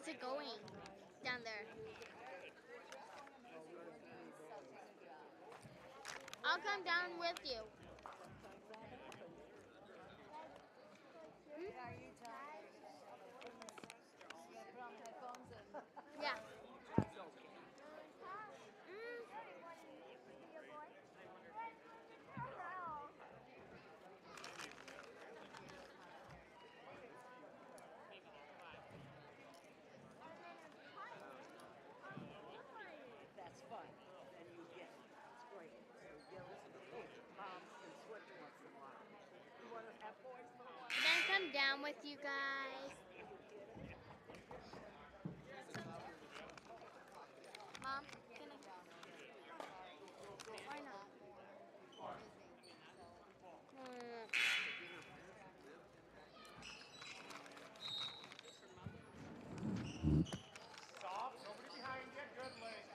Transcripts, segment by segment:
it going down there? I'll come down with you. Hmm? Are you tired? You gotta put on headphones and... Yeah. That's okay. That's fun. And you get it. It's great. So you get a listen to moms and switch once in a while. You want to have boys for a while? Then come down with you guys. Mom, can I? Why not? Soft, nobody behind you, good leg.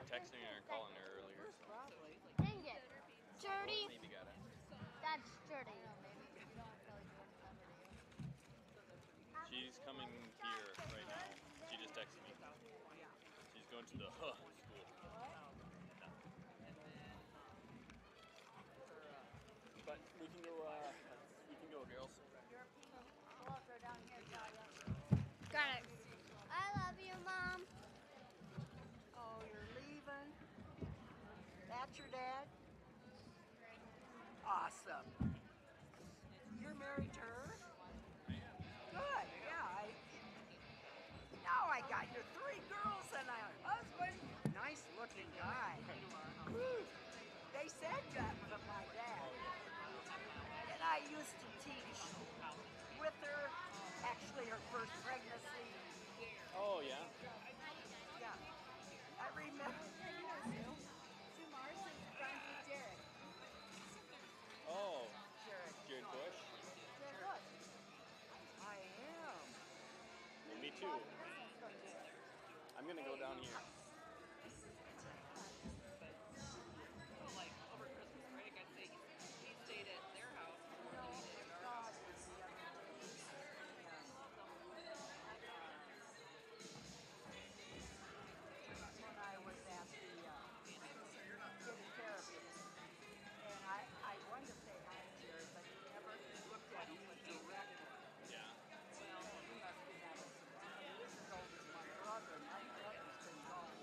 tried texting her and calling her earlier. Probably. Dang it. Dirty. Maybe got it. That's dirty. She's coming here right now. She just texted me. She's going to the school. But we can go girls. Got it. I love you, Mom. Oh, you're leaving? That's your dad? Awesome. You're married to her? Good, yeah. Now I got your 3 girls and a husband. Nice looking guy. Woo. They said that from my dad. And I used to teach with her, actually her first pregnancy. Oh yeah. Yeah. I remember. Oh, Jared. Jared Bush. I am. Well, me too. I'm gonna go down here. Like over Christmas break, I'd say he stayed at their house. When I was at the getting therapy, and I wanted to say hi to Jared, but he never looked at me directly. Yeah. Well, he must be having some. This is older than my brother. My brother's been gone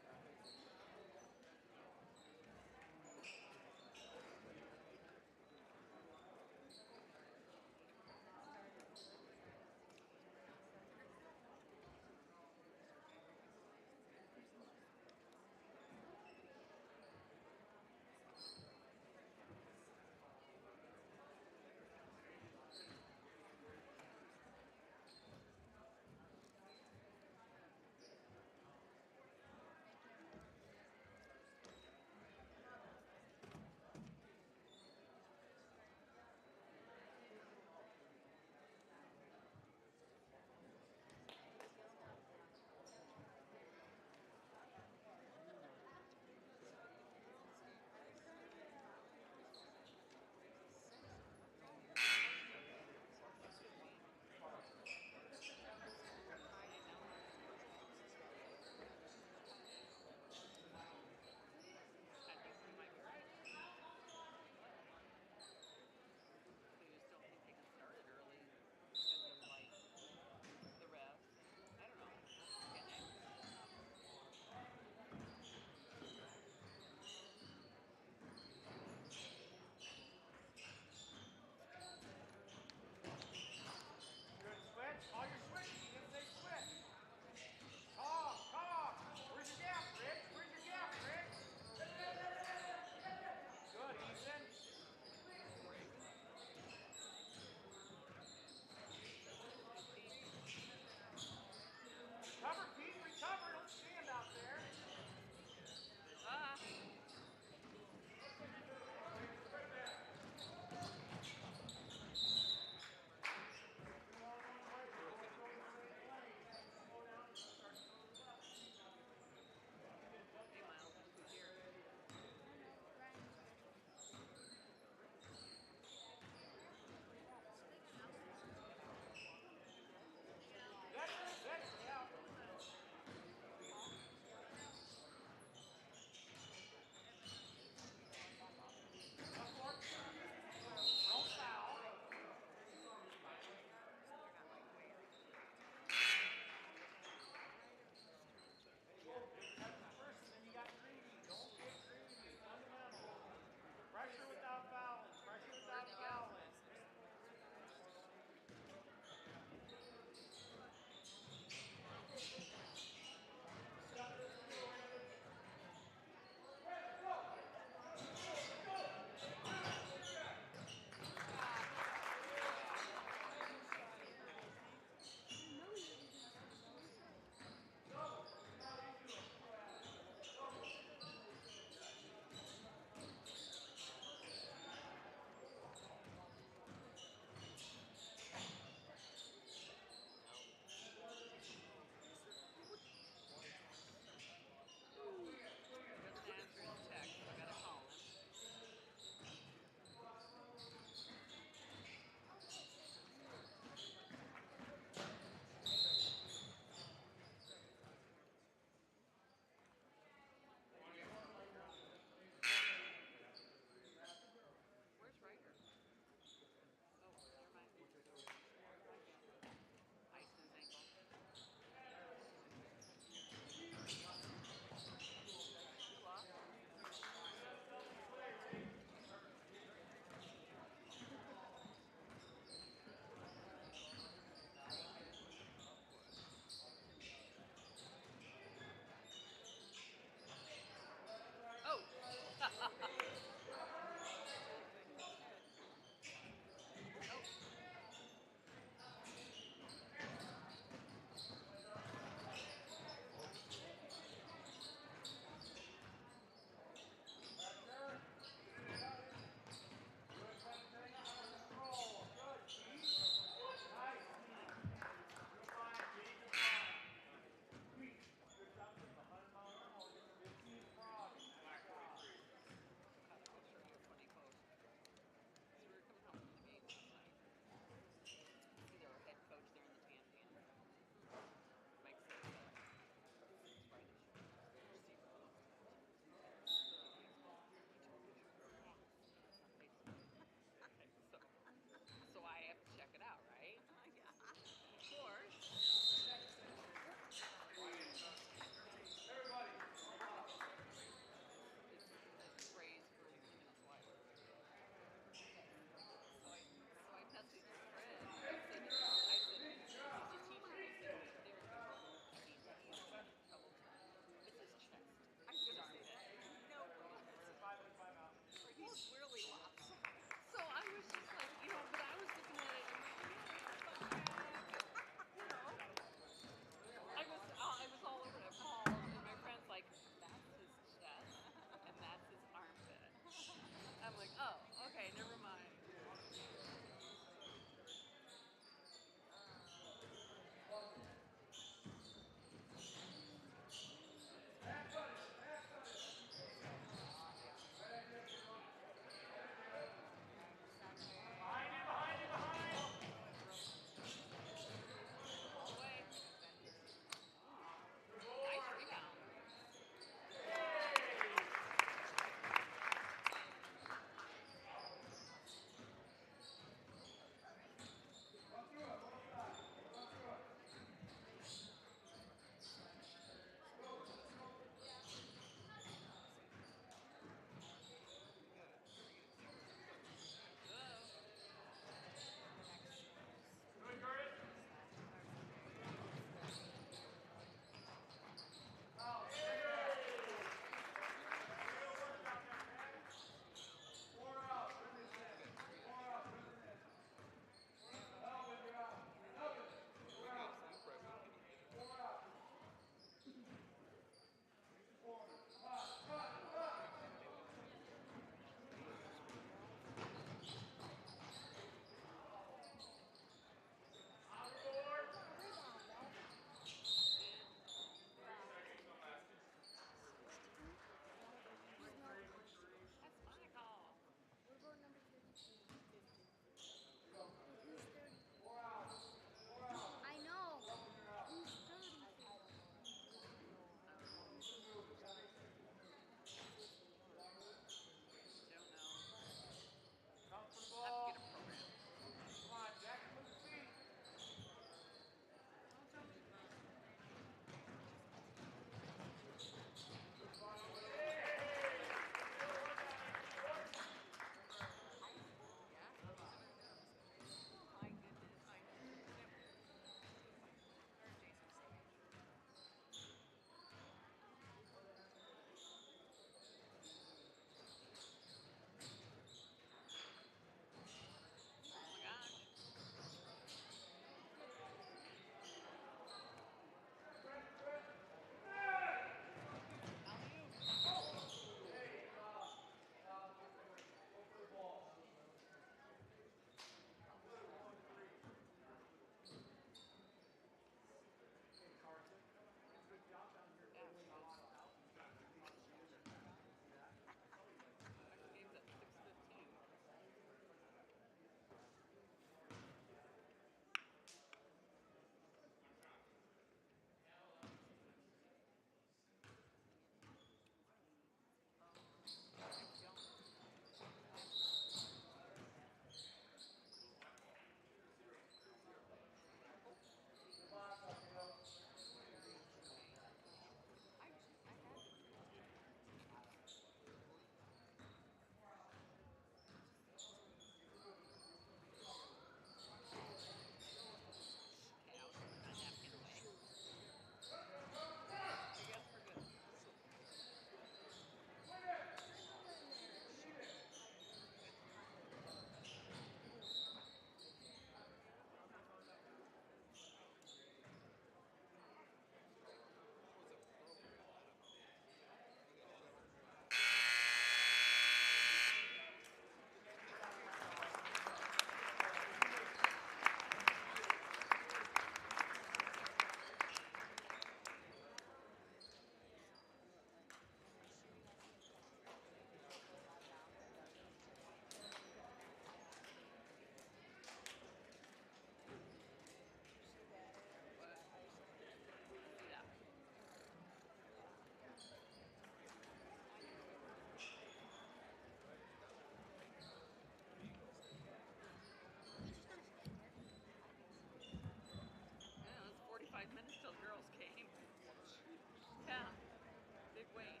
Wait.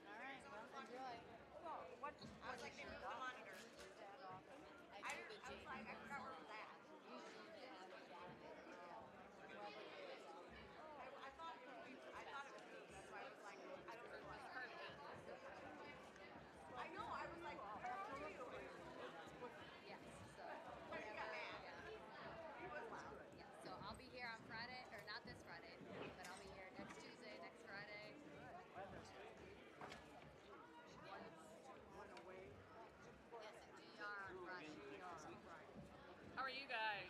All right, well, enjoy. What? I was like, they moved the monitor. I do the J. I forgot where it was at. I thought it was me. That's why I was like, I don't know what. I know. I was like, where are you? Yes, so But he got mad. yeah. He was loud. Yeah, so I'll be here on Friday, or not this Friday, but I'll be here next Tuesday, next Friday. Yes, at GR on Friday. How are you guys?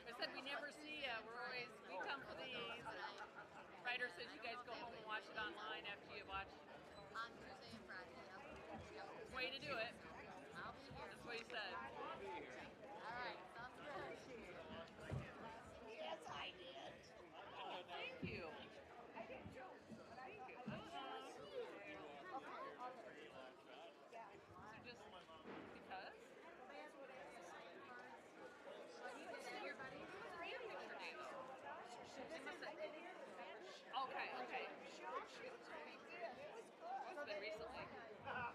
I said we never see you. We come for these. Ryder says you guys go home and watch it online after you watch. On Tuesday and Friday, yep. Way to do it. I'll be here. That's what he said. All right, sounds good. Yes, I did. Thank you. I did too. But I thought, So just because? Okay, okay. It's been recently. Oh.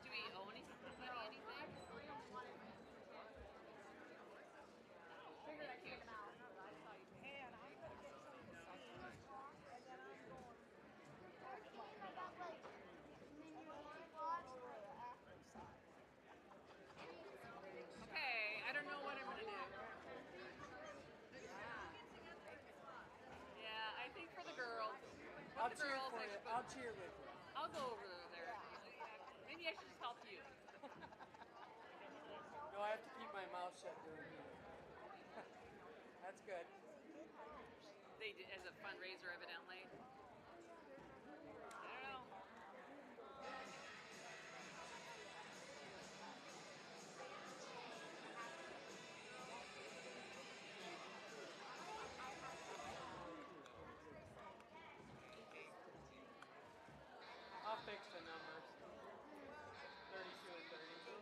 Do we owe anybody anything? Thank you. and I'm going to get some of the seniors talk, and then I'm going. Okay, I don't know what I'm gonna do. Yeah, I think for the girls. I'll cheer for you. I'll cheer with you. I'll go over there. Maybe I should just help you. No, I have to keep my mouth shut during here. That's good. They did as a fundraiser, evidently. I don't know. I'll fix the numbers. 32 and 32.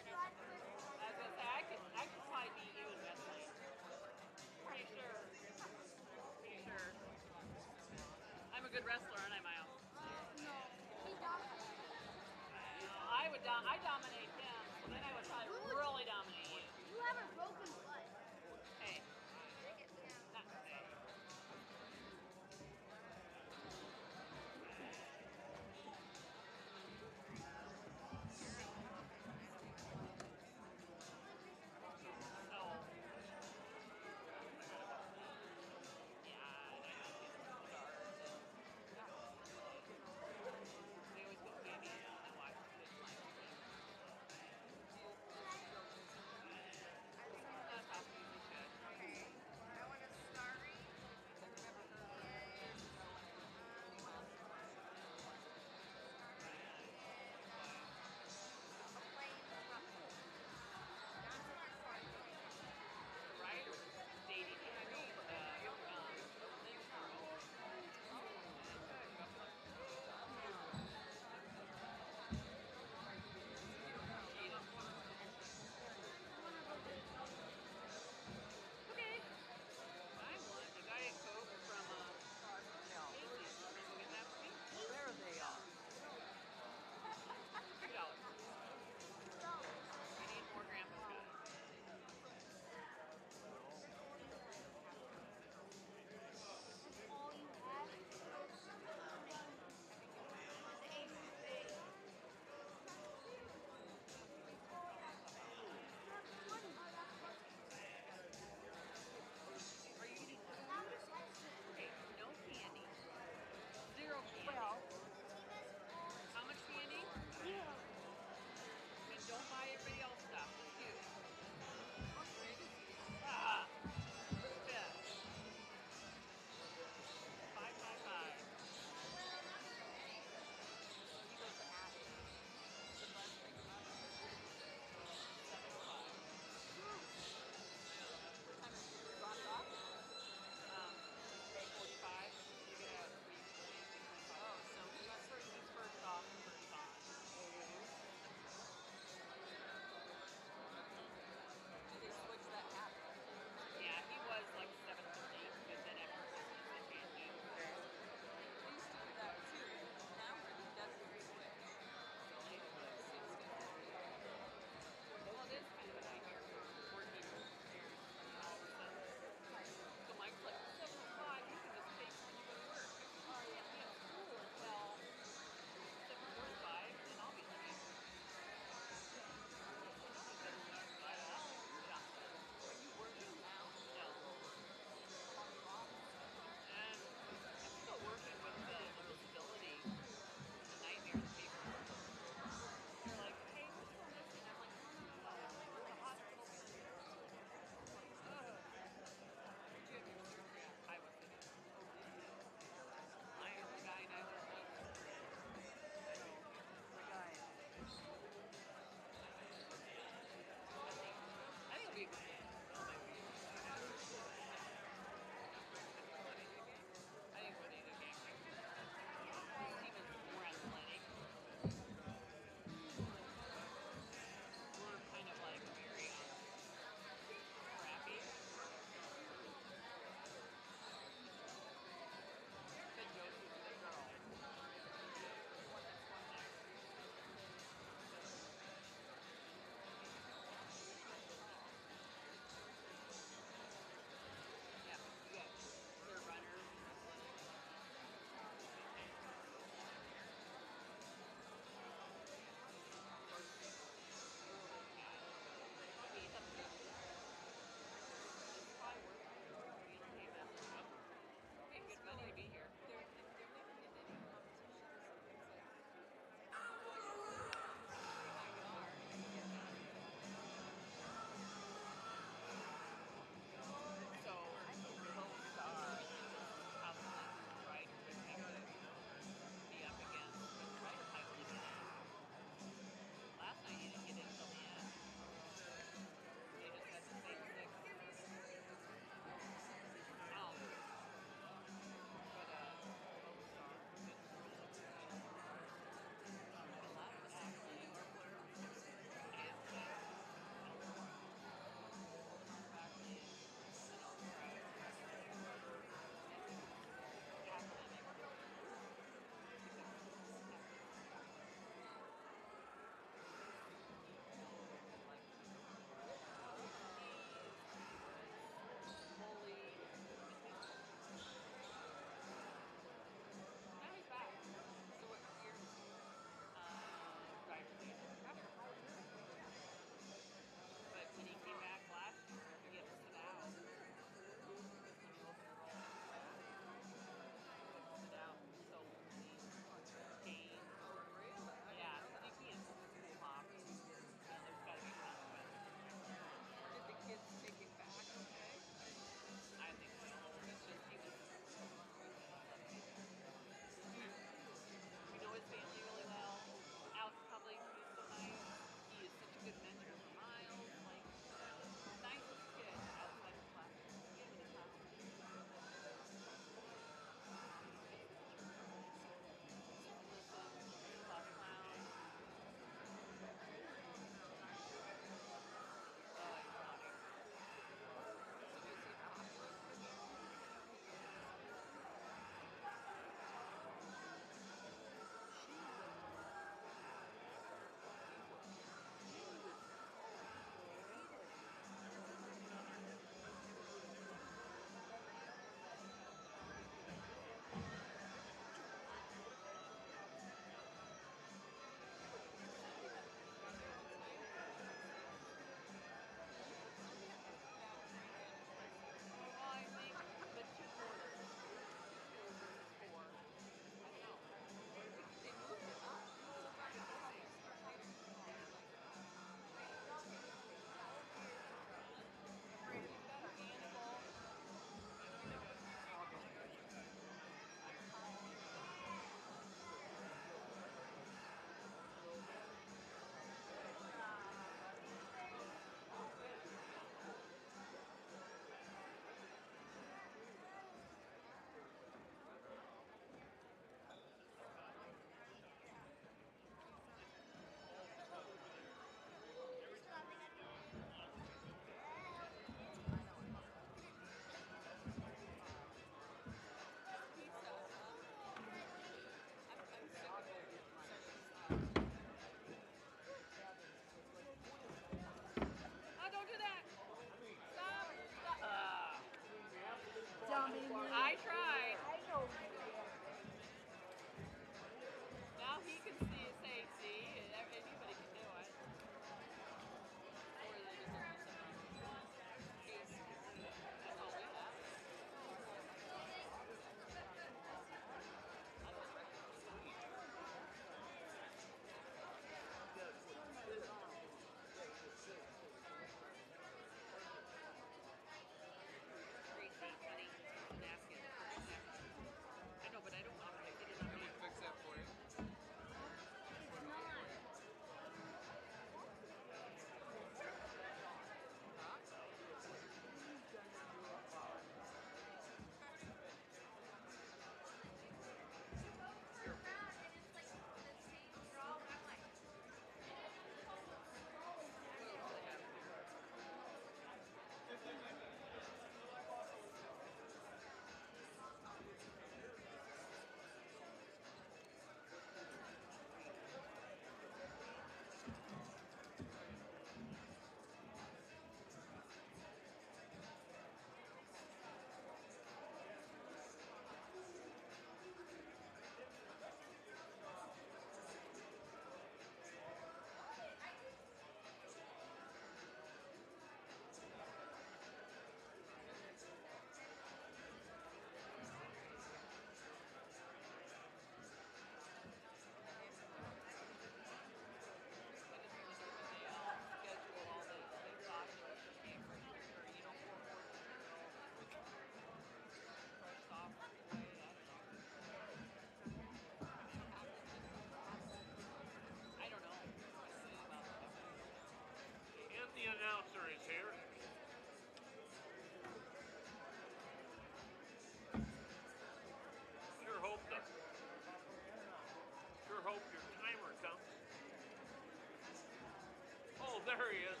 there he is.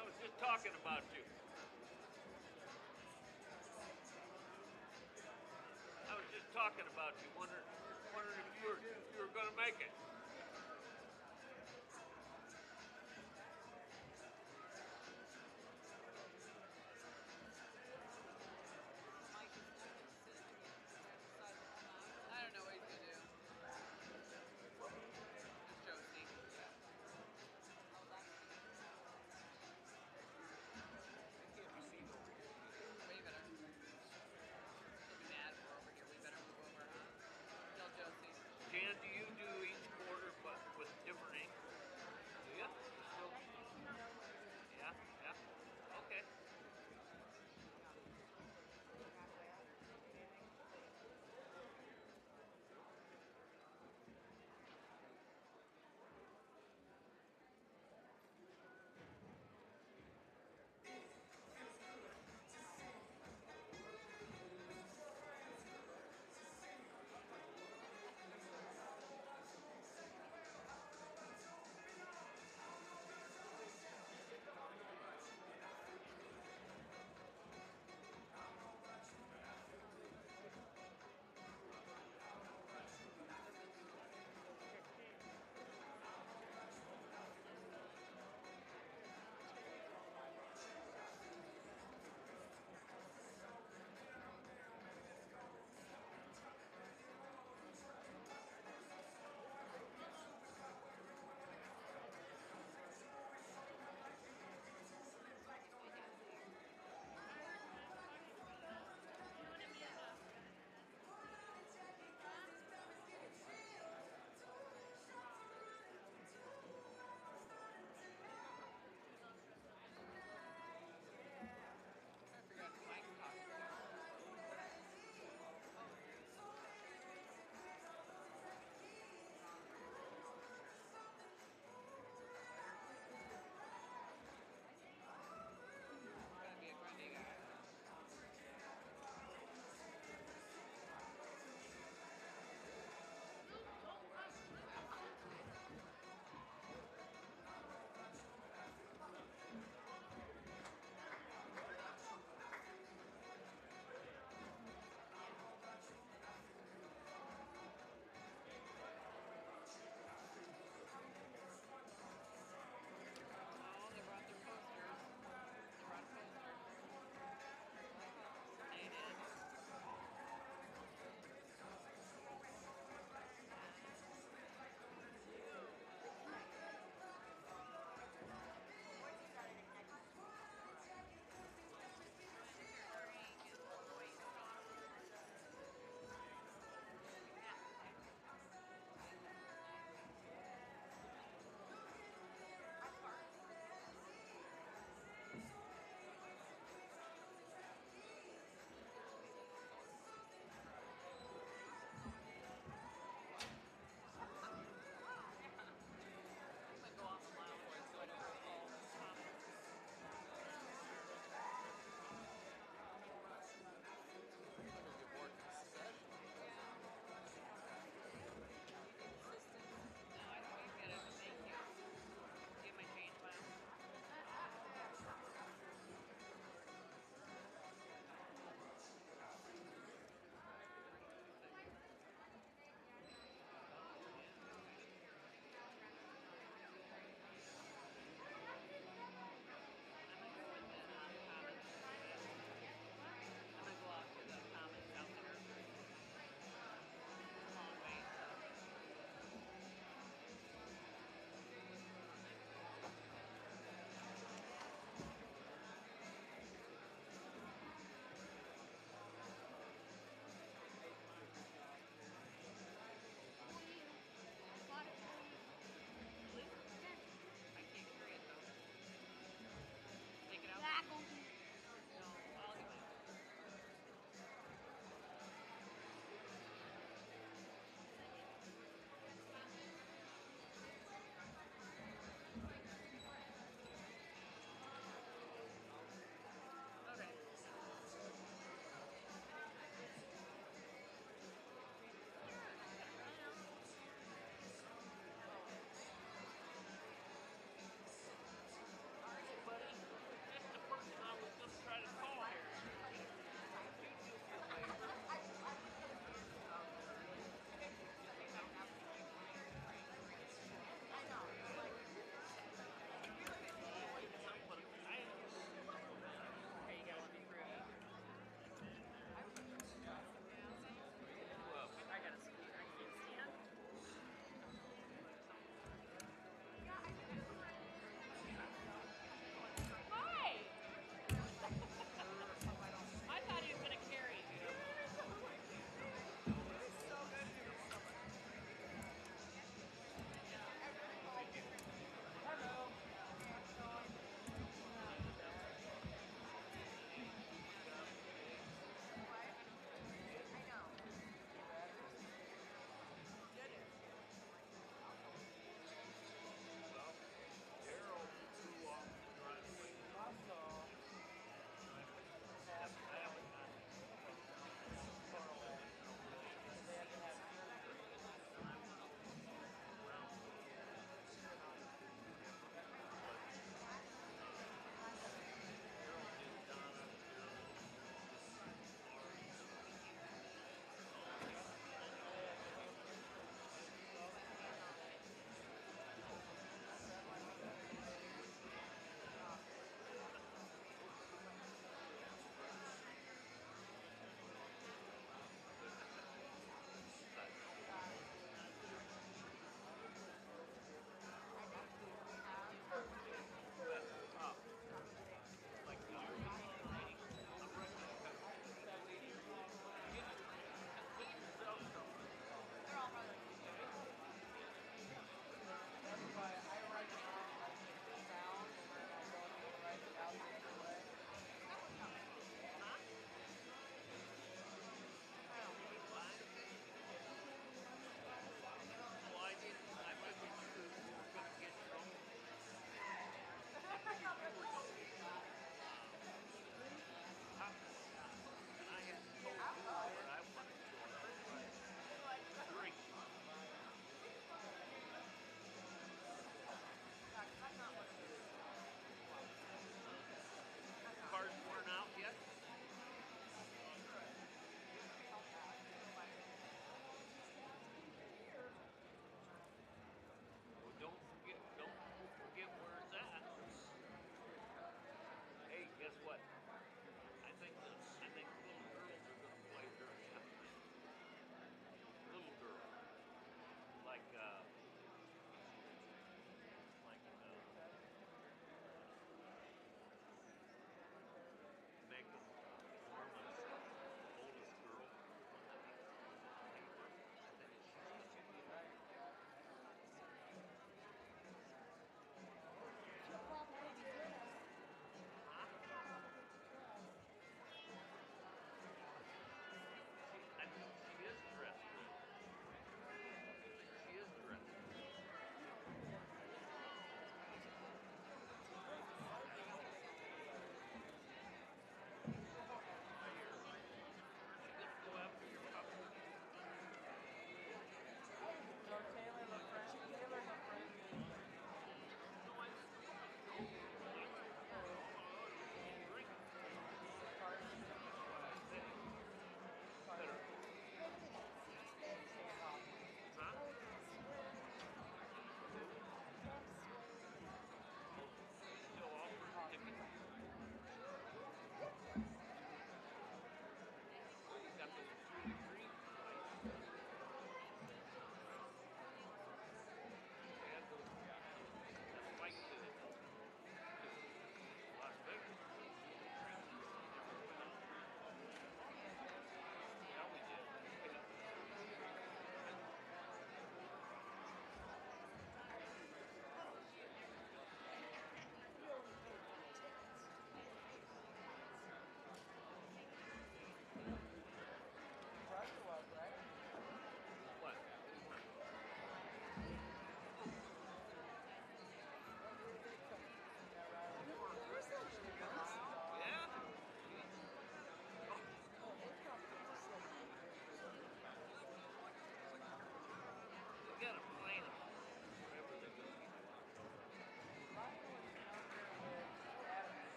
I was just talking about you. I was just talking about you, wondering if you were going to make it. I don't know what he's gonna do. It's Josie. We better. He'll be mad we're over here. We better move over, huh? Tell Josie. Jan, do you do each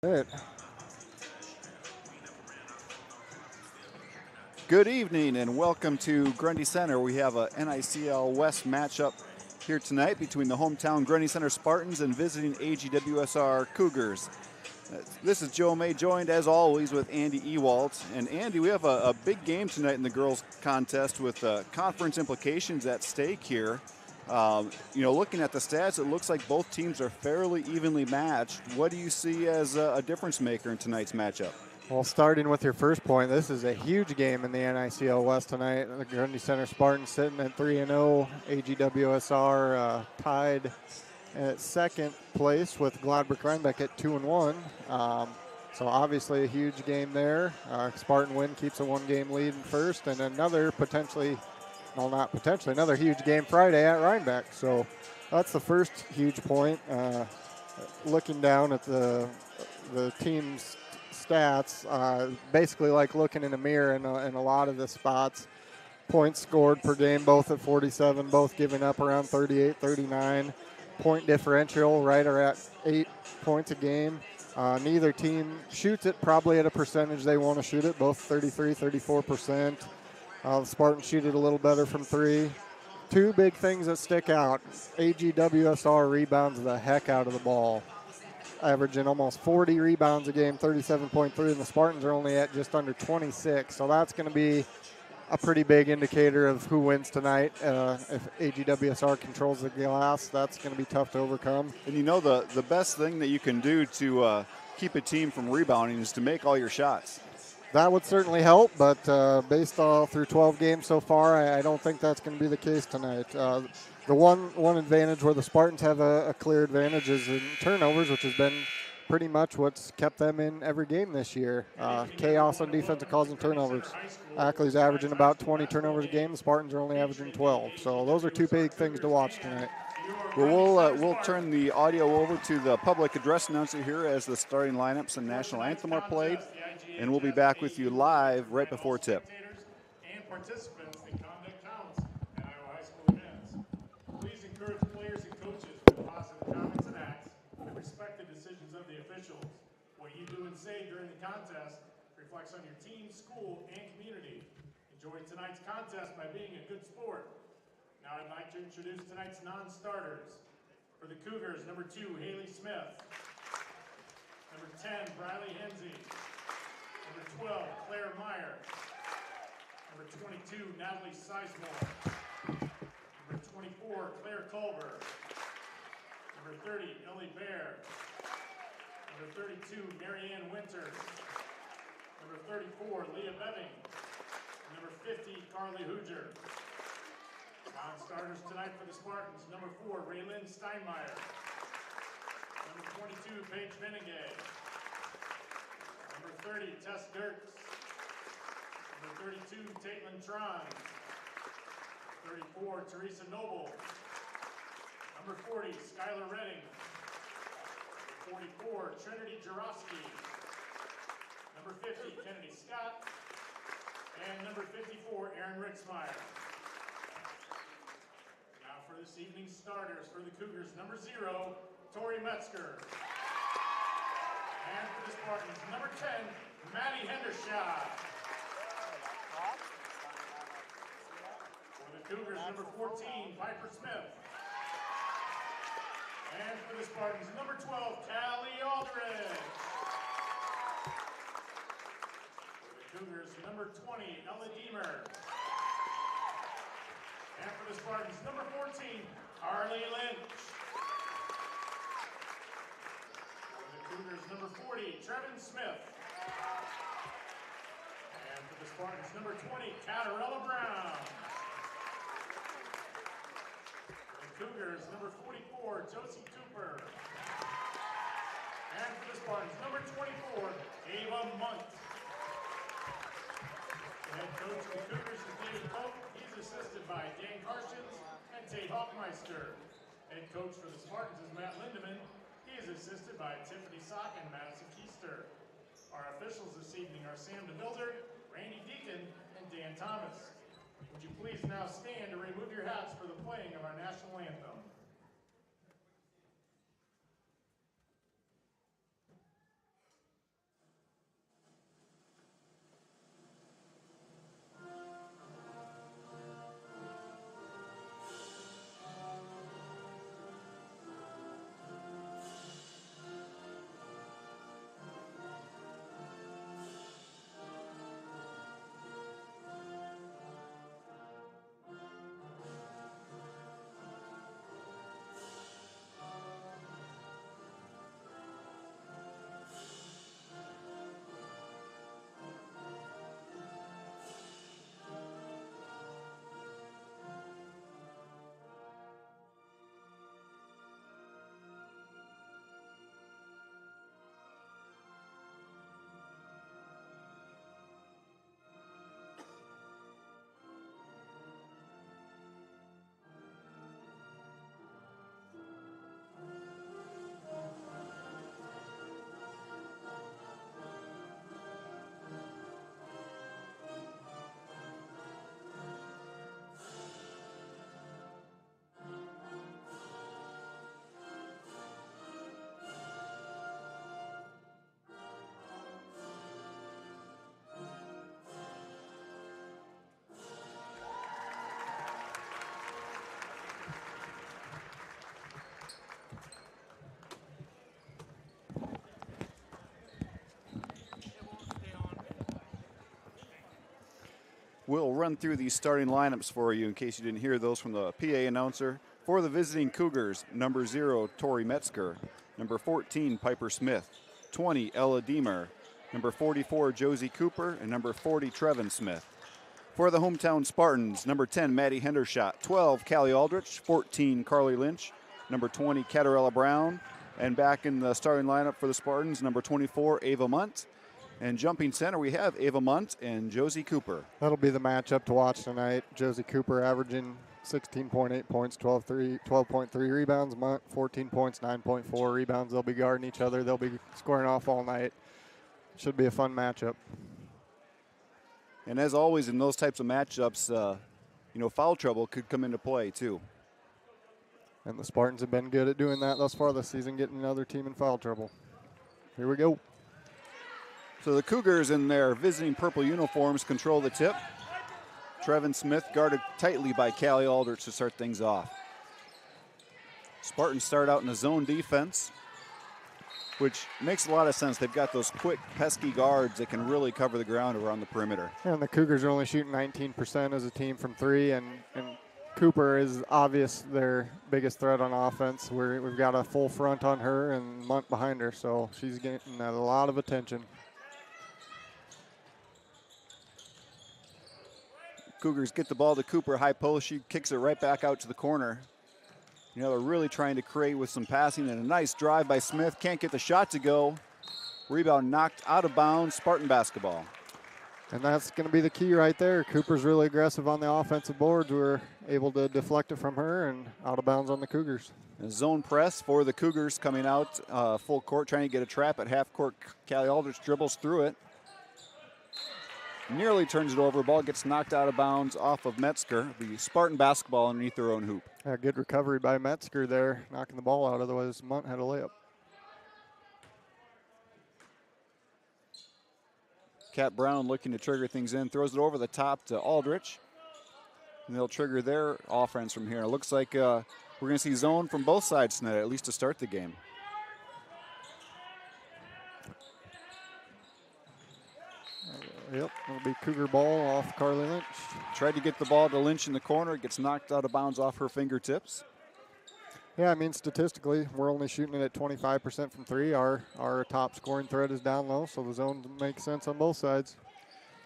Good. Good evening and welcome to Grundy Center. We have a NICL West matchup here tonight between the hometown Grundy Center Spartans and visiting AGWSR Cougars. This is Joe May, joined as always with Andy Ewalt. And Andy, we have a big game tonight in the girls contest with conference implications at stake here. Looking at the stats, it looks like both teams are fairly evenly matched. What do you see as a difference maker in tonight's matchup? Well, starting with your first point, this is a huge game in the NICL West tonight. The Grundy Center Spartans sitting at 3-0. AGWSR tied at second place with Gladbach Rhinebeck at 2-1. So obviously a huge game there. Spartan win keeps a one-game lead in first, and another another huge game Friday at Rhinebeck. So that's the first huge point. Looking down at the team's stats, basically like looking in a mirror in a lot of the spots. Points scored per game, both at 47, both giving up around 38, 39. Point differential right at 8 points a game. Neither team shoots it probably at a percentage they want to shoot it, both 33, 34%. The Spartans shoot it a little better from three. Two big things that stick out. AGWSR rebounds the heck out of the ball, averaging almost 40 rebounds a game, 37.3, and the Spartans are only at just under 26. So that's going to be a pretty big indicator of who wins tonight. If AGWSR controls the glass, that's going to be tough to overcome. And the best thing that you can do to keep a team from rebounding is to make all your shots. That would certainly help, but based through 12 games so far, I don't think that's going to be the case tonight. The one advantage where the Spartans have a clear advantage is in turnovers, which has been pretty much what's kept them in every game this year. Chaos on defensive calls and turnovers. Ackley's averaging about 20 turnovers a game. The Spartans are only averaging 12. So those are two big things to watch tonight. Well, we'll turn the audio over to the public address announcer here as the starting lineups and national anthem are played, and we'll be back with you live right before tip. And participants, the conduct counts at Iowa High School events. Please encourage players and coaches with positive comments and acts that respect the decisions of the officials. What you do and say during the contest reflects on your team, school, and community. Enjoy tonight's contest by being a good sport. Now I'd like to introduce tonight's non-starters. For the Cougars, number 2, Haley Smith. Number 10, Briley Hensey. Number 12, Claire Meyer. Number 22, Natalie Sizemore. Number 24, Claire Culver. Number 30, Ellie Bear. Number 32, Marianne Winters. Number 34, Leah Bebbing. Number 50, Carly Hooger. Non-starters tonight for the Spartans, number 4, Raylyn Steinmeier. Number 22, Paige Benegay. Number 30, Tess Dirks. Number 32, Caitlin Tron. 34, Teresa Noble. Number 40, Skylar Redding. 44, Trinity Jarofsky. Number 50, Kennedy Scott. And number 54, Aaron Ricksmeyer. For this evening's starters for the Cougars, number 0, Tori Metzger. And for the Spartans, number 10, Maddie Hendershot. For the Cougars, number 14, Piper Smith. And for the Spartans, number 12, Callie Aldridge. For the Cougars, number 20, Ella Deemer. And for the Spartans, number 14, Harley Lynch. For the Cougars, number 40, Trevin Smith. And for the Spartans, number 20, Catarella Brown. For the Cougars, number 44, Josie Cooper. And for the Spartans, number 24, Ava Munt. The head coach of the Cougars is David Pope. He's assisted by Dan Karshins and Tate Hoffmeister. Head coach for the Spartans is Matt Lindeman. He is assisted by Tiffany Sock and Madison Keister. Our officials this evening are Sam DeVilder, Randy Deacon, and Dan Thomas. Would you please now stand to remove your hats for the playing of our national anthem? We'll run through these starting lineups for you in case you didn't hear those from the PA announcer. For the visiting Cougars, number 0, Tori Metzger. Number 14, Piper Smith. 20, Ella Deemer. Number 44, Josie Cooper. And number 40, Trevin Smith. For the hometown Spartans, number 10, Maddie Hendershot. 12, Callie Aldrich. 14, Carly Lynch. Number 20, Catarella Brown. And back in the starting lineup for the Spartans, number 24, Ava Munt. And jumping center, we have Ava Munt and Josie Cooper. That'll be the matchup to watch tonight. Josie Cooper averaging 16.8 points, 12.3 rebounds. Munt, 14 points, 9.4 rebounds. They'll be guarding each other. They'll be scoring off all night. Should be a fun matchup. And as always in those types of matchups, foul trouble could come into play too. And the Spartans have been good at doing that thus far this season, getting another team in foul trouble. Here we go. So the Cougars in their visiting purple uniforms control the tip. Trevin Smith guarded tightly by Callie Aldrich to start things off. Spartans start out in a zone defense, which makes a lot of sense. They've got those quick, pesky guards that can really cover the ground around the perimeter. And the Cougars are only shooting 19% as a team from three, and Cooper is obvious their biggest threat on offense. We've got a full front on her and Munt behind her, so she's getting a lot of attention. Cougars get the ball to Cooper, high post. She kicks it right back out to the corner. They're really trying to create with some passing and a nice drive by Smith. Can't get the shot to go. Rebound knocked out of bounds. Spartan basketball. And that's going to be the key right there. Cooper's really aggressive on the offensive boards. We're able to deflect it from her and out of bounds on the Cougars. A zone press for the Cougars coming out full court, trying to get a trap at half court. Callie Aldrich dribbles through it. Nearly turns it over. Ball gets knocked out of bounds off of Metzger. The Spartan basketball underneath their own hoop. Yeah, good recovery by Metzger there, knocking the ball out. Otherwise, Munt had a layup. Kat Brown looking to trigger things in. Throws it over the top to Aldrich. And they'll trigger their offense from here. It looks like we're going to see zone from both sides tonight, at least to start the game. Yep, it'll be Cougar ball off Carly Lynch. Tried to get the ball to Lynch in the corner. It gets knocked out of bounds off her fingertips. Yeah, I mean, statistically, we're only shooting it at 25% from three. Our top scoring threat is down low, so the zone makes sense on both sides.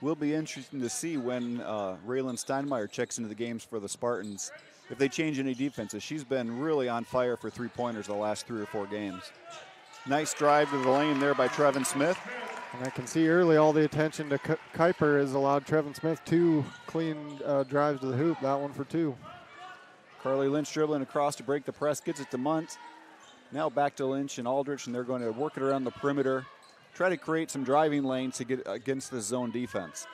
Will be interesting to see when Raylan Steinmeier checks into the games for the Spartans, if they change any defenses. She's been really on fire for three-pointers the last 3 or 4 games. Nice drive to the lane there by Trevin Smith. And I can see early all the attention to Kuiper has allowed Trevin Smith 2 clean drives to the hoop, that one for 2. Carly Lynch dribbling across to break the press, gets it to Munt. Now back to Lynch and Aldrich, and they're going to work it around the perimeter, try to create some driving lanes to get against the zone defense.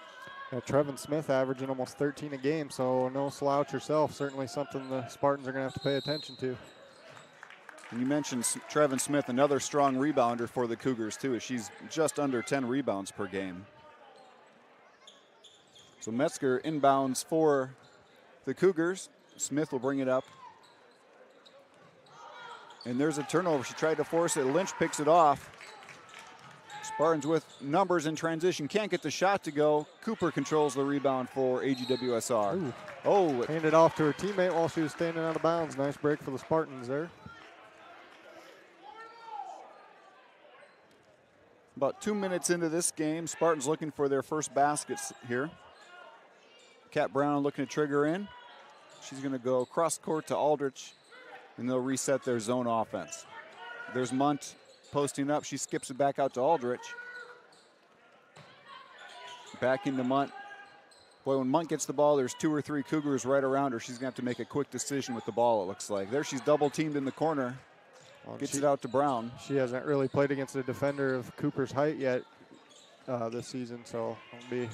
Yeah, Trevin Smith averaging almost 13 a game, so no slouch herself. Certainly something the Spartans are going to have to pay attention to. And you mentioned Trevin Smith, another strong rebounder for the Cougars, too, as she's just under 10 rebounds per game. So Metzger inbounds for the Cougars. Smith will bring it up. And there's a turnover. She tried to force it. Lynch picks it off. Spartans with numbers in transition. Can't get the shot to go. Cooper controls the rebound for AGWSR. Ooh. Oh. Handed off to her teammate while she was standing out of bounds. Nice break for the Spartans there. About 2 minutes into this game, Spartans looking for their first baskets here. Kat Brown looking to trigger in. She's going to go cross court to Aldrich, and they'll reset their zone offense. There's Munt posting up. She skips it back out to Aldrich. Back into Munt. Boy, when Munt gets the ball, there's 2 or 3 Cougars right around her. She's going to have to make a quick decision with the ball, it looks like. There she's double teamed in the corner. Gets it out to Brown. She hasn't really played against a defender of Cooper's height yet this season, so it'll be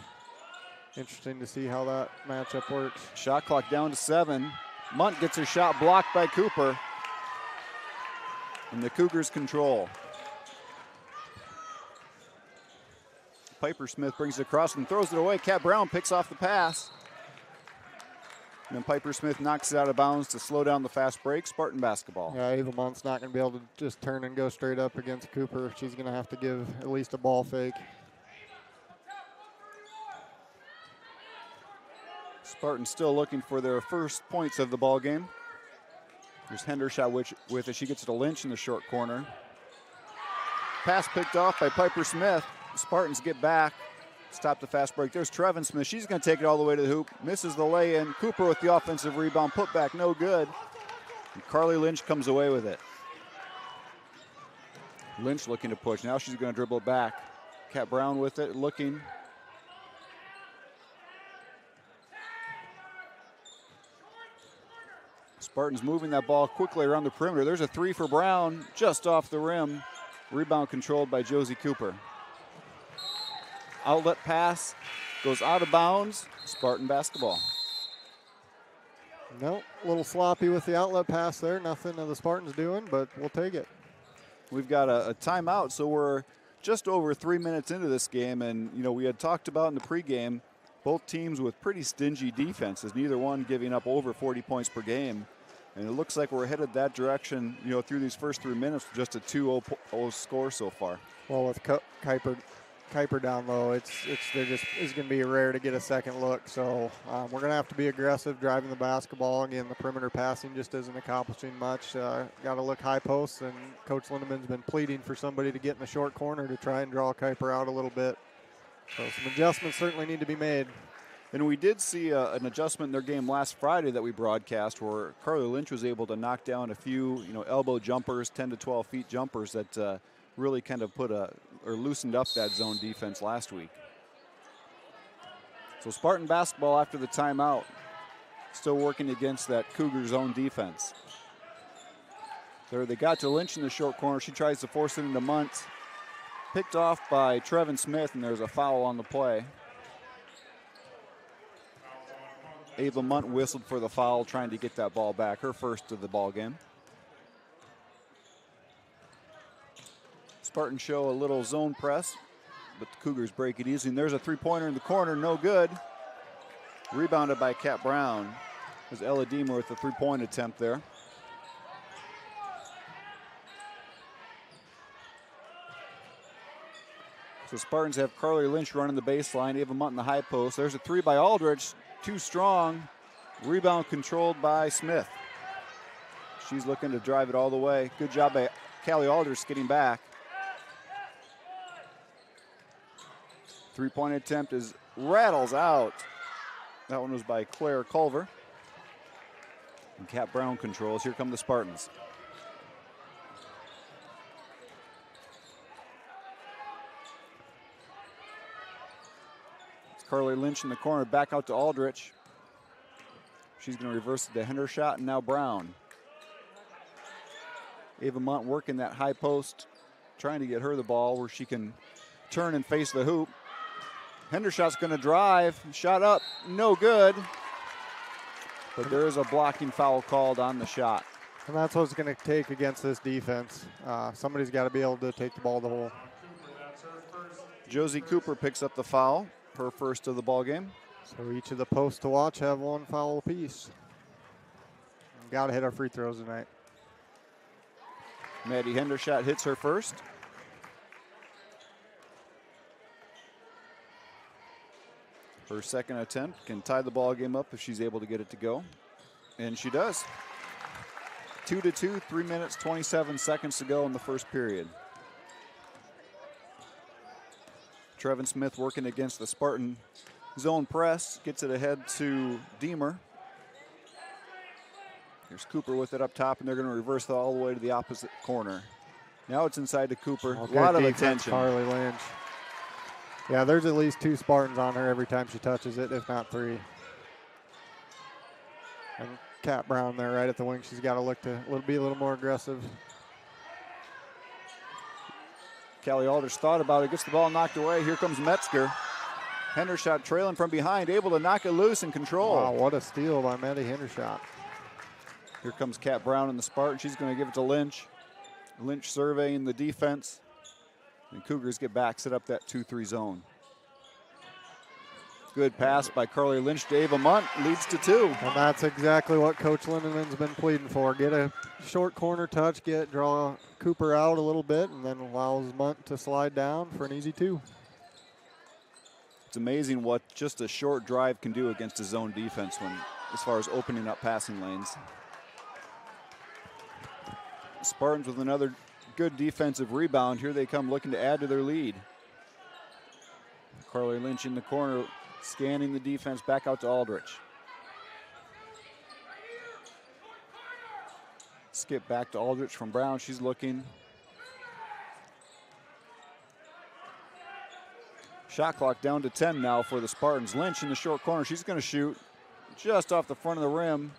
interesting to see how that matchup works. Shot clock down to 7. Munt gets her shot blocked by Cooper. And the Cougars control. Piper Smith brings it across and throws it away. Kat Brown picks off the pass. And then Piper Smith knocks it out of bounds to slow down the fast break. Spartan basketball. Yeah, Ava Munt's not going to be able to just turn and go straight up against Cooper. She's going to have to give at least a ball fake. Spartans still looking for their first points of the ball game. Here's Hendershot with it. She gets it to Lynch in the short corner. Pass picked off by Piper Smith. The Spartans get back. Stop the fast break. There's Trevin Smith. She's going to take it all the way to the hoop. Misses the lay-in. Cooper with the offensive rebound. Put back, no good. And Carly Lynch comes away with it. Lynch looking to push. Now she's going to dribble it back. Kat Brown with it, looking. Spartans moving that ball quickly around the perimeter. There's a three for Brown, just off the rim. Rebound controlled by Josie Cooper. Outlet pass goes out of bounds. Spartan basketball. Nope, a little sloppy with the outlet pass there. Nothing the Spartans doing, but we'll take it. We've got a timeout, so we're just over 3 minutes into this game. And, you know, we had talked about in the pregame, both teams with pretty stingy defenses, neither one giving up over 40 points per game. And it looks like we're headed that direction, you know, through these first 3 minutes, just a 2-0 score so far. Well, with Kuiper down low, it's going to be rare to get a second look. So we're going to have to be aggressive driving the basketball. Again, the perimeter passing just isn't accomplishing much. Got to look high posts, and Coach Lindemann's been pleading for somebody to get in the short corner to try and draw Kuiper out a little bit. So some adjustments certainly need to be made. And we did see an adjustment in their game last Friday that we broadcast, where Carly Lynch was able to knock down a few, you know, elbow jumpers, 10 to 12 feet jumpers that really kind of loosened up that zone defense last week. So Spartan basketball after the timeout, still working against that Cougar zone defense. There they got to Lynch in the short corner. She tries to force it into Muntz. Picked off by Trevin Smith, and there's a foul on the play. Ava Munt whistled for the foul, trying to get that ball back, her first of the ball game. Spartans show a little zone press, but the Cougars break it easy. And there's a three-pointer in the corner, no good. Rebounded by Kat Brown. There's Ella Deemer with the three-point attempt there. So Spartans have Carly Lynch running the baseline, Ava Munt in the high post. There's a three by Aldrich. Too strong. Rebound controlled by Smith. She's looking to drive it all the way. Good job by Callie Aldrich getting back. Three-point attempt rattles out. That one was by Claire Culver. And Kat Brown controls. Here come the Spartans. Carly Lynch in the corner, back out to Aldrich. She's going to reverse it to Hendershot, and now Brown. Ava Munt working that high post, trying to get her the ball where she can turn and face the hoop. Hendershot's going to drive, shot up, no good. But there is a blocking foul called on the shot. And that's what it's going to take against this defense. Somebody's got to be able to take the ball to the hole. Josie Cooper picks up the foul. Her first of the ball game. So each of the posts to watch have one foul apiece. Got to hit our free throws tonight. Maddie Hendershot hits her first. Her second attempt can tie the ball game up if she's able to get it to go. And she does. 2-2, 3 minutes, 27 seconds to go in the first period. Trevin Smith working against the Spartan zone press. Gets it ahead to Deemer. Here's Cooper with it up top, and they're going to reverse it all the way to the opposite corner. Now it's inside to Cooper. Okay, a lot of defense, attention. Carly Lynch. Yeah, there's at least two Spartans on her every time she touches it, if not three. And Kat Brown there right at the wing. She's got to look to be a little more aggressive. Callie Aldrich thought about it, gets the ball knocked away. Here comes Metzger. Hendershot trailing from behind, able to knock it loose and control. Wow, what a steal by Maddie Hendershot. Here comes Kat Brown in the Spartan. She's going to give it to Lynch. Lynch surveying the defense. And Cougars get back, set up that 2-3 zone. Good pass by Carly Lynch to Ava Munt, leads to two. And that's exactly what Coach Lindemann's been pleading for. Get a short corner touch, draw Cooper out a little bit, and then allows Munt to slide down for an easy two. It's amazing what just a short drive can do against a zone defense as far as opening up passing lanes. Spartans with another good defensive rebound. Here they come looking to add to their lead. Carly Lynch in the corner, scanning the defense back out to Aldrich. Skip back to Aldrich from Brown. She's looking. Shot clock down to 10 now for the Spartans. Lynch in the short corner. She's going to shoot just off the front of the rim.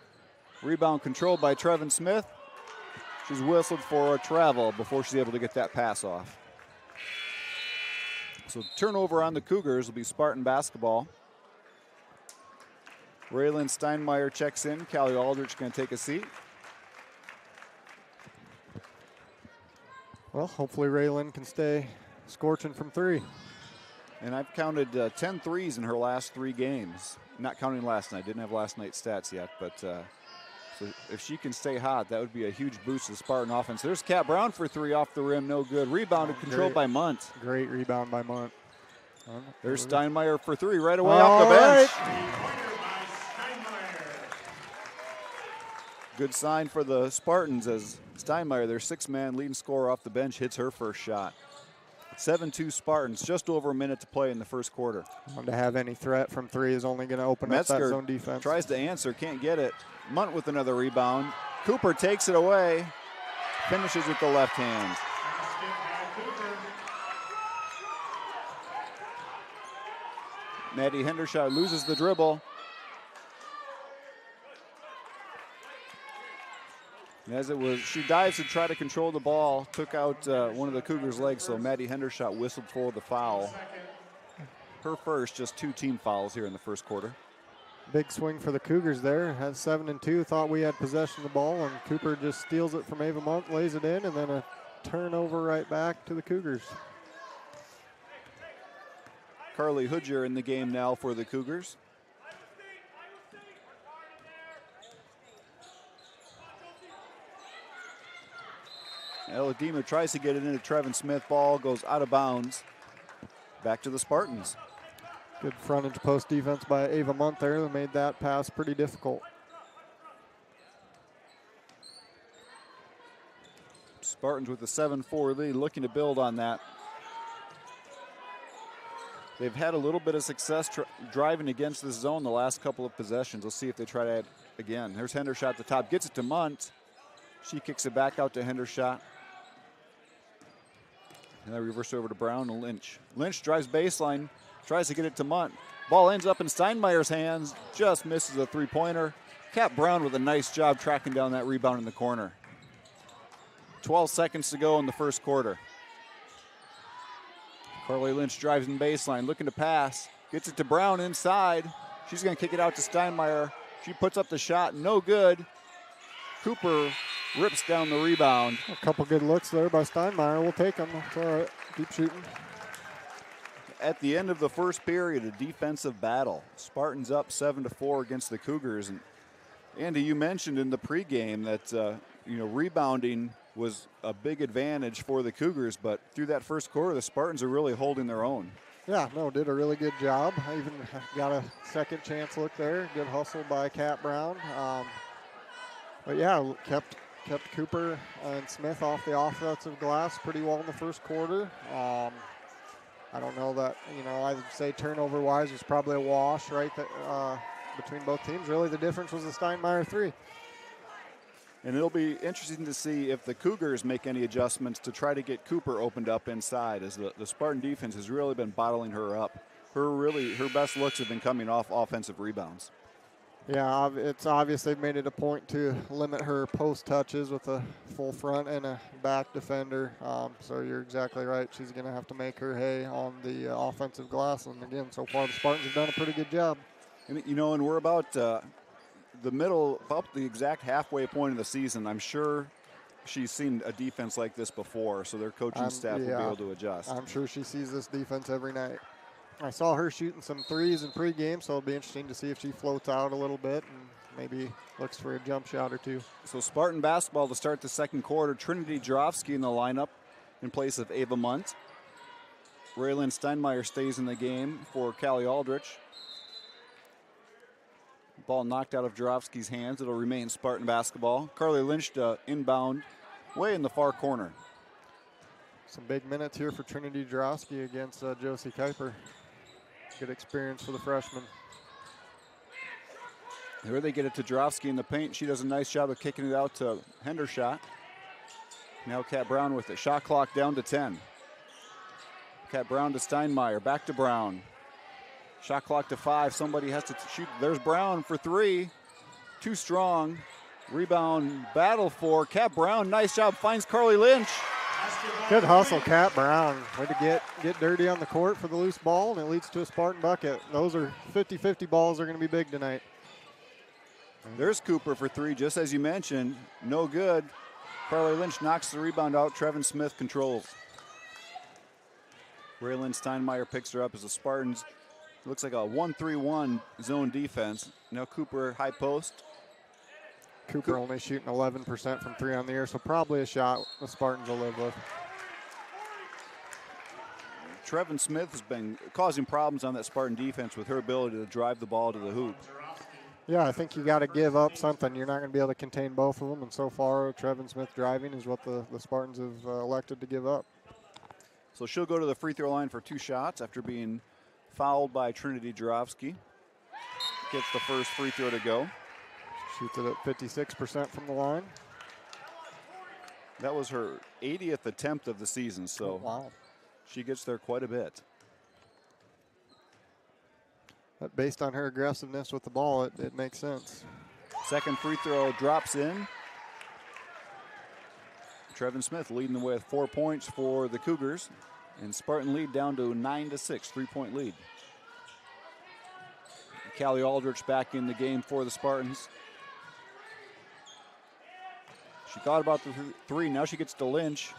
Rebound controlled by Trevin Smith. She's whistled for a travel before she's able to get that pass off. So turnover on the Cougars will be Spartan basketball. Raylan Steinmeier checks in. Callie Aldrich going to take a seat. Well, hopefully Raylan can stay scorching from three. And I've counted 10 threes in her last 3 games. Not counting last night. Didn't have last night's stats yet. But so if she can stay hot, that would be a huge boost to the Spartan offense. There's Kat Brown for 3 off the rim. No good. Rebounded, controlled by Munt. Great rebound by Munt. There's Steinmeier for 3 right away off the bench. Good sign for the Spartans as Steinmeier, their 6-man leading scorer off the bench, hits her first shot. 7-2 Spartans, just over a minute to play in the first quarter. To have any threat from 3 is only going to open up that zone defense. Tries to answer, can't get it. Munt with another rebound. Cooper takes it away, finishes with the left hand. Maddie Hendershot loses the dribble. As it was, she dives to try to control the ball, took out one of the Cougars' legs, so Maddie Hendershot whistled for the foul. Her first, just 2 team fouls here in the first quarter. Big swing for the Cougars there. Had 7-2, thought we had possession of the ball, and Cooper just steals it from Ava Monk, lays it in, and then a turnover right back to the Cougars. Carly Hoodger in the game now for the Cougars. Eladima tries to get it into Trevin Smith. Ball goes out of bounds. Back to the Spartans. Good frontage post defense by Ava Munt there that made that pass pretty difficult. Spartans with a 7-4 lead, looking to build on that. They've had a little bit of success driving against this zone the last couple of possessions. We'll see if they try to add again. There's Hendershot at the top, gets it to Munt. She kicks it back out to Hendershot. And then reverse over to Brown and Lynch. Lynch drives baseline, tries to get it to Munt. Ball ends up in Steinmeier's hands, just misses a 3-pointer. Kat Brown with a nice job tracking down that rebound in the corner. 12 seconds to go in the first quarter. Carly Lynch drives in baseline, looking to pass. Gets it to Brown inside. She's going to kick it out to Steinmeier. She puts up the shot, no good. Cooper rips down the rebound. A couple good looks there by Steinmeier. We'll take them. It's all right. Keep shooting. At the end of the first period, a defensive battle. Spartans up 7-4 against the Cougars. And Andy, you mentioned in the pregame that rebounding was a big advantage for the Cougars, but through that first quarter, the Spartans are really holding their own. Yeah, no, did a really good job. I even got a second chance look there. Good hustle by Kat Brown. But yeah, kept Cooper and Smith off the offensive glass pretty well in the first quarter. I don't know that, I would say turnover-wise, it's probably a wash, right, between both teams. Really, the difference was the Steinmeier 3. And it'll be interesting to see if the Cougars make any adjustments to try to get Cooper opened up inside, as the Spartan defense has really been bottling her up. Her best looks have been coming off offensive rebounds. Yeah, it's obvious they've made it a point to limit her post touches with a full front and a back defender. So you're exactly right. She's going to have to make her hay on the offensive glass. And again, so far the Spartans have done a pretty good job. And we're about the middle, about the exact halfway point of the season. I'm sure she's seen a defense like this before, so their coaching staff will be able to adjust. I'm sure she sees this defense every night. I saw her shooting some threes in pregame, so it'll be interesting to see if she floats out a little bit and maybe looks for a jump shot or two. So Spartan basketball to start the second quarter. Trinity Jarofsky in the lineup in place of Ava Munt. Raylan Steinmeier stays in the game for Callie Aldrich. Ball knocked out of Jarofsky's hands. It'll remain Spartan basketball. Carly Lynch to inbound way in the far corner. Some big minutes here for Trinity Jarofsky against Josie Kuiper. Good experience for the freshman. Here they get it to Jarofsky in the paint. She does a nice job of kicking it out to Hendershot. Now Kat Brown with it. Shot clock down to 10. Kat Brown to Steinmeier. Back to Brown. Shot clock to 5. Somebody has to shoot. There's Brown for 3. Too strong. Rebound battle for Kat Brown. Nice job. Finds Carly Lynch. Good hustle, Kat Brown. Way to get dirty on the court for the loose ball, and it leads to a Spartan bucket. Those are 50-50 balls. Are going to be big tonight. There's Cooper for 3, just as you mentioned. No good. Carly Lynch knocks the rebound out. Trevin Smith controls. Raylan Steinmeier picks her up as the Spartans. Looks like a 1-3-1 zone defense. Now Cooper high post. Cooper only shooting 11% from 3 on the air, so probably a shot the Spartans will live with. Trevin Smith has been causing problems on that Spartan defense with her ability to drive the ball to the hoop. Yeah, I think you got to give up something. You're not going to be able to contain both of them, and so far Trevin Smith driving is what the Spartans have elected to give up. So she'll go to the free throw line for 2 shots after being fouled by Trinity Jarofsky. Gets the first free throw to go. Shoots it at 56% from the line. That was her 80th attempt of the season, so wow. She gets there quite a bit. But based on her aggressiveness with the ball, it makes sense. Second free throw drops in. Trevin Smith leading the way with 4 points for the Cougars. And Spartan lead down to 9-6, 3-point lead. Callie Aldrich back in the game for the Spartans. She thought about the 3. Now she gets to Lynch.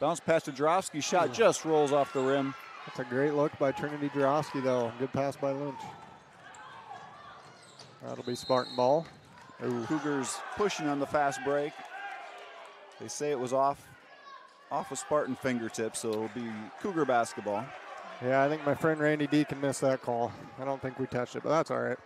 Bounce pass to Jarofsky. Shot just rolls off the rim. That's a great look by Trinity Jarofsky, though. Good pass by Lynch. That'll be Spartan ball. Ooh. Cougars pushing on the fast break. They say it was off of Spartan fingertips, so it'll be Cougar basketball. Yeah, I think my friend Randy Deacon missed that call. I don't think we touched it, but that's all right.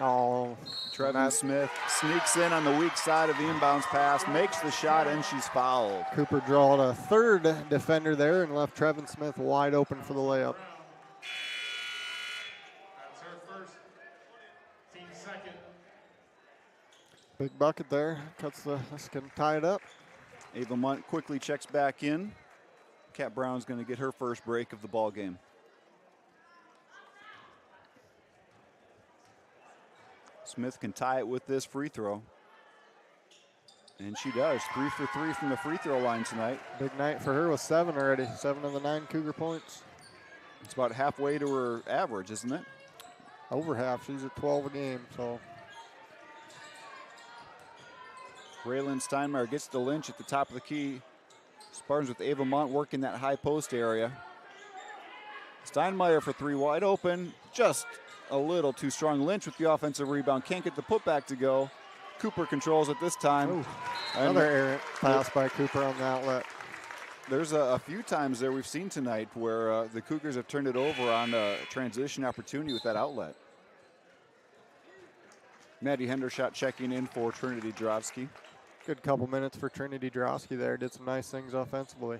Oh, Trevin Smith sneaks in on the weak side of the inbounds pass, makes the shot, and she's fouled. Cooper drawed a third defender there and left Trevin Smith wide open for the layup. That's her first, team second. Big bucket there. This can tie it up. Ava Munt quickly checks back in. Kat Brown's going to get her first break of the ball game. Smith can tie it with this free throw. And she does. 3 for 3 from the free throw line tonight. Big night for her with 7 already. 7 of the 9 Cougar points. It's about halfway to her average, isn't it? Over half. She's at 12 a game, so. Raylan Steinmeier gets to Lynch at the top of the key. Spartans with Ava Mont working that high post area. Steinmeier for 3 wide open. Just a little too strong. Lynch with the offensive rebound. Can't get the putback to go. Cooper controls it this time. Ooh, another errant pass by Cooper on the outlet. There's a few times there we've seen tonight where the Cougars have turned it over on a transition opportunity with that outlet. Maddie Hendershot checking in for Trinity Jarofsky. Good couple minutes for Trinity Jarofsky there. Did some nice things offensively.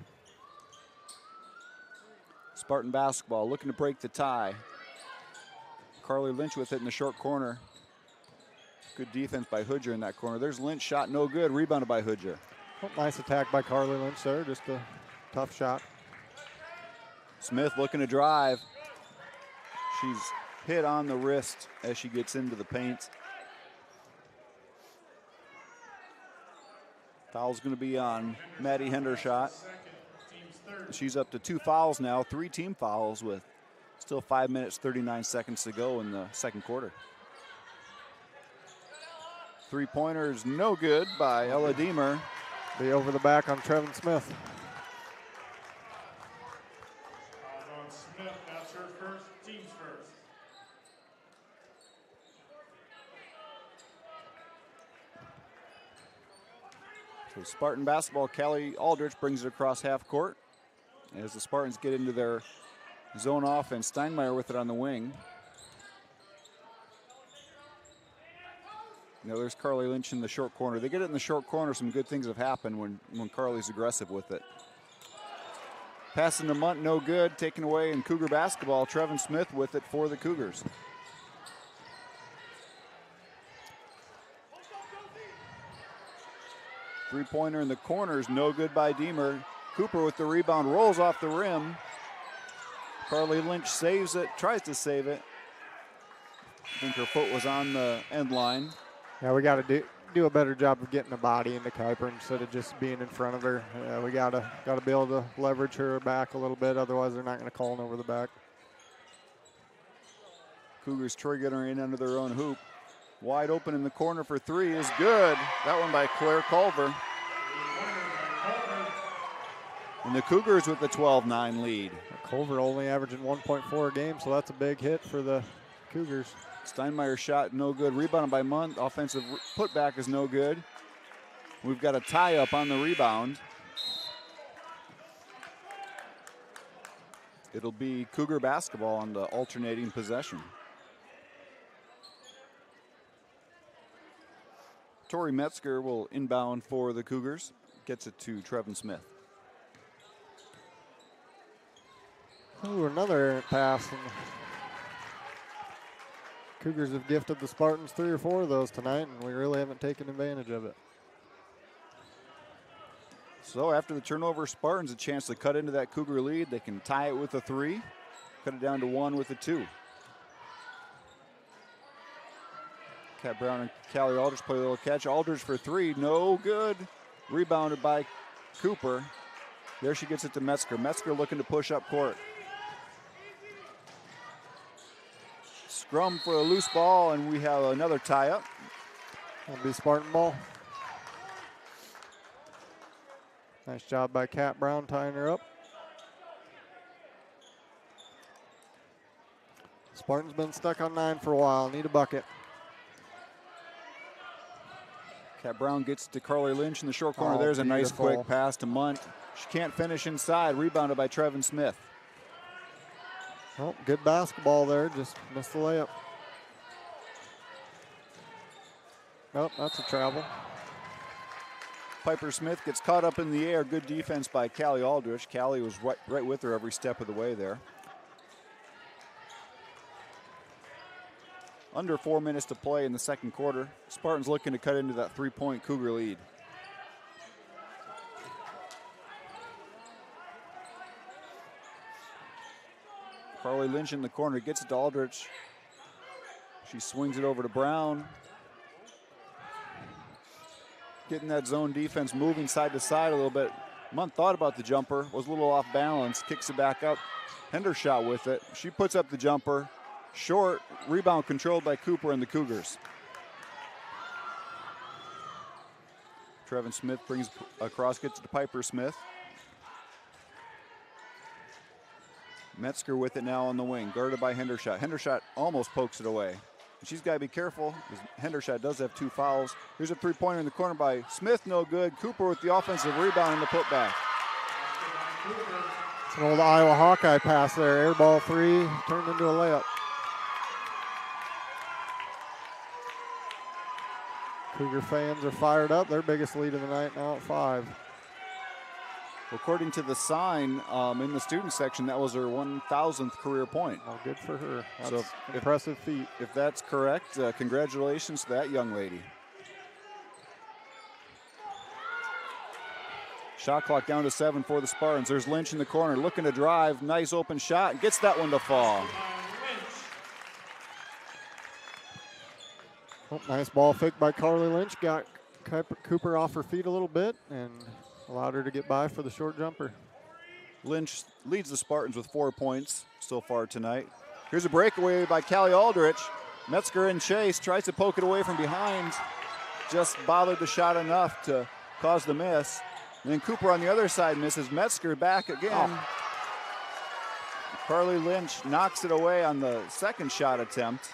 Spartan basketball looking to break the tie. Carly Lynch with it in the short corner. Good defense by Hoodger in that corner. There's Lynch, shot no good, rebounded by Hoodger. Oh, nice attack by Carly Lynch there, just a tough shot. Smith looking to drive. She's hit on the wrist as she gets into the paint. Foul's going to be on Maddie Hendershot. She's up to 2 fouls now, 3 team fouls with still 5 minutes, 39 seconds to go in the second quarter. 3-pointers no good by Ella Deemer. Be over the back on Trevin Smith. On Smith, that's her first, team's first. So Spartan basketball, Callie Aldrich brings it across half court. as the Spartans get into their zone offense. Steinmeier with it on the wing. Now there's Carly Lynch in the short corner. They get it in the short corner. Some good things have happened when Carly's aggressive with it. Passing to Munt, no good. Taken away in Cougar basketball. Trevin Smith with it for the Cougars. Three-pointer in the corners, no good by Deemer. Cooper with the rebound, rolls off the rim. Carly Lynch saves it, tries to save it. I think her foot was on the end line. Yeah, we got to do a better job of getting the body into Kuiper instead of just being in front of her. We got to be able to leverage her back a little bit, otherwise they're not going to call it over the back. Cougars triggering her in under their own hoop. Wide open in the corner for three is good. That one by Claire Culver. And the Cougars with the 12-9 lead. Culver only averaging 1.4 a game, so that's a big hit for the Cougars. Steinmeier shot no good. Rebounded by Munt. Offensive putback is no good. We've got a tie-up on the rebound. It'll be Cougar basketball on the alternating possession. Tori Metzger will inbound for the Cougars. Gets it to Trevin Smith. Ooh, another errant pass. And Cougars have gifted the Spartans 3 or 4 of those tonight, and we really haven't taken advantage of it. So after the turnover, Spartans a chance to cut into that Cougar lead. They can tie it with a 3, cut it down to 1 with a 2. Kat Brown and Callie Aldridge play a little catch. Aldridge for 3, no good. Rebounded by Cooper. There she gets it to Metzger. Metzger looking to push up court. Scrum for a loose ball, and we have another tie-up. That'll be Spartan ball. Nice job by Kat Brown tying her up. Spartans been stuck on 9 for a while. Need a bucket. Kat Brown gets to Carly Lynch in the short corner. Oh, there's a nice beautiful. quick pass to Munt. She can't finish inside. Rebounded by Trevin Smith. Oh, good basketball there. Just missed the layup. Nope, that's a travel. Piper Smith gets caught up in the air. Good defense by Callie Aldrich. Callie was right with her every step of the way there. Under 4 minutes to play in the second quarter. Spartans looking to cut into that 3-point Cougar lead. Carly Lynch in the corner, gets it to Aldrich. She swings it over to Brown. Getting that zone defense moving side to side a little bit. Munt thought about the jumper, was a little off balance, kicks it back up. Hendershot with it. She puts up the jumper. Short, rebound controlled by Cooper and the Cougars. Trevin Smith brings across, gets it to Piper Smith. Metzger with it now on the wing, guarded by Hendershot. Hendershot almost pokes it away. She's got to be careful, because Hendershot does have 2 fouls. Here's a 3-pointer in the corner by Smith, no good. Cooper with the offensive rebound and the putback. It's an old Iowa Hawkeye pass there. Air ball 3, turned into a layup. Cougar fans are fired up. Their biggest lead of the night now at 5. According to the sign in the student section, that was her 1,000th career point. Oh, good for her. That's So impressive feat. If that's correct, congratulations to that young lady. Shot clock down to 7 for the Spartans. There's Lynch in the corner looking to drive. Nice open shot. Gets that one to fall. Oh, nice ball fake by Carly Lynch. Got Cooper off her feet a little bit and allowed her to get by for the short jumper. Lynch leads the Spartans with 4 points so far tonight. Here's a breakaway by Callie Aldrich. Metzger in chase, tries to poke it away from behind. Just bothered the shot enough to cause the miss. And then Cooper on the other side misses. Metzger back again. Oh. Carly Lynch knocks it away on the second shot attempt.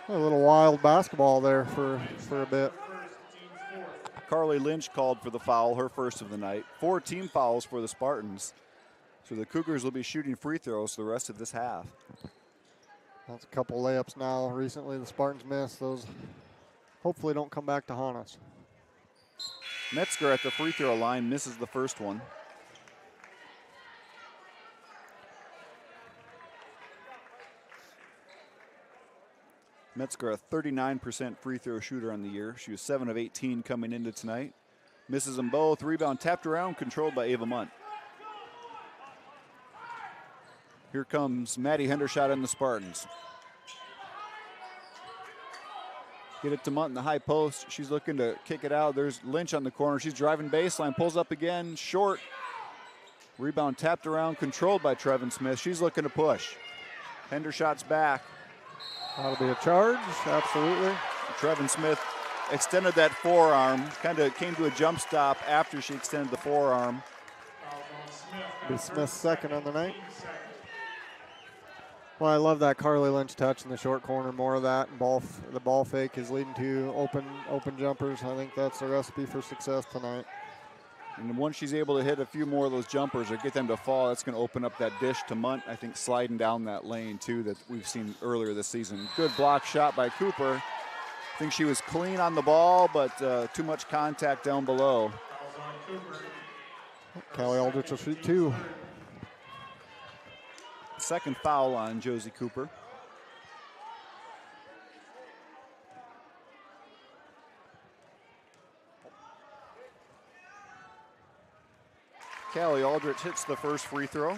A little wild basketball there for a bit. Carly Lynch called for the foul, her first of the night. 4 team fouls for the Spartans. So the Cougars will be shooting free throws the rest of this half. That's a couple layups now. Recently the Spartans missed. Those hopefully don't come back to haunt us. Metzger at the free throw line misses the first one. Metzger, a 39% free throw shooter on the year. She was 7 of 18 coming into tonight. Misses them both. Rebound tapped around, controlled by Ava Munt. Here comes Maddie Hendershot and the Spartans. Get it to Munt in the high post. She's looking to kick it out. There's Lynch on the corner. She's driving baseline, pulls up again, short. Rebound tapped around, controlled by Trevin Smith. She's looking to push. Hendershot's back. That'll be a charge, absolutely. Trevin Smith extended that forearm, kind of came to a jump stop after she extended the forearm. Be Smith's second on the night. Well, I love that Carly Lynch touch in the short corner. More of that. The ball fake is leading to open jumpers. I think that's a recipe for success tonight. And once she's able to hit a few more of those jumpers or get them to fall, that's going to open up that dish to Munt, I think, sliding down that lane, too, that we've seen earlier this season. Good block shot by Cooper. I think she was clean on the ball, but too much contact down below. Callie Aldrich will shoot 2. Second foul on Josie Cooper. Callie Aldrich hits the first free throw.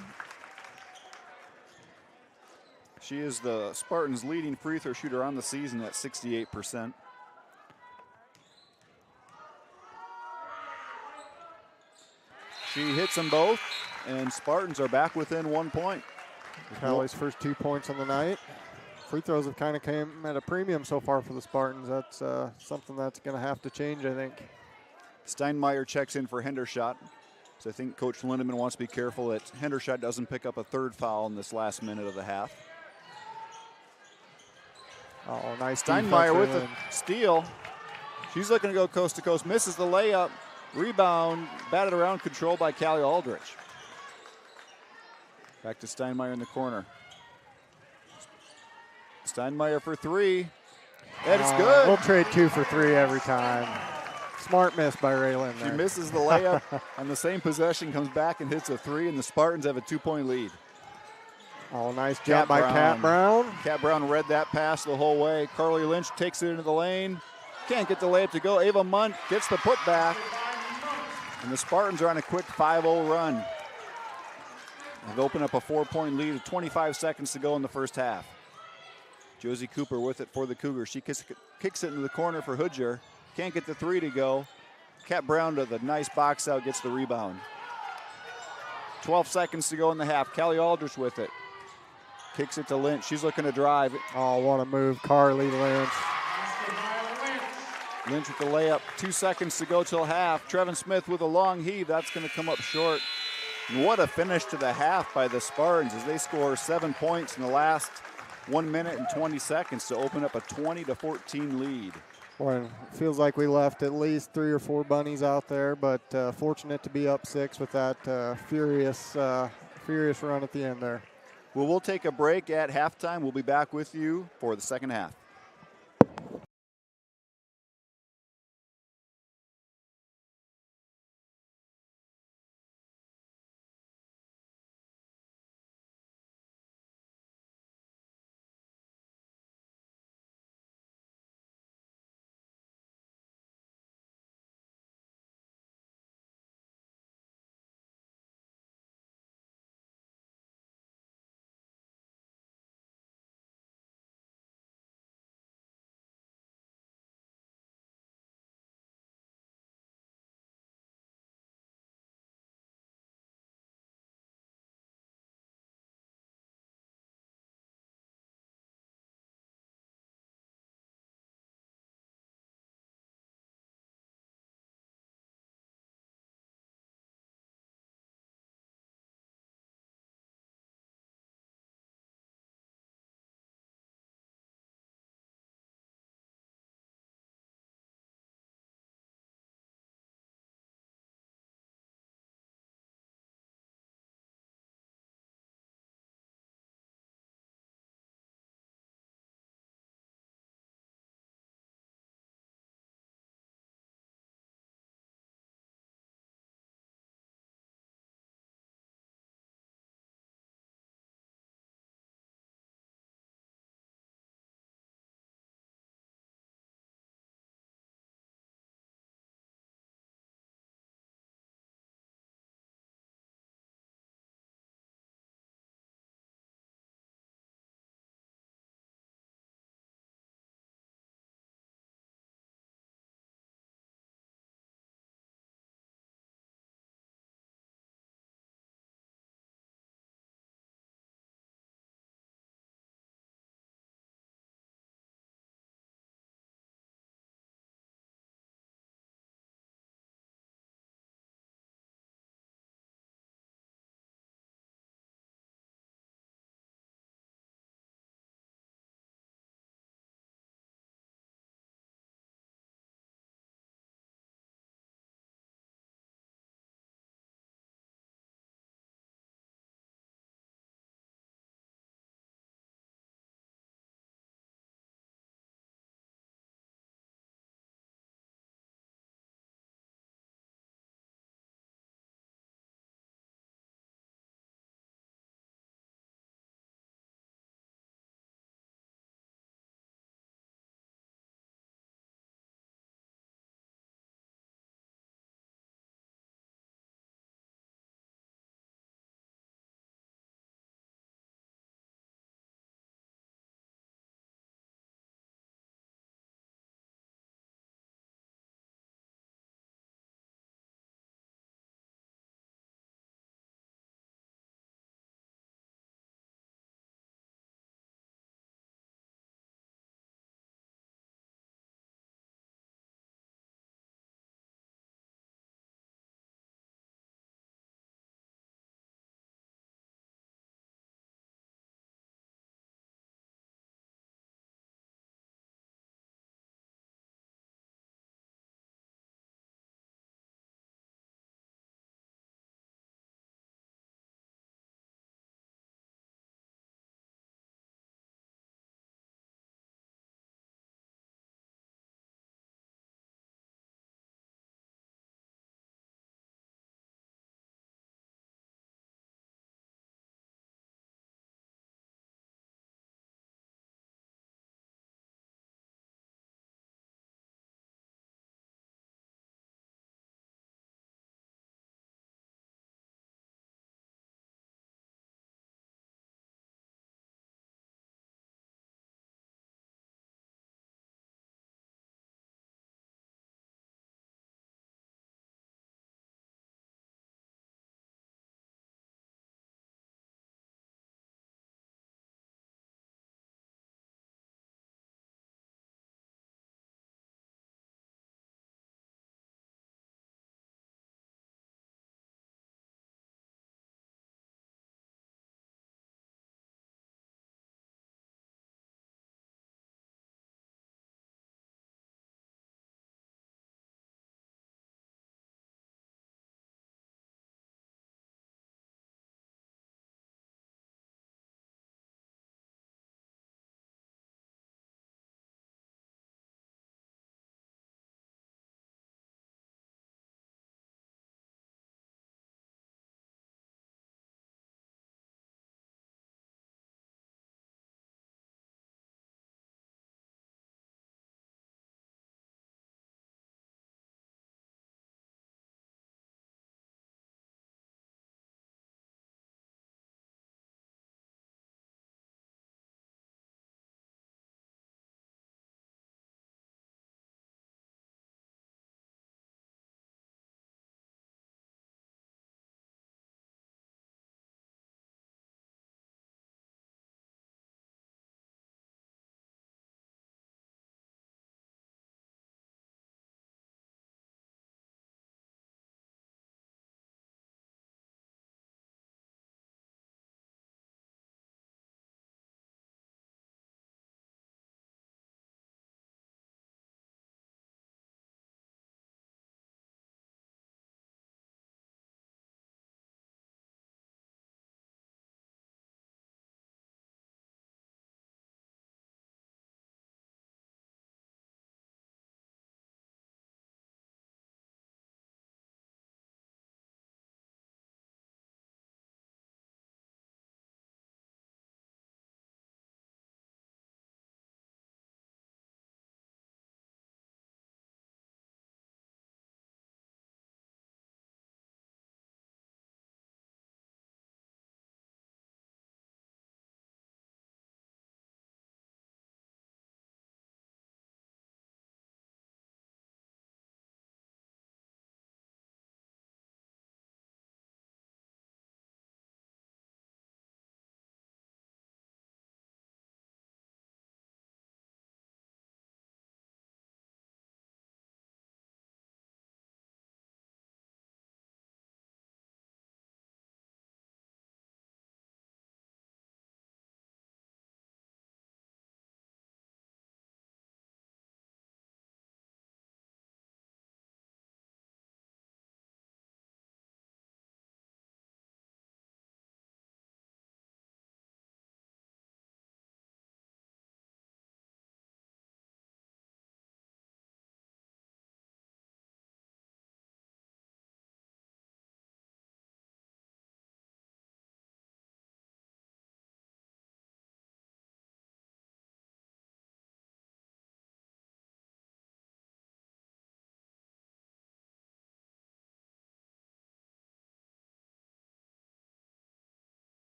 She is the Spartans' leading free throw shooter on the season at 68%. She hits them both, and Spartans are back within 1 point. Callie's first 2 points on the night. Free throws have kind of came at a premium so far for the Spartans. That's something that's going to have to change, I think. Steinmeier checks in for Hendershot. So I think Coach Lindeman wants to be careful that Hendershot doesn't pick up a third foul in this last minute of the half. Oh, nice. Steinmeier with the steal. She's looking to go coast to coast, misses the layup. Rebound, batted around, controlled by Callie Aldrich. Back to Steinmeier in the corner. Steinmeier for 3. And it's good. We'll trade 2 for 3 every time. Smart miss by Raylan there. She misses the layup on the same possession, comes back and hits a 3, and the Spartans have a 2-point lead. Oh, nice job by Kat Brown. Kat Brown read that pass the whole way. Carly Lynch takes it into the lane. Can't get the layup to go. Ava Munt gets the putback. And the Spartans are on a quick 5-0 run. They've opened up a 4-point lead with 25 seconds to go in the first half. Josie Cooper with it for the Cougars. She kicks it into the corner for Hoodger. Can't get the 3 to go. Kat Brown to the nice box out, gets the rebound. 12 seconds to go in the half. Callie Aldrich with it. Kicks it to Lynch. She's looking to drive. Oh, what a move. Carly Lynch. Lynch with the layup. 2 seconds to go till half. Trevin Smith with a long heave. That's going to come up short. And what a finish to the half by the Spartans as they score 7 points in the last 1 minute and 20 seconds to open up a 20-14 lead. Well, it feels like we left at least 3 or 4 bunnies out there, but fortunate to be up 6 with that furious run at the end there. Well, we'll take a break at halftime. We'll be back with you for the second half.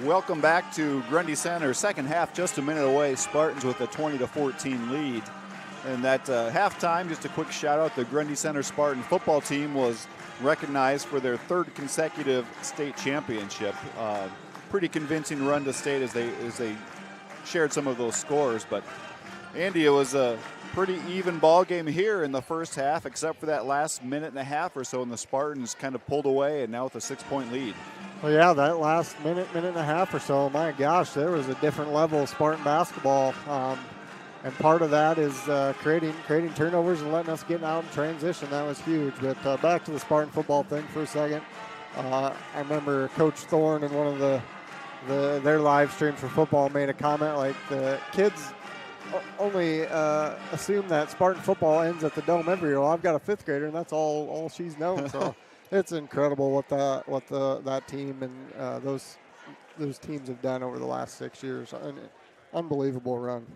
Welcome back to Grundy Center. Second half just a minute away. Spartans with a 20-14 lead. And that halftime, just a quick shout out, the Grundy Center Spartan football team was recognized for their third consecutive state championship. Pretty convincing run to state as they shared some of those scores. But Andy, it was a pretty even ball game here in the first half, except for that last minute and a half or so, and the Spartans kind of pulled away, and now with a 6-point lead. Well, yeah, that last minute and a half or so, my gosh, there was a different level of Spartan basketball. And part of that is creating turnovers and letting us get out in transition. That was huge. But back to the Spartan football thing for a second. I remember Coach Thorne in one of their live streams for football made a comment like the kids only assume that Spartan football ends at the Dome every year. Well, I've got a fifth grader, and that's all she's known. So it's incredible what that team and those teams have done over the last 6 years. An unbelievable run.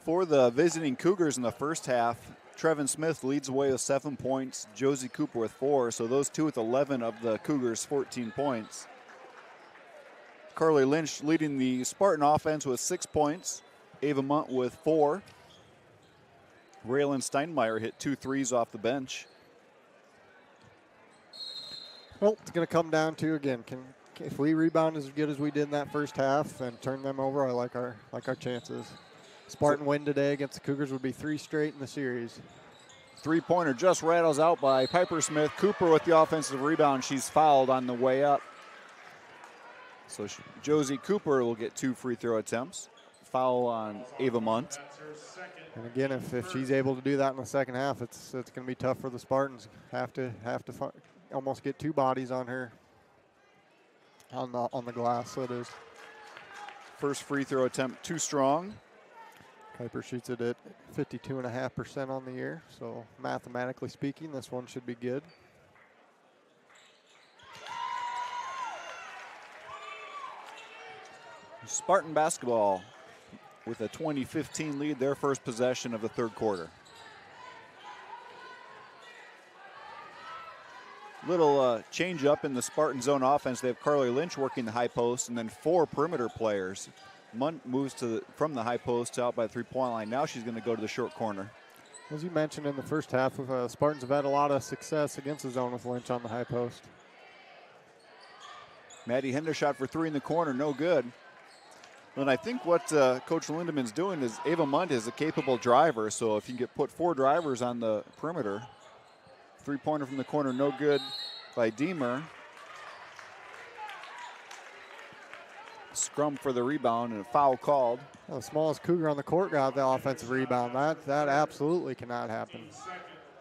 For the visiting Cougars in the first half, Trevin Smith leads away with 7 points, Josie Cooper with 4, so those two with 11 of the Cougars' 14 points. Carly Lynch leading the Spartan offense with 6 points, Ava Munt with 4. Raylan Steinmeier hit 2 threes off the bench. Well, it's going to come down to, again, if we rebound as good as we did in that first half and turn them over, I like our chances. Spartan win today against the Cougars would be 3 straight in the series. Three-pointer just rattles out by Piper Smith. Cooper with the offensive rebound. She's fouled on the way up. So Josie Cooper will get 2 free throw attempts. Foul on Ava Munt. And again, if she's able to do that in the second half, it's going to be tough for the Spartans. Have to almost get 2 bodies on her on the glass. So it is. First free throw attempt too strong. Kuiper shoots it at 52.5% on the year. So mathematically speaking, this one should be good. Spartan basketball with a 20-15 lead, their first possession of the third quarter. Little change up in the Spartan zone offense. They have Carly Lynch working the high post and then 4 perimeter players. Munt moves from the high post out by the three-point line. Now she's going to go to the short corner. As you mentioned in the first half, Spartans have had a lot of success against the zone with Lynch on the high post. Maddie Hendershot for 3 in the corner, no good. And I think what Coach Lindemann's doing is Ava Munt is a capable driver, so if you can put 4 drivers on the perimeter, three-pointer from the corner, no good by Deemer. Scrum for the rebound and a foul called. Well, the smallest Cougar on the court got the offensive rebound. That absolutely cannot happen.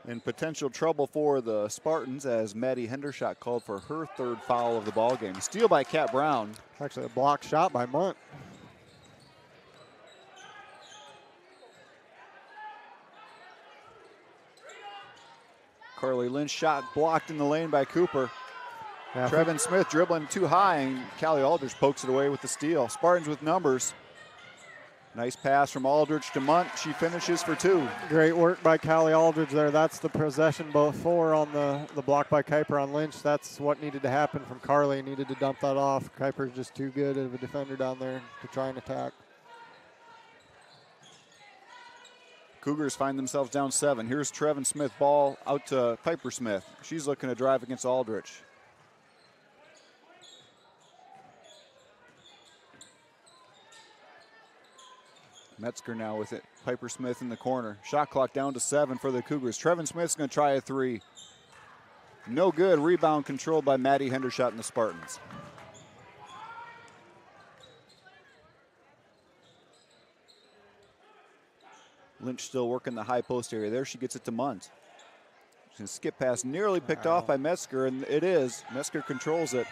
In potential trouble for the Spartans as Maddie Hendershot called for her 3rd foul of the ball game. Steal by Kat Brown. Actually a block shot by Munt. Carly Lynch shot blocked in the lane by Cooper. Yeah, Trevin Smith dribbling too high, and Callie Aldrich pokes it away with the steal. Spartans with numbers. Nice pass from Aldrich to Munt. She finishes for 2. Great work by Callie Aldridge there. That's the possession before on the block by Kuiper on Lynch. That's what needed to happen from Carly. Needed to dump that off. Kuiper's just too good of a defender down there to try and attack. Cougars find themselves down 7. Here's Trevin Smith, ball out to Piper Smith. She's looking to drive against Aldrich. Metzger now with it. Piper Smith in the corner. Shot clock down to 7 for the Cougars. Trevin Smith's going to try a 3. No good. Rebound controlled by Maddie Hendershot and the Spartans. Lynch still working the high post area. There she gets it to Munt. She's going to skip pass, nearly picked off by Metzger, and it is. Metzger controls it.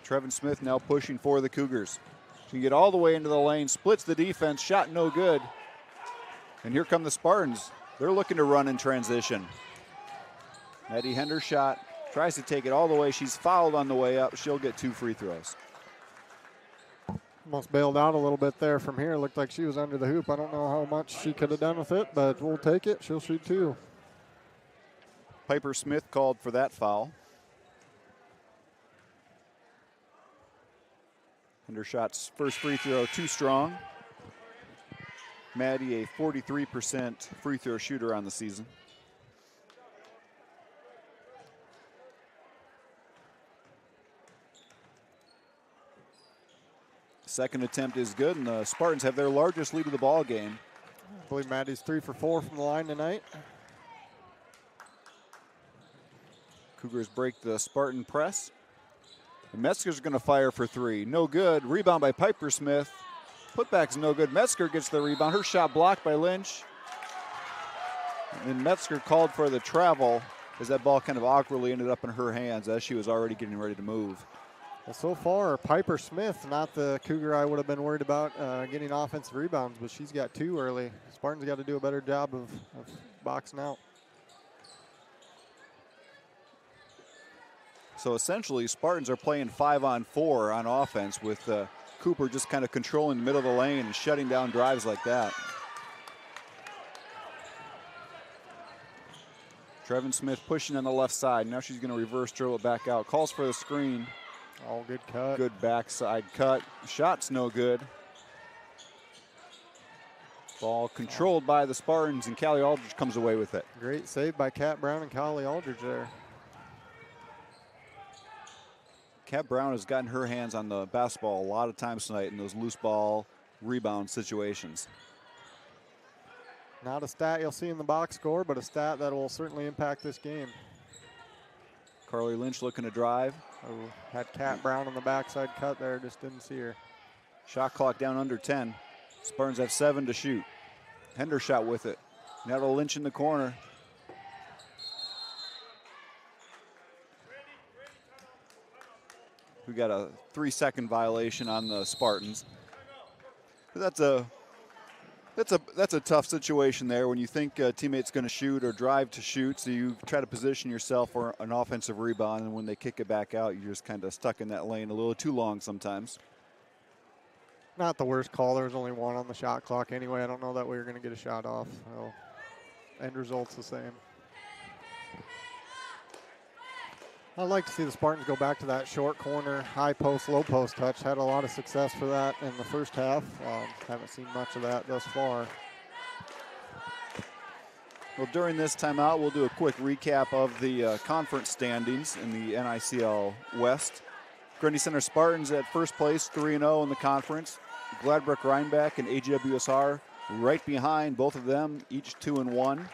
Trevin Smith now pushing for the Cougars. She can get all the way into the lane, splits the defense, shot no good. And here come the Spartans. They're looking to run in transition. Maddie Hendershot tries to take it all the way. She's fouled on the way up. She'll get 2 free throws. Almost bailed out a little bit there from here. Looked like she was under the hoop. I don't know how much she could have done with it, but we'll take it. She'll shoot 2. Piper Smith called for that foul. Hendershot's first free throw too strong. Maddie, a 43% free throw shooter on the season. Second attempt is good, and the Spartans have their largest lead of the ball game. I believe Maddie's 3 for 4 from the line tonight. Cougars break the Spartan press. And Metzger's going to fire for 3. No good. Rebound by Piper Smith. Putback's no good. Metzger gets the rebound. Her shot blocked by Lynch. And Metzger called for the travel as that ball kind of awkwardly ended up in her hands as she was already getting ready to move. Well, so far, Piper Smith, not the Cougar I would have been worried about getting offensive rebounds, but she's got 2 early. Spartans got to do a better job of boxing out. So essentially, Spartans are playing 5-on-4 on offense with Cooper just kind of controlling the middle of the lane and shutting down drives like that. Trevin Smith pushing on the left side. Now she's going to reverse dribble it back out. Calls for the screen. All good cut. Good backside cut. Shot's no good. Ball controlled by the Spartans, and Callie Aldridge comes away with it. Great save by Kat Brown and Callie Aldridge there. Kat Brown has gotten her hands on the basketball a lot of times tonight in those loose ball rebound situations. Not a stat you'll see in the box score, but a stat that will certainly impact this game. Carly Lynch looking to drive. Oh, had Kat Brown on the backside cut there, just didn't see her. Shot clock down under 10. Spartans have 7 to shoot. Hendershot with it. Now to Lynch in the corner. We got a 3-second violation on the Spartans. That's a tough situation there when you think a teammate's going to shoot or drive to shoot, so you try to position yourself for an offensive rebound, and when they kick it back out, you're just kind of stuck in that lane a little too long sometimes. Not the worst call. There was only 1 on the shot clock anyway. I don't know that we were going to get a shot off. So end result's the same. I'd like to see the Spartans go back to that short corner, high post, low post touch. Had a lot of success for that in the first half. Haven't seen much of that thus far. Well, during this timeout, we'll do a quick recap of the conference standings in the NICL West. Grundy Center Spartans at first place, 3-0 in the conference. Gladbrook Rhinebeck and AGWSR right behind, both of them each 2-1.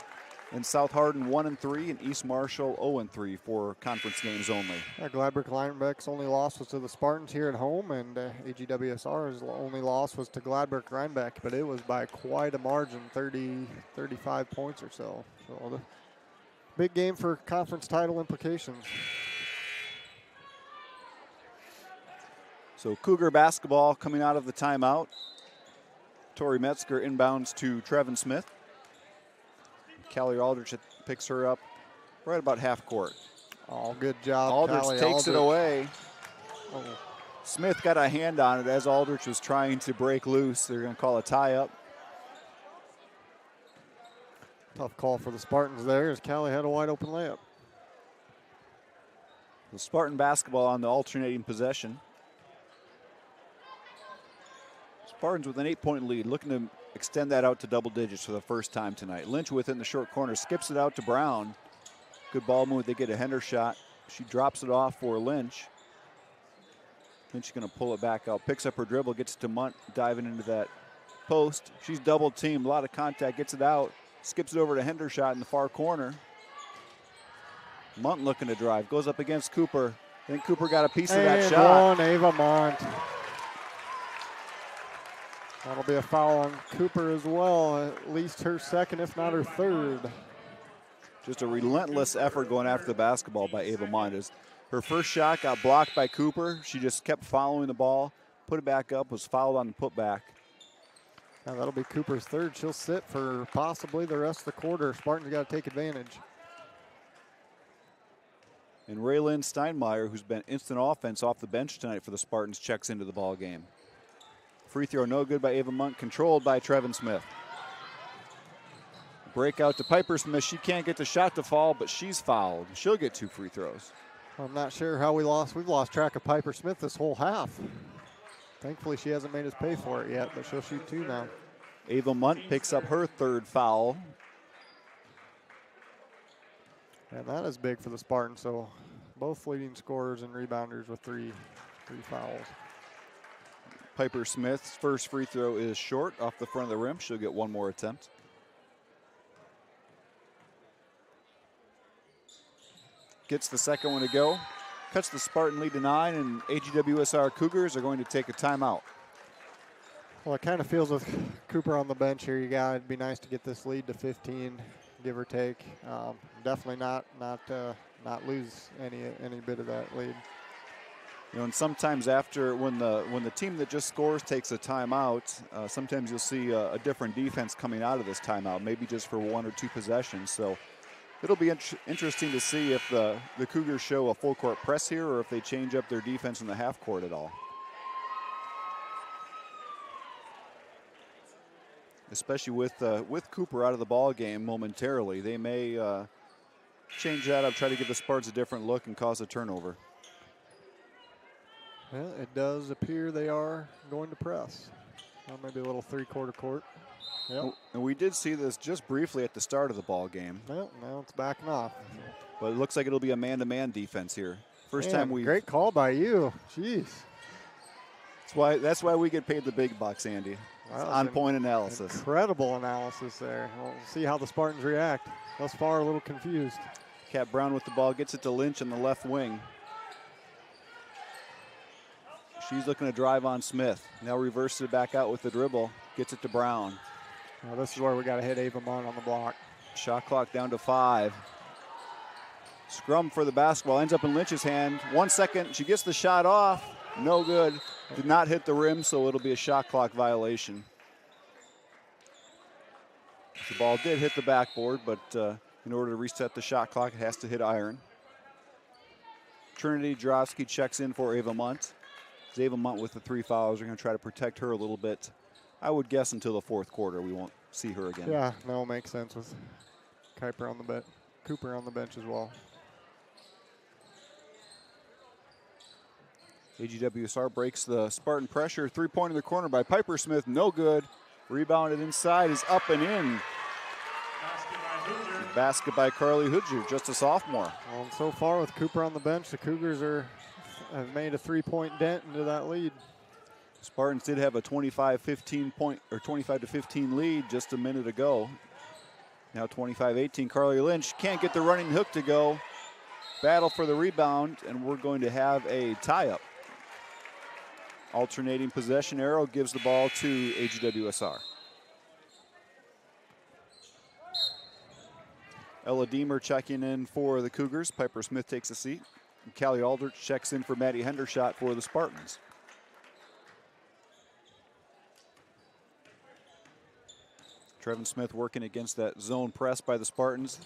And South Hardin 1-3 and East Marshall 0-3 for conference games only. Gladbrook Rhinebeck's only loss was to the Spartans here at home, and AGWSR's only loss was to Gladbrook Rhinebeck, but it was by quite a margin, 30, 35 points or so. So the big game for conference title implications. So Cougar basketball coming out of the timeout. Tori Metzger inbounds to Trevin Smith. Callie Aldridge picks her up right about half court. Oh, good job. Aldridge takes it away. Oh. Smith got a hand on it as Aldridge was trying to break loose. They're going to call a tie-up. Tough call for the Spartans there as Callie had a wide open layup. The Spartan basketball on the alternating possession. Spartans with an 8-point lead, looking to extend that out to double digits for the first time tonight. Lynch within the short corner, skips it out to Brown. Good ball move, they get a Hendershot. She drops it off for Lynch. Lynch going to pull it back out, picks up her dribble, gets to Munt, diving into that post. She's double teamed, a lot of contact, gets it out, skips it over to Hendershot in the far corner. Munt looking to drive, goes up against Cooper. I think Cooper got a piece of that shot. Ava Munt. That'll be a foul on Cooper as well, at least her second, if not her third. Just a relentless effort going after the basketball by Ava Munt. Her first shot got blocked by Cooper. She just kept following the ball, put it back up, was fouled on the putback. Now that'll be Cooper's third. She'll sit for possibly the rest of the quarter. Spartans got to take advantage. And Raylyn Steinmeier, who's been instant offense off the bench tonight for the Spartans, checks into the ball game. Free throw no good by Ava Munt, controlled by Trevin Smith. Breakout to Piper Smith. She can't get the shot to fall, but she's fouled. She'll get 2 free throws. I'm not sure how we lost. We've lost track of Piper Smith this whole half. Thankfully, she hasn't made us pay for it yet, but she'll shoot 2 now. Ava Munt picks up her 3rd foul. And that is big for the Spartans. So both leading scorers and rebounders with three fouls. Piper Smith's first free throw is short off the front of the rim. She'll get 1 more attempt. Gets the second one to go. Cuts the Spartan lead to 9, and AGWSR Cougars are going to take a timeout. Well, it kind of feels with Cooper on the bench here, it'd be nice to get this lead to 15, give or take. Definitely not lose any bit of that lead. You know, and sometimes after when the team that just scores takes a timeout, sometimes you'll see a different defense coming out of this timeout, maybe just for 1 or 2 possessions. So it'll be interesting to see if the Cougars show a full court press here or if they change up their defense in the half court at all. Especially with Cooper out of the ball game momentarily, they may change that up, try to give the Spartans a different look and cause a turnover. Well, it does appear they are going to press. Well, maybe a little 3-quarter court. Yep. And we did see this just briefly at the start of the ball game. Well, now it's backing off. But it looks like it'll be a man-to-man defense here. First time we. Great call by you. Jeez. That's why we get paid the big bucks, Andy. On-point analysis. Incredible analysis there. We'll see how the Spartans react. Thus far, a little confused. Kat Brown with the ball, gets it to Lynch on the left wing. She's looking to drive on Smith. Now reverses it back out with the dribble. Gets it to Brown. Well, this is where we got to hit Ava Munt on the block. Shot clock down to 5. Scrum for the basketball. Ends up in Lynch's hand. 1 second. She gets the shot off. No good. Did not hit the rim, so it'll be a shot clock violation. The ball did hit the backboard, but in order to reset the shot clock, it has to hit iron. Trinity Drofsky checks in for Ava Munt. Ava Munt with the 3 fouls. We're going to try to protect her a little bit. I would guess until the 4th quarter we won't see her again. Yeah, no, makes sense with Cooper on the bench as well. AGWSR breaks the Spartan pressure. 3-point in the corner by Piper Smith. No good. Rebounded inside is up and in. Basket by Carly Hudger, just a sophomore. Well, and so far with Cooper on the bench, the Cougars have made a 3-point dent into that lead. Spartans did have a 25 to 15 lead just a minute ago. Now 25-18. Carly Lynch can't get the running hook to go. Battle for the rebound, and we're going to have a tie-up. Alternating possession arrow gives the ball to AGWSR. Ella Deemer checking in for the Cougars. Piper Smith takes a seat. And Callie Aldrich checks in for Maddie Hendershot for the Spartans. Trevin Smith working against that zone press by the Spartans.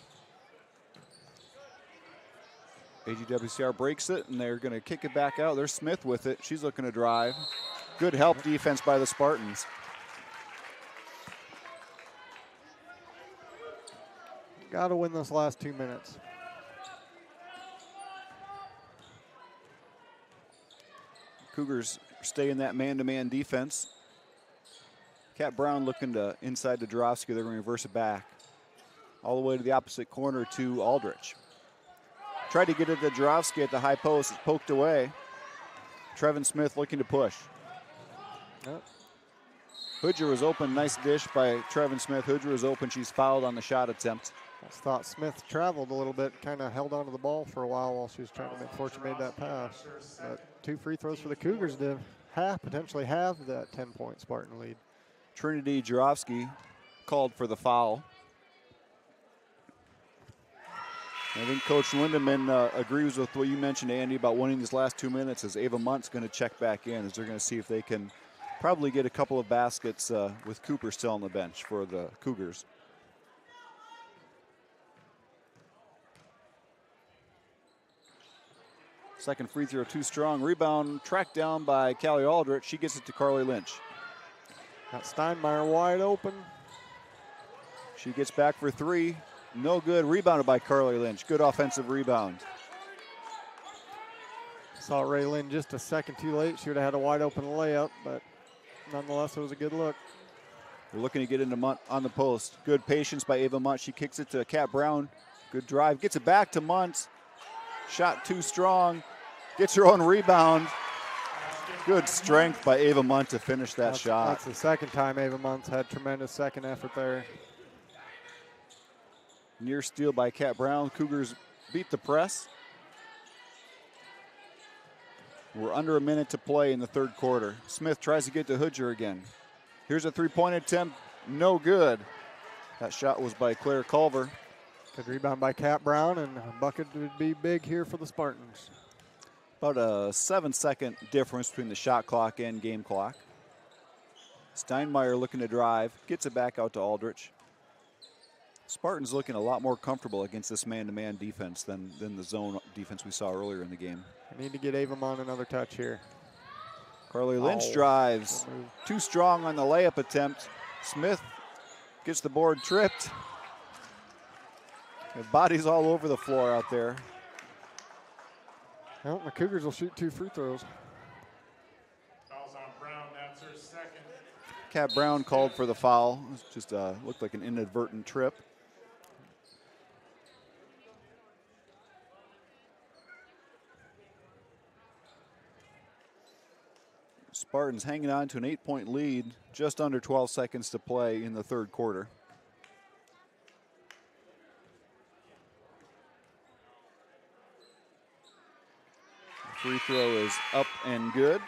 AGWSR breaks it, and they're going to kick it back out. There's Smith with it. She's looking to drive. Good help defense by the Spartans. Got to win this last 2 minutes. Cougars stay in that man-to-man defense. Kat Brown looking to inside to Drofsky. They're going to reverse it back. All the way to the opposite corner to Aldrich. Tried to get it to Drofsky at the high post. It's poked away. Trevin Smith looking to push. Yep. Hudger was open. Nice dish by Trevin Smith. Hudger was open. She's fouled on the shot attempt. I thought Smith traveled a little bit, kind of held onto the ball for a while she was trying to make before she made that pass. But 2 free throws for the Cougars to potentially have that 10-point Spartan lead. Trinity Drofsky called for the foul. I think Coach Lindemann agrees with what you mentioned, Andy, about winning these last 2 minutes as Ava Munt's going to check back in as they're going to see if they can probably get a couple of baskets with Cooper still on the bench for the Cougars. Second free throw too strong. Rebound tracked down by Callie Aldrich. She gets it to Carly Lynch. Got Steinmeier wide open. She gets back for 3. No good. Rebounded by Carly Lynch. Good offensive rebound. Saw Raylin just a second too late. She would have had a wide open layup, but nonetheless, it was a good look. We're looking to get into Munt on the post. Good patience by Ava Munt. She kicks it to Kat Brown. Good drive. Gets it back to Munt. Shot too strong. Gets her own rebound. Good strength by Ava Munt to finish that shot. That's the second time Ava Munt's had tremendous second effort there. Near steal by Kat Brown. Cougars beat the press. We're under a minute to play in the third quarter. Smith tries to get to Hoodger again. Here's a three-point attempt. No good. That shot was by Claire Culver. Good rebound by Kat Brown, and a bucket would be big here for the Spartans. About a 7-second difference between the shot clock and game clock. Steinmeier looking to drive. Gets it back out to Aldrich. Spartans looking a lot more comfortable against this man-to-man defense than the zone defense we saw earlier in the game. I need to get Ava Munt another touch here. Carly Lynch drives. Too strong on the layup attempt. Smith gets the board tripped. The bodies all over the floor out there. Well, the Cougars will shoot 2 free throws. Foul's on Brown, that's her second. Kat Brown called for the foul. It just looked like an inadvertent trip. Spartans hanging on to an 8-point lead, just under 12 seconds to play in the third quarter. The free throw is up and good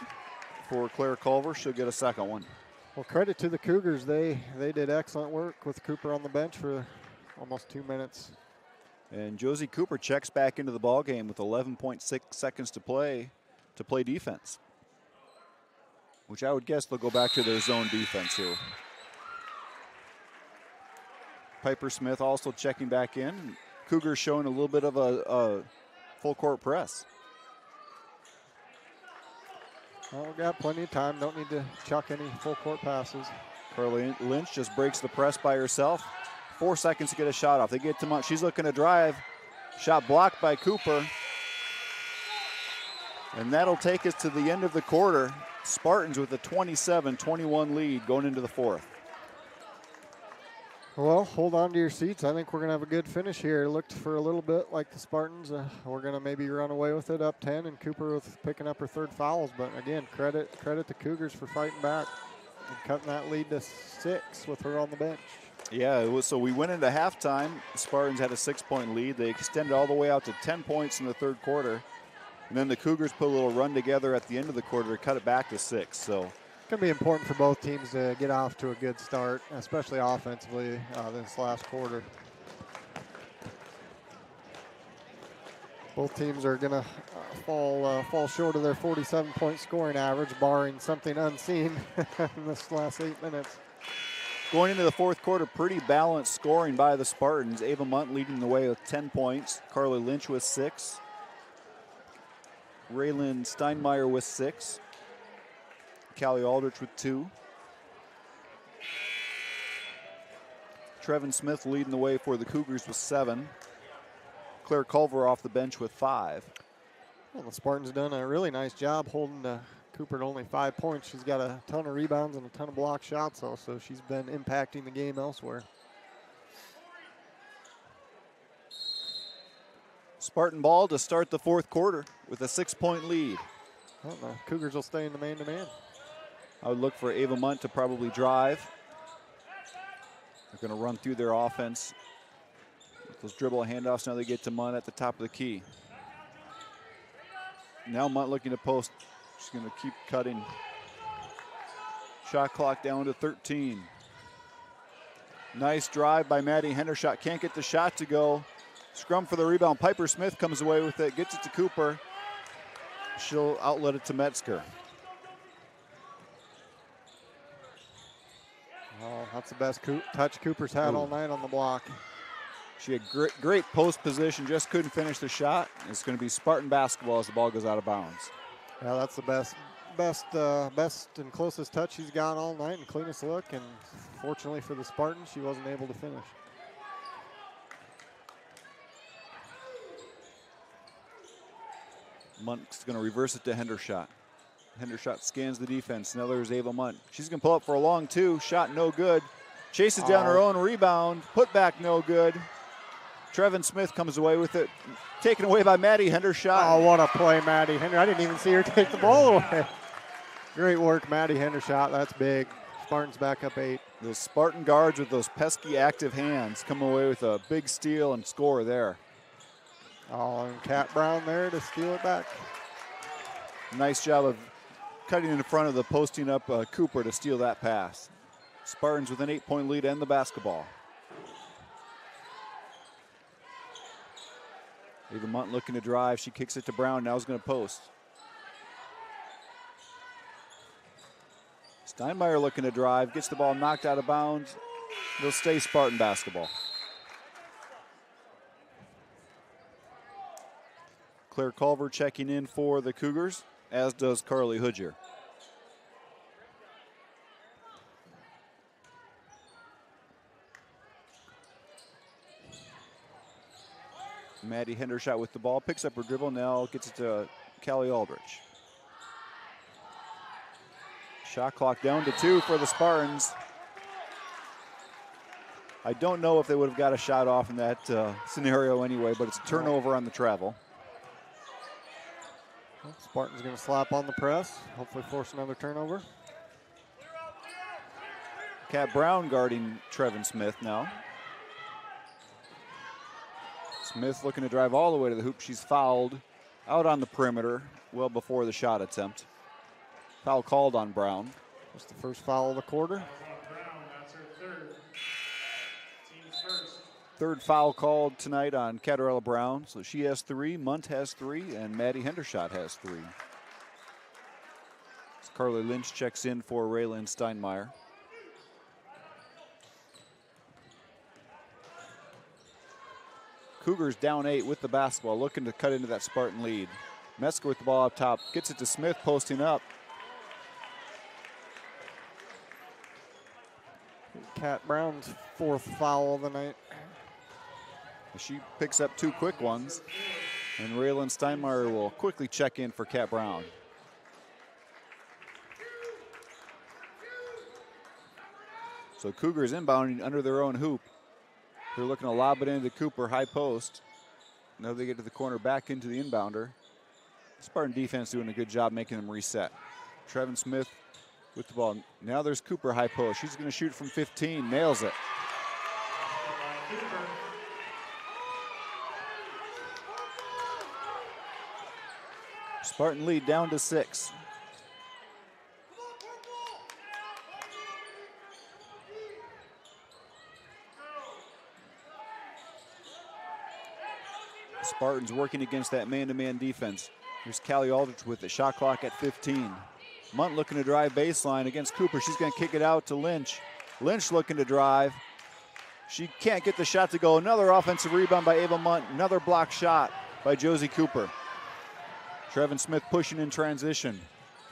for Claire Culver. She'll get a second one. Well, credit to the Cougars. They did excellent work with Cooper on the bench for almost 2 minutes. And Josie Cooper checks back into the ballgame with 11.6 seconds to play defense, which I would guess they'll go back to their zone defense here. Piper Smith also checking back in. Cougars showing a little bit of a full court press. Well, we've got plenty of time. Don't need to chuck any full court passes. Carly Lynch just breaks the press by herself. 4 seconds to get a shot off. They get to Munt. She's looking to drive. Shot blocked by Cooper. And that'll take us to the end of the quarter. Spartans with a 27-21 lead going into the fourth. Well, hold on to your seats. I think we're going to have a good finish here. It looked for a little bit like the Spartans. We're going to maybe run away with it up 10, and Cooper with picking up her third fouls. But again, credit the Cougars for fighting back and cutting that lead to 6 with her on the bench. Yeah, so we went into halftime. The Spartans had a 6-point lead. They extended all the way out to 10 points in the third quarter. And then the Cougars put a little run together at the end of the quarter to cut it back to 6. So it's going to be important for both teams to get off to a good start, especially offensively this last quarter. Both teams are going to fall short of their 47-point scoring average, barring something unseen in this last 8 minutes. Going into the fourth quarter, pretty balanced scoring by the Spartans. Ava Munt leading the way with 10 points. Carly Lynch with 6. Raylin Steinmeier with 6. Callie Aldrich with 2. Trevin Smith leading the way for the Cougars with 7. Claire Culver off the bench with 5. Well, the Spartans done a really nice job holding Cooper to only 5 points. She's got a ton of rebounds and a ton of block shots also, she's been impacting the game elsewhere. Spartan ball to start the fourth quarter with a 6-point lead. Well, the Cougars will stay in the man-to-man. I would look for Ava Munt to probably drive. They're going to run through their offense. With those dribble handoffs, now they get to Munt at the top of the key. Now Munt looking to post. She's going to keep cutting. Shot clock down to 13. Nice drive by Maddie Hendershot. Can't get the shot to go. Scrum for the rebound. Piper Smith comes away with it, gets it to Cooper. She'll outlet it to Metzger. Oh, that's the best touch Cooper's had all night on the block. She had great post position, just couldn't finish the shot. It's going to be Spartan basketball as the ball goes out of bounds. Yeah, that's the best and closest touch he's got all night and cleanest look. And fortunately for the Spartans, she wasn't able to finish. Munt's going to reverse it to Hendershot. Hendershot scans the defense. Now there's Ava Munt. She's going to pull up for a long two. Shot no good. Chases down her own rebound. Put back no good. Trevin Smith comes away with it. Taken away by Maddie Hendershot. Oh, what a play, Maddie Hendershot. I didn't even see her take the ball away. Great work, Maddie Hendershot. That's big. Spartans back up 8. Those Spartan guards with those pesky active hands come away with a big steal and score there. Oh, and Kat Brown there to steal it back. Nice job of cutting in front of the posting up Cooper to steal that pass. Spartans with an 8-point lead and the basketball. Ava Munt looking to drive. She kicks it to Brown. Now is going to post. Steinmeier looking to drive. Gets the ball knocked out of bounds. They'll stay Spartan basketball. Claire Culver checking in for the Cougars, as does Carly Hoodger. Maddie Hendershot with the ball, picks up her dribble, now gets it to Callie Aldrich. Shot clock down to 2 for the Spartans. I don't know if they would have got a shot off in that scenario anyway, but it's a turnover on the travel. Well, Spartans going to slap on the press, hopefully force another turnover. Kat Brown guarding Trevin Smith now. Smith looking to drive all the way to the hoop. She's fouled out on the perimeter well before the shot attempt. Foul called on Brown. That's the first foul of the quarter. Brown, that's her third. Team's first. Third foul called tonight on Catarella Brown. So she has 3, Munt has 3, and Maddie Hendershot has 3. As Carly Lynch checks in for Raylan Steinmeier. Cougars down 8 with the basketball, looking to cut into that Spartan lead. Metzger with the ball up top, gets it to Smith, posting up. Kat Brown's 4th foul of the night. She picks up 2 quick ones, and Raylan Steinmeier will quickly check in for Kat Brown. So Cougars inbounding under their own hoop. They're looking to lob it into Cooper, high post. Now they get to the corner, back into the inbounder. Spartan defense doing a good job making them reset. Trevin Smith with the ball. Now there's Cooper, high post. She's going to shoot from 15, nails it. Spartan lead down to 6. Spartans working against that man-to-man defense. Here's Callie Aldrich with the shot clock at 15. Munt looking to drive baseline against Cooper. She's going to kick it out to Lynch. Lynch looking to drive. She can't get the shot to go. Another offensive rebound by Ava Munt. Another block shot by Josie Cooper. Trevin Smith pushing in transition.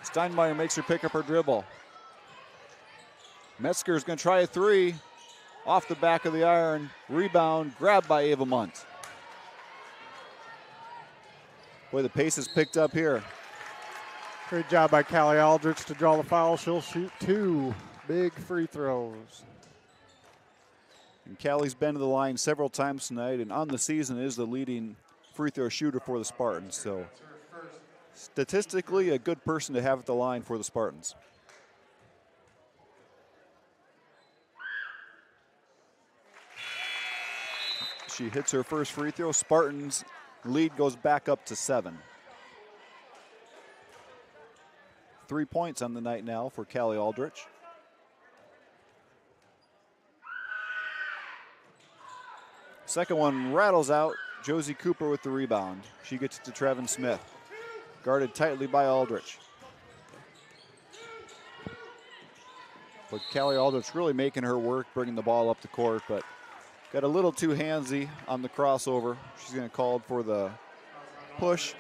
Steinmeier makes her pick up her dribble. Metzger's going to try a 3. Off the back of the iron. Rebound, grabbed by Ava Munt. Boy, the pace is picked up here. Great job by Callie Aldrich to draw the foul. She'll shoot 2 big free throws. And Callie's been to the line several times tonight, and on the season is the leading free throw shooter for the Spartans. So statistically, a good person to have at the line for the Spartans. She hits her first free throw. Spartans lead goes back up to 7. 3 points on the night now for Callie Aldrich. Second one rattles out. Josie Cooper with the rebound. She gets it to Trevin Smith. Guarded tightly by Aldrich. But Callie Aldrich really making her work, bringing the ball up the court, but got a little too handsy on the crossover. She's going to call for the push.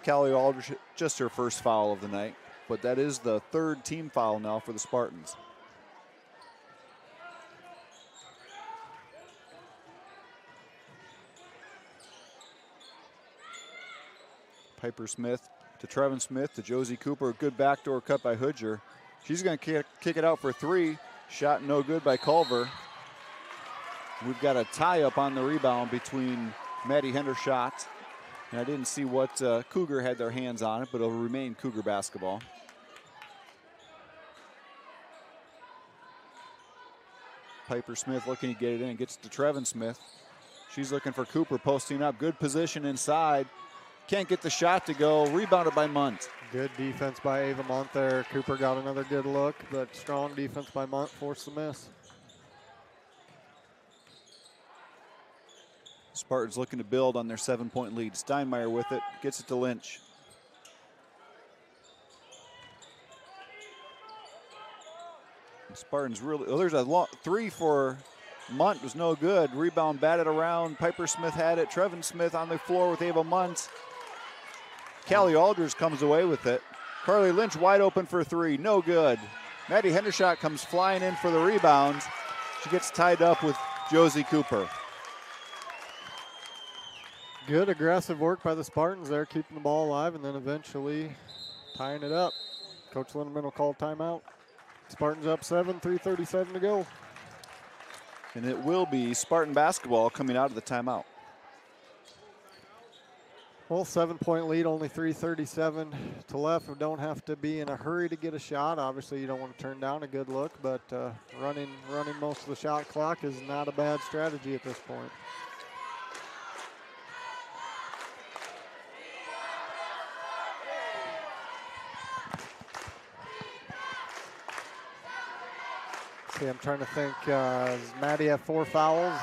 Callie Aldrich, just her first foul of the night, but that is the 3rd team foul now for the Spartans. Piper Smith to Trevin Smith to Josie Cooper. Good backdoor cut by Hoodger. She's going to kick it out for 3. Shot no good by Culver. We've got a tie-up on the rebound between Maddie Hendershot, and I didn't see what Cougar had their hands on it, but it'll remain Cougar basketball. Piper Smith looking to get it in, gets to Trevin Smith. She's looking for Cooper, posting up. Good position inside. Can't get the shot to go. Rebounded by Munt. Good defense by Ava Munt there. Cooper got another good look, but strong defense by Munt forced the miss. Spartans looking to build on their 7-point lead. Steinmeier with it, gets it to Lynch. Spartans really, there's a long 3 for Munt, was no good. Rebound batted around. Piper Smith had it. Trevin Smith on the floor with Ava Munt. Callie Alders comes away with it. Carly Lynch wide open for 3, no good. Maddie Hendershot comes flying in for the rebound. She gets tied up with Josie Cooper. Good aggressive work by the Spartans there, keeping the ball alive and then eventually tying it up. Coach Lindemann will call timeout. Spartans up 7, 3:37 to go. And it will be Spartan basketball coming out of the timeout. Well, 7-point lead, only 3:37 to left. We don't have to be in a hurry to get a shot. Obviously, you don't want to turn down a good look, but running most of the shot clock is not a bad strategy at this point. See, I'm trying to think, does Maddie have 4 fouls?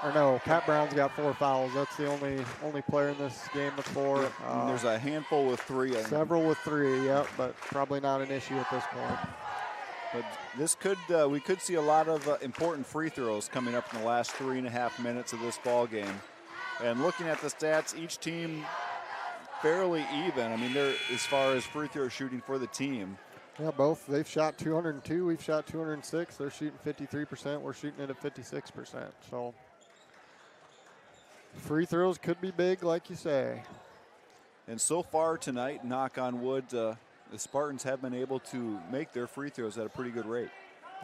Or no, Kat Brown's got 4 fouls. That's the only player in this game with 4. Yep. There's a handful with 3. Several with 3, yep, but probably not an issue at this point. But this could, we could see a lot of important free throws coming up in the last 3.5 minutes of this ball game. And looking at the stats, each team fairly even. I mean, they're as far as free throw shooting for the team. Yeah, both. They've shot 202. We've shot 206. They're shooting 53%. We're shooting it at 56%. So free throws could be big, like you say. And so far tonight, knock on wood, the Spartans have been able to make their free throws at a pretty good rate.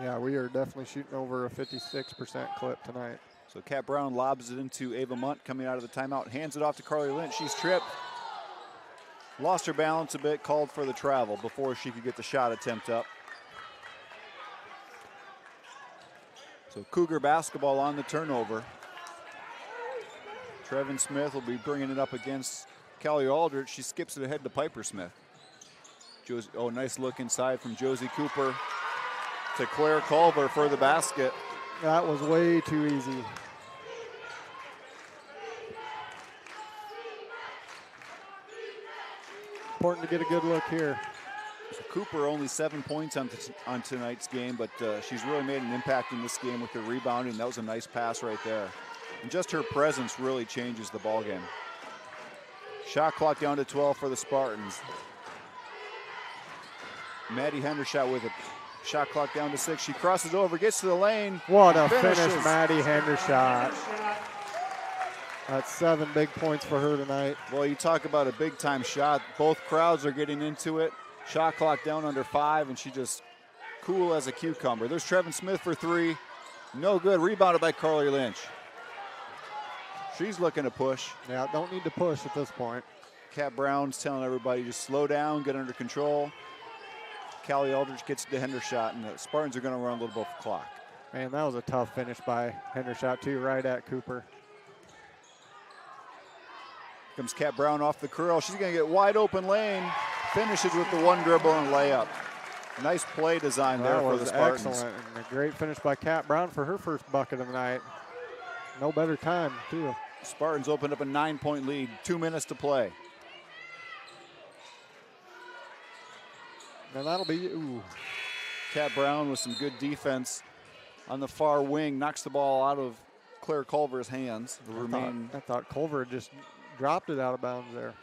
Yeah, we are definitely shooting over a 56% clip tonight. So Kat Brown lobs it into Ava Munt coming out of the timeout, hands it off to Carly Lynch. She's tripped. Lost her balance a bit, called for the travel before she could get the shot attempt up. So Cougar basketball on the turnover. Trevin Smith will be bringing it up against Callie Aldrich. She skips it ahead to Piper Smith. Nice look inside from Josie Cooper to Claire Culver for the basket. That was way too easy. Important to get a good look here. So Cooper only 7 points on tonight's game, but she's really made an impact in this game with her rebounding. That was a nice pass right there. And just her presence really changes the ball game. Shot clock down to 12 for the Spartans. Maddie Hendershot with it. Shot clock down to 6. She crosses over, gets to the lane. What a finishes. finish, Maddie Hendershot. That's 7 big points for her tonight. Well, you talk about a big-time shot. Both crowds are getting into it. Shot clock down under 5, and she just cool as a cucumber. There's Trevin Smith for 3. No good. Rebounded by Carly Lynch. She's looking to push. Yeah, don't need to push at this point. Kat Brown's telling everybody to slow down, get under control. Callie Aldrich gets to Hendershot, and the Spartans are going to run a little bit off the clock. Man, that was a tough finish by Hendershot, too, right at Cooper. Comes Kat Brown off the curl. She's going to get wide open lane. Finishes with the 1 dribble and layup. Nice play design there for the Spartans. Excellent. And a great finish by Kat Brown for her first bucket of the night. No better time, too. Spartans opened up a 9-point lead. 2 minutes to play. And that'll be, ooh. Kat Brown with some good defense on the far wing. Knocks the ball out of Claire Culver's hands. I thought Culver just dropped it out of bounds there.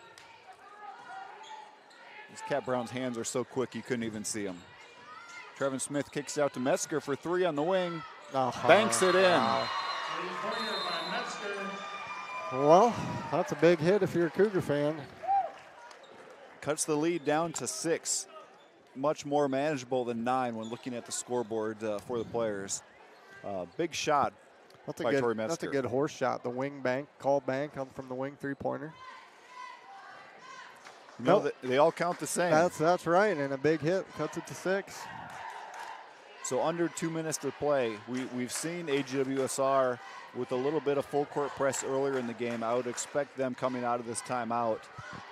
This Kat Brown's hands are so quick you couldn't even see them. Trevin Smith kicks out to Metzger for 3 on the wing. Banks it in. Wow. Well, that's a big hit if you're a Cougar fan. cuts the lead down to 6. Much more manageable than 9 when looking at the scoreboard for the players. Big shot by Tori Metzger. That's a good horse shot. The wing bank, call bank from the wing three-pointer. No, they all count the same. That's right, and a big hit cuts it to 6. So under 2 minutes to play, we've seen AGWSR with a little bit of full court press earlier in the game. I would expect them coming out of this timeout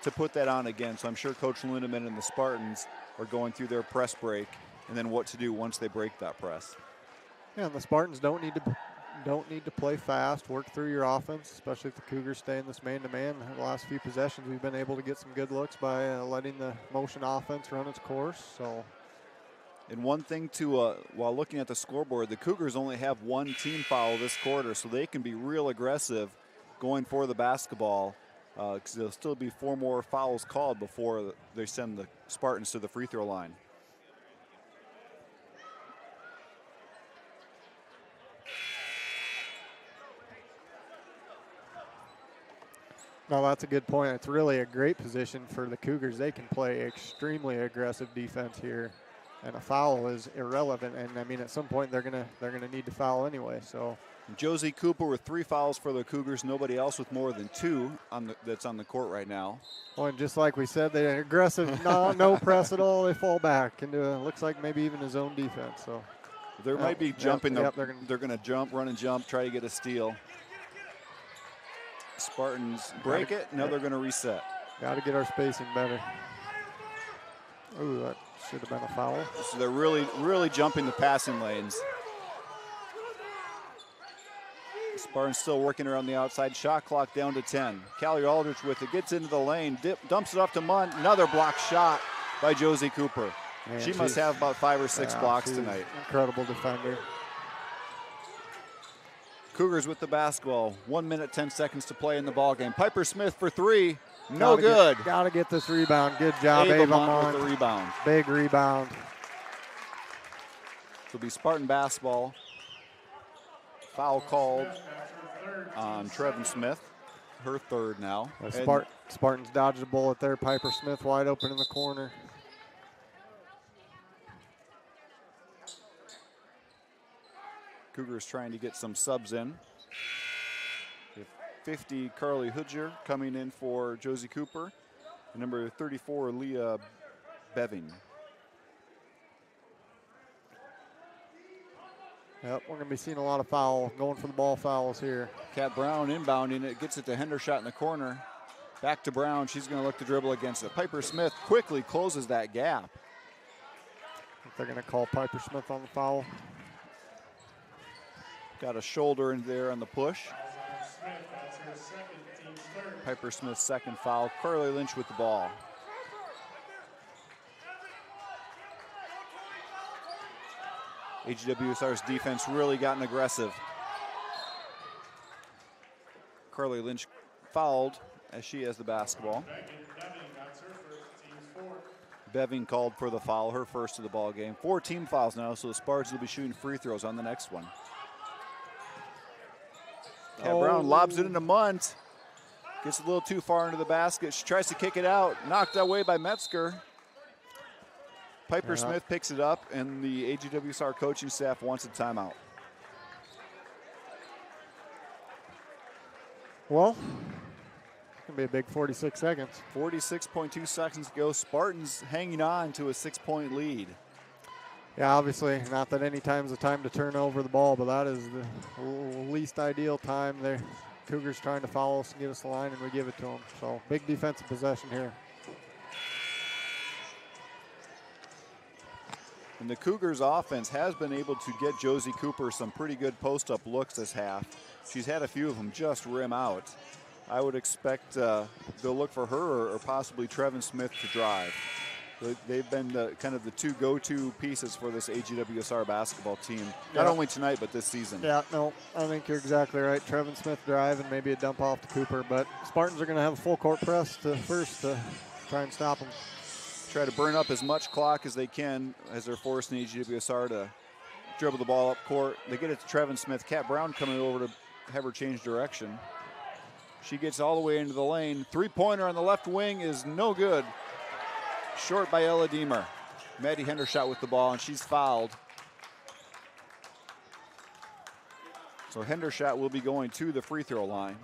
to put that on again. So I'm sure Coach Lindemann and the Spartans are going through their press break and then what to do once they break that press. Yeah, and the Spartans don't need to play fast, work through your offense, especially if the Cougars stay in this man-to-man. The last few possessions, we've been able to get some good looks by letting the motion offense run its course. So. And one thing to, while looking at the scoreboard, the Cougars only have 1 team foul this quarter, so they can be real aggressive going for the basketball because there'll still be 4 more fouls called before they send the Spartans to the free throw line. No, that's a good point. It's really a great position for the Cougars. They can play extremely aggressive defense here. And a foul is irrelevant, and I mean at some point they're gonna need to foul anyway. So Josie Cooper with 3 fouls for the Cougars. Nobody else with more than 2 that's on the court right now. Well, and just like we said, they're aggressive, no press at all. They fall back into looks like maybe even a zone defense. So there might be jumping. Yep, they're gonna jump, run and jump, try to get a steal. Spartans break it. Now they're gonna reset. Got to get our spacing better. Ooh, that should have been a foul. So they're really jumping the passing lanes. Spartans still working around the outside. Shot clock down to 10. Callie Aldrich with it, gets into the lane, dumps it off to Munn. Another block shot by Josie Cooper. Man, she must have about 5 or 6 blocks tonight. Incredible defender. Cougars with the basketball. 1 minute, 10 seconds to play in the ball game. Piper Smith for 3. No good. Got to get this rebound. Good job, Ava Ava Mont Mont. with the rebound. Big rebound. It'll be Spartan basketball. Foul called on Trevin Smith. Her 3rd now. Spartans dodged a bullet there. Piper Smith wide open in the corner. Cougars trying to get some subs in. 50, Carly Hudger coming in for Josie Cooper. And number 34, Leah Beving. Yep, we're going to be seeing a lot of going for the ball fouls here. Kat Brown inbounding it, gets it to Hendershot in the corner. Back to Brown, she's going to look to dribble against it. Piper Smith quickly closes that gap. I think they're going to call Piper Smith on the foul. Got a shoulder in there on the push. Piper Smith's 2nd foul. Carly Lynch with the ball. AGWSR's defense really gotten aggressive. Carly Lynch fouled as she has the basketball. Beving called for the foul, her first of the ball game. 4 team fouls now, so the Spartans will be shooting free throws on the next one. Kat Brown lobs it into Munt. Gets a little too far into the basket. She tries to kick it out. Knocked away by Metzger. Piper Smith picks it up, and the AGWSR coaching staff wants a timeout. Well, it's going to be a big 46 seconds. 46.2 seconds to go. Spartans hanging on to a 6-point lead. Yeah, obviously, not that any time's the time to turn over the ball, but that is the least ideal time. The Cougars trying to follow us and get us the line, and we give it to them. So, big defensive possession here. And the Cougars offense has been able to get Josie Cooper some pretty good post-up looks this half. She's had a few of them just rim out. I would expect they'll look for her or possibly Trevin Smith to drive. They've been kind of the 2 go-to pieces for this AGWSR basketball team, not only tonight but this season. Yeah, no, I think you're exactly right. Trevin Smith drive and maybe a dump off to Cooper, but Spartans are going to have a full court press first to try and stop them. Try to burn up as much clock as they can as they're forcing AGWSR to dribble the ball up court. They get it to Trevin Smith. Kat Brown coming over to have her change direction. She gets all the way into the lane. 3-pointer on the left wing is no good. short by Ella Deemer. Maddie Hendershot with the ball, and she's fouled. So Hendershot will be going to the free throw line.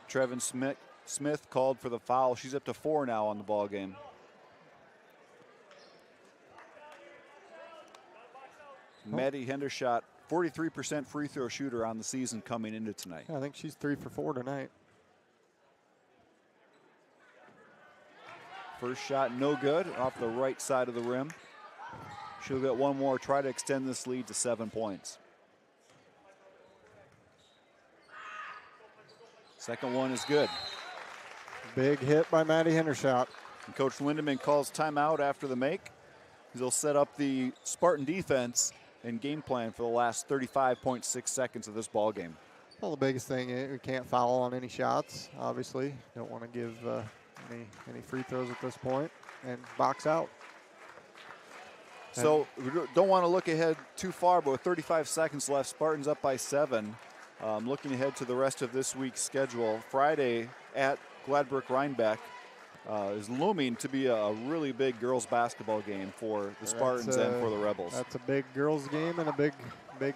Trevin Smith called for the foul. She's up to 4 now on the ball game. Maddie Hendershot, 43% free throw shooter on the season coming into tonight. I think she's 3 for 4 tonight. First shot no good, off the right side of the rim. She'll get one more, try to extend this lead to 7 points. Second one is good. Big hit by Maddie Hendershot. And Coach Lindemann calls timeout after the make. He'll set up the Spartan defense and game plan for the last 35.6 seconds of this ball game. Well, the biggest thing is we can't foul on any shots, obviously. Don't want to give any free throws at this point, and box out. So we don't want to look ahead too far, but with 35 seconds left, Spartans up by 7. Looking ahead to the rest of this week's schedule, Friday at Gladbrook Rhinebeck is looming to be a really big girls basketball game for the Spartans and for the Rebels. That's a big girls game and a big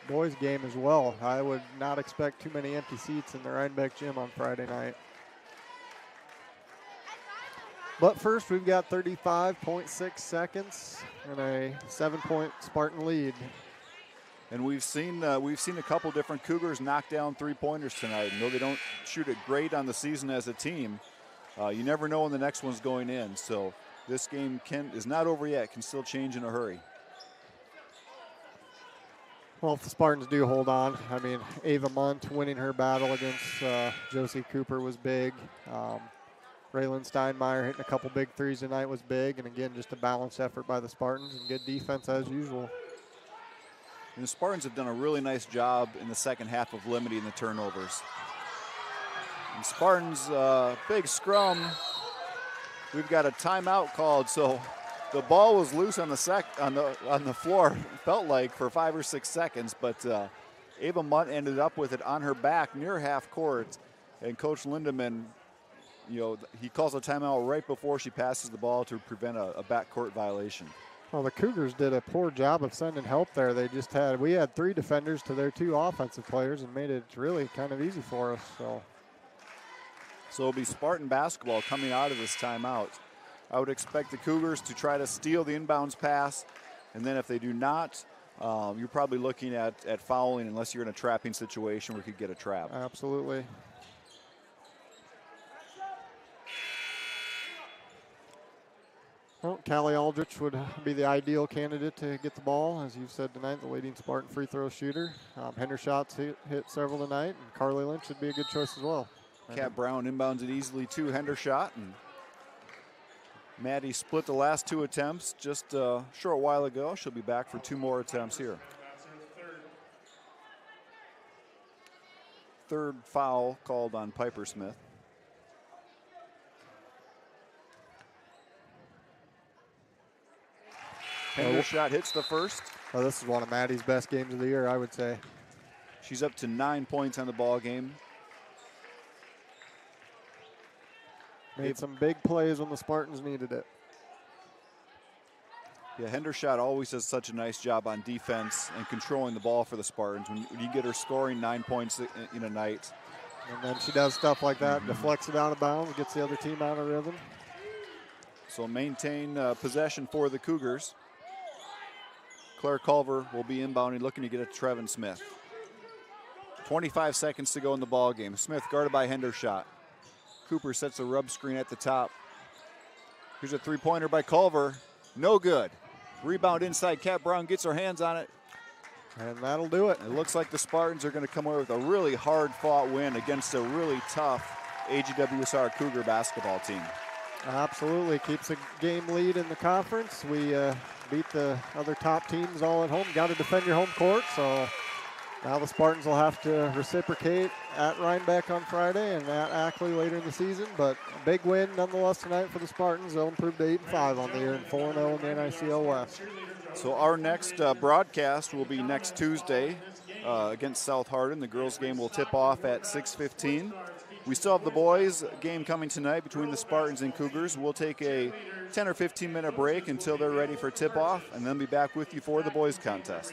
boys game as well. I would not expect too many empty seats in the Rhinebeck gym on Friday night. But first, we've got 35.6 seconds and a 7-point Spartan lead. And we've seen a couple different Cougars knock down 3-pointers tonight. And though they don't shoot it great on the season as a team, you never know when the next one's going in. So this game is not over yet, can still change in a hurry. Well, if the Spartans do hold on, I mean, Ava Munt winning her battle against Josie Cooper was big. Raylan Steinmeier hitting a couple big threes tonight was big. And again, just a balanced effort by the Spartans and good defense as usual. And the Spartans have done a really nice job in the second half of limiting the turnovers. And Spartans, big scrum. We've got a timeout called, so the ball was loose on the floor, felt like, for 5 or 6 seconds, but Ava Munt ended up with it on her back near half court, and Coach Lindemann, he calls a timeout right before she passes the ball to prevent a backcourt violation. Well, the Cougars did a poor job of sending help there. We had 3 defenders to their 2 offensive players and made it really kind of easy for us. So it'll be Spartan basketball coming out of this timeout. I would expect the Cougars to try to steal the inbounds pass, and then if they do not, you're probably looking at fouling unless you're in a trapping situation where you could get a trap. Absolutely. Well, Callie Aldrich would be the ideal candidate to get the ball. As you've said tonight, the leading Spartan free throw shooter. Hendershot's hit several tonight, and Carly Lynch would be a good choice as well. Kat Brown inbounds it easily to Hendershot, and Maddie split the last 2 attempts just a short while ago. She'll be back for 2 more attempts here. Third foul called on Piper Smith. Hendershot hits the first. Oh, this is one of Maddie's best games of the year, I would say. She's up to 9 points on the ball game. Made some big plays when the Spartans needed it. Yeah, Hendershot always does such a nice job on defense and controlling the ball for the Spartans. When you get her scoring 9 points in a night. And then she does stuff like that, deflects it out of bounds, gets the other team out of rhythm. So maintain possession for the Cougars. Claire Culver will be inbounding, looking to get it to Trevin Smith. 25 seconds to go in the ball game. Smith guarded by Hendershot. Cooper sets a rub screen at the top. Here's a 3-pointer by Culver. No good. Rebound inside. Kat Brown gets her hands on it. And that'll do it. It looks like the Spartans are going to come away with a really hard-fought win against a really tough AGWSR Cougar basketball team. Absolutely. Keeps a game lead in the conference. We beat the other top teams all at home. Got to defend your home court, so now the Spartans will have to reciprocate at Rhinebeck on Friday and at Ackley later in the season. But a big win nonetheless tonight for the Spartans. They'll improve to 8-5 on the year and 4-0 in the NICL West. So our next broadcast will be next Tuesday against South Hardin. The girls' game will tip off at 6:15. We still have the boys' game coming tonight between the Spartans and Cougars. We'll take a 10 or 15-minute break until they're ready for tip-off, and then be back with you for the boys' contest.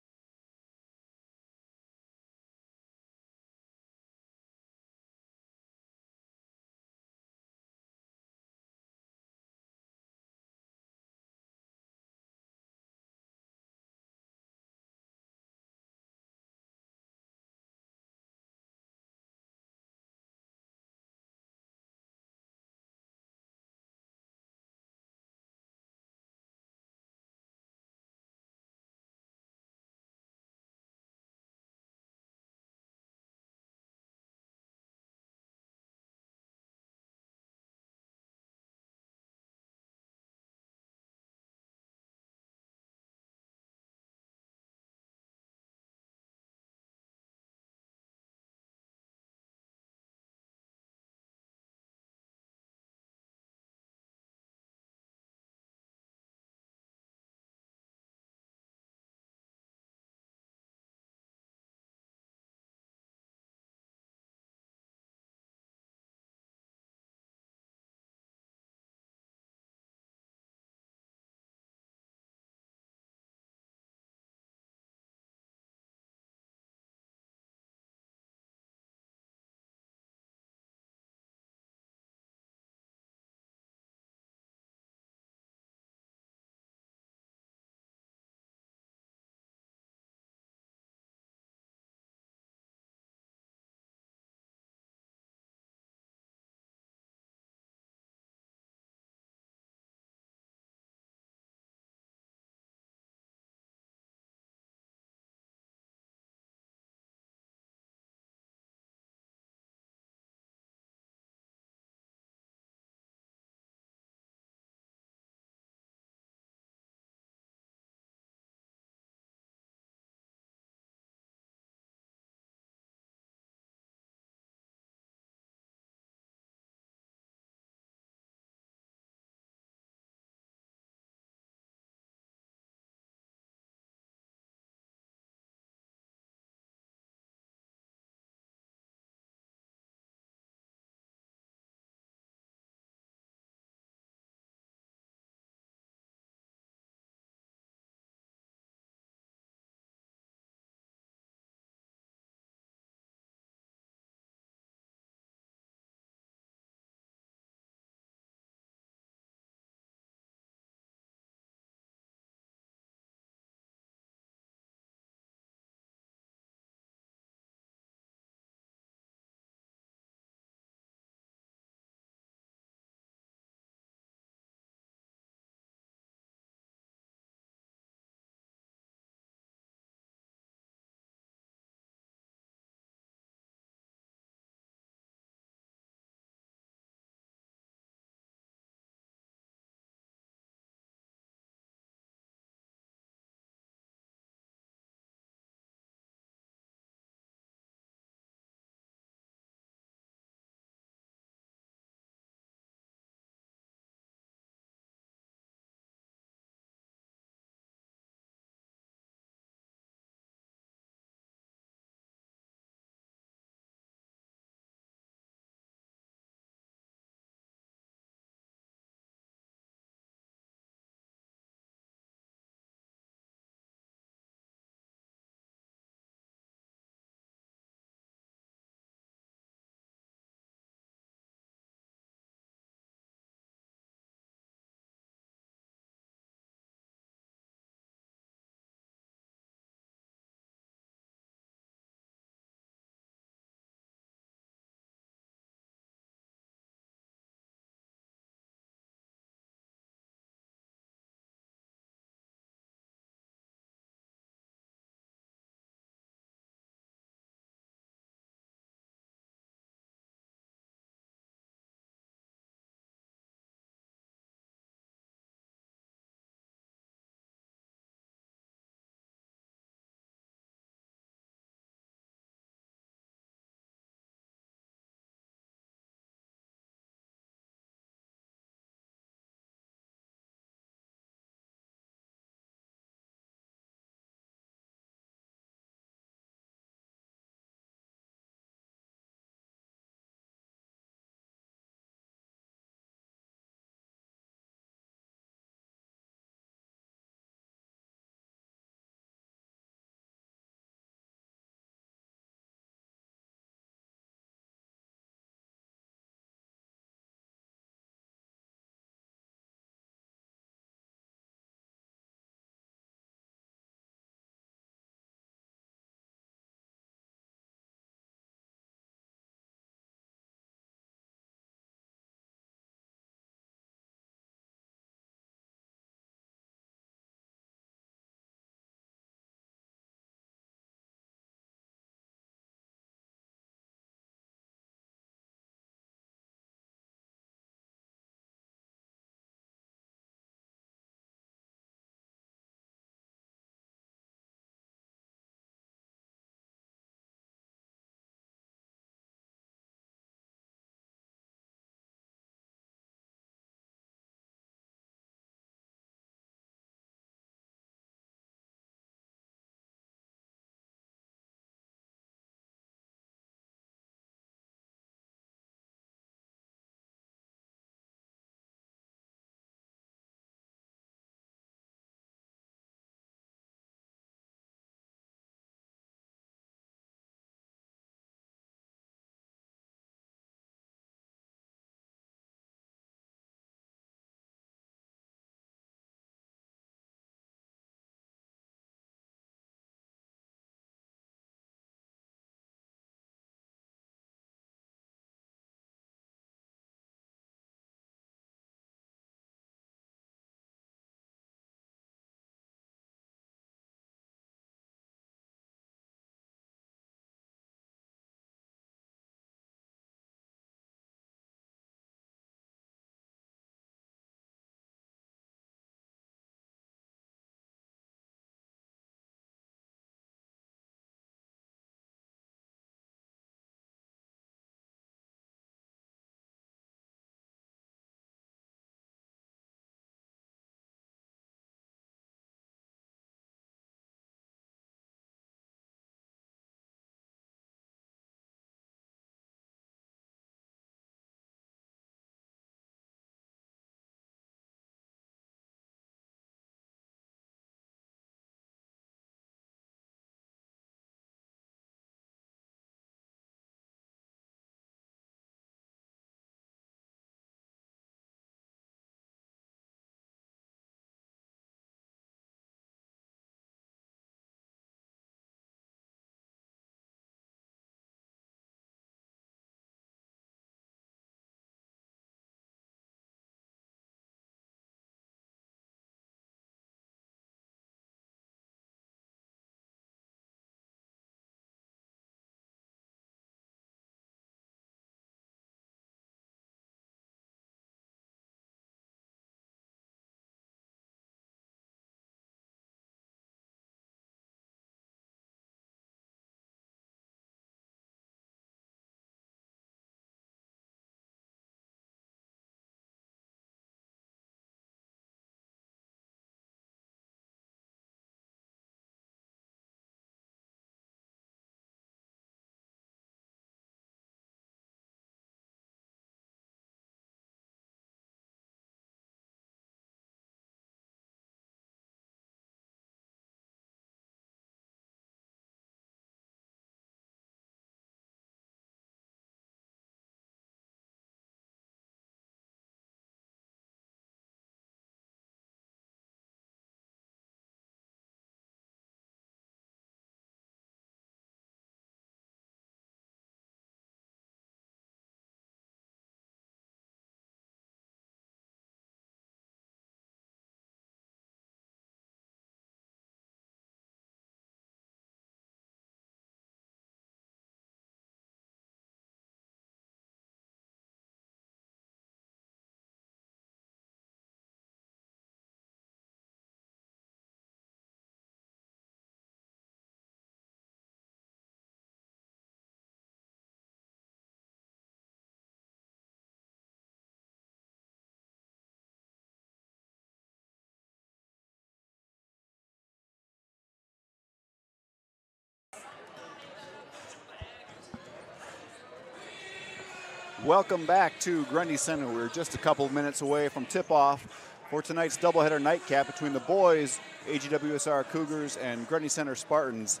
Welcome back to Grundy Center. We're just a couple of minutes away from tip-off for tonight's doubleheader nightcap between the boys, AGWSR Cougars, and Grundy Center Spartans.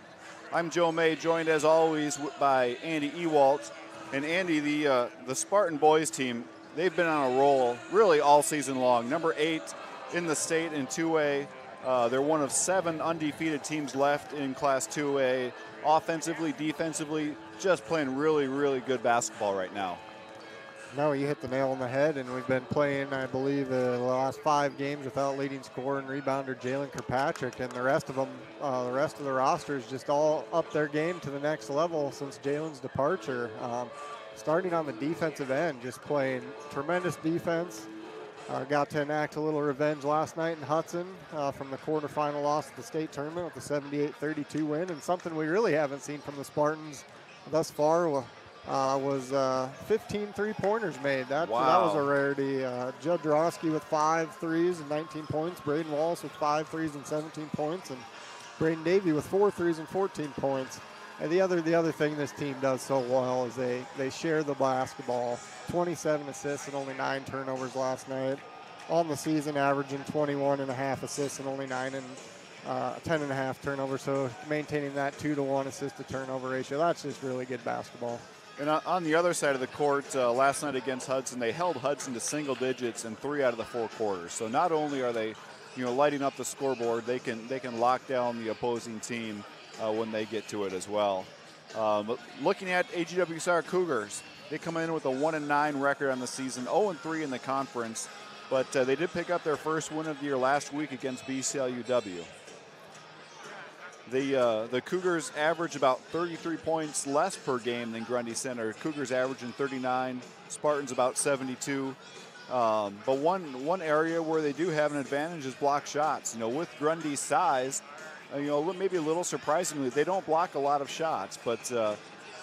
I'm Joe May, joined as always by Andy Ewalt. And Andy, the Spartan boys team, they've been on a roll really all season long. Number 8 in the state in 2A. They're one of 7 undefeated teams left in Class 2A. Offensively, defensively, just playing really, really good basketball right now. No, you hit the nail on the head, and we've been playing, I believe, the last 5 games without leading scorer and rebounder Jalen Kirkpatrick, and the rest of them, the rest of the roster is just all up their game to the next level since Jalen's departure. Starting on the defensive end, just playing tremendous defense. Got to enact a little revenge last night in Hudson from the quarterfinal loss at the state tournament with a 78-32 win, and something we really haven't seen from the Spartans thus far was 15 three-pointers made. That was a rarity. Judd Drosky with 5 threes and 19 points. Braden Wallace with 5 threes and 17 points. And Braden Davey with 4 threes and 14 points. And the other thing this team does so well is they share the basketball. 27 assists and only 9 turnovers last night. On the season, averaging 21.5 assists and only 10.5 turnovers. So maintaining that 2-to-1 assist-to-turnover ratio, that's just really good basketball. And on the other side of the court, last night against Hudson, they held Hudson to single digits in 3 out of the 4 quarters. So not only are they, lighting up the scoreboard, they can lock down the opposing team when they get to it as well. Looking at AGWSR Cougars, they come in with a 1-9 record on the season, 0-3 in the conference, but they did pick up their first win of the year last week against BCLUW. The Cougars average about 33 points less per game than Grundy Center. Cougars averaging 39, Spartans about 72. But one area where they do have an advantage is block shots. With Grundy's size, maybe a little surprisingly, they don't block a lot of shots, but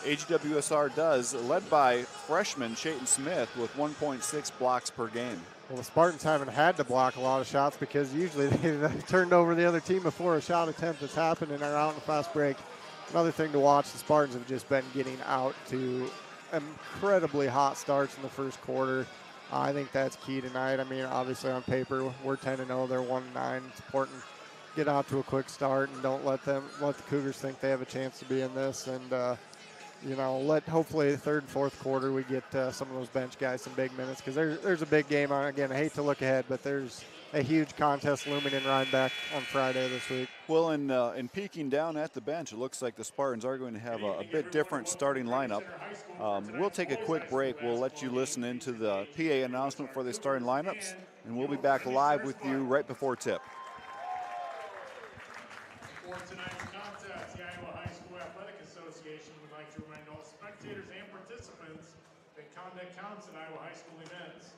AGWSR does, led by freshman Chayton Smith with 1.6 blocks per game. Well, the Spartans haven't had to block a lot of shots because usually they've turned over the other team before a shot attempt has happened and are out in a fast break. Another thing to watch, the Spartans have just been getting out to incredibly hot starts in the first quarter. I think that's key tonight. I mean, obviously on paper, we're 10-0, they're 1-9. It's important to get out to a quick start and don't let the Cougars think they have a chance to be in this. And, hopefully the third and fourth quarter we get some of those bench guys some big minutes because there's a big game on. Again, I hate to look ahead, but there's a huge contest looming in Rhinebeck on Friday this week. Well, in peeking down at the bench, it looks like the Spartans are going to have a bit different starting lineup. We'll take a quick break. We'll let you listen into the PA announcement for the starting lineups, and we'll be back live with you right before tip. For tonight's contest, the Iowa High School Athletic Association would like to remind all spectators and participants that conduct counts at Iowa High School events.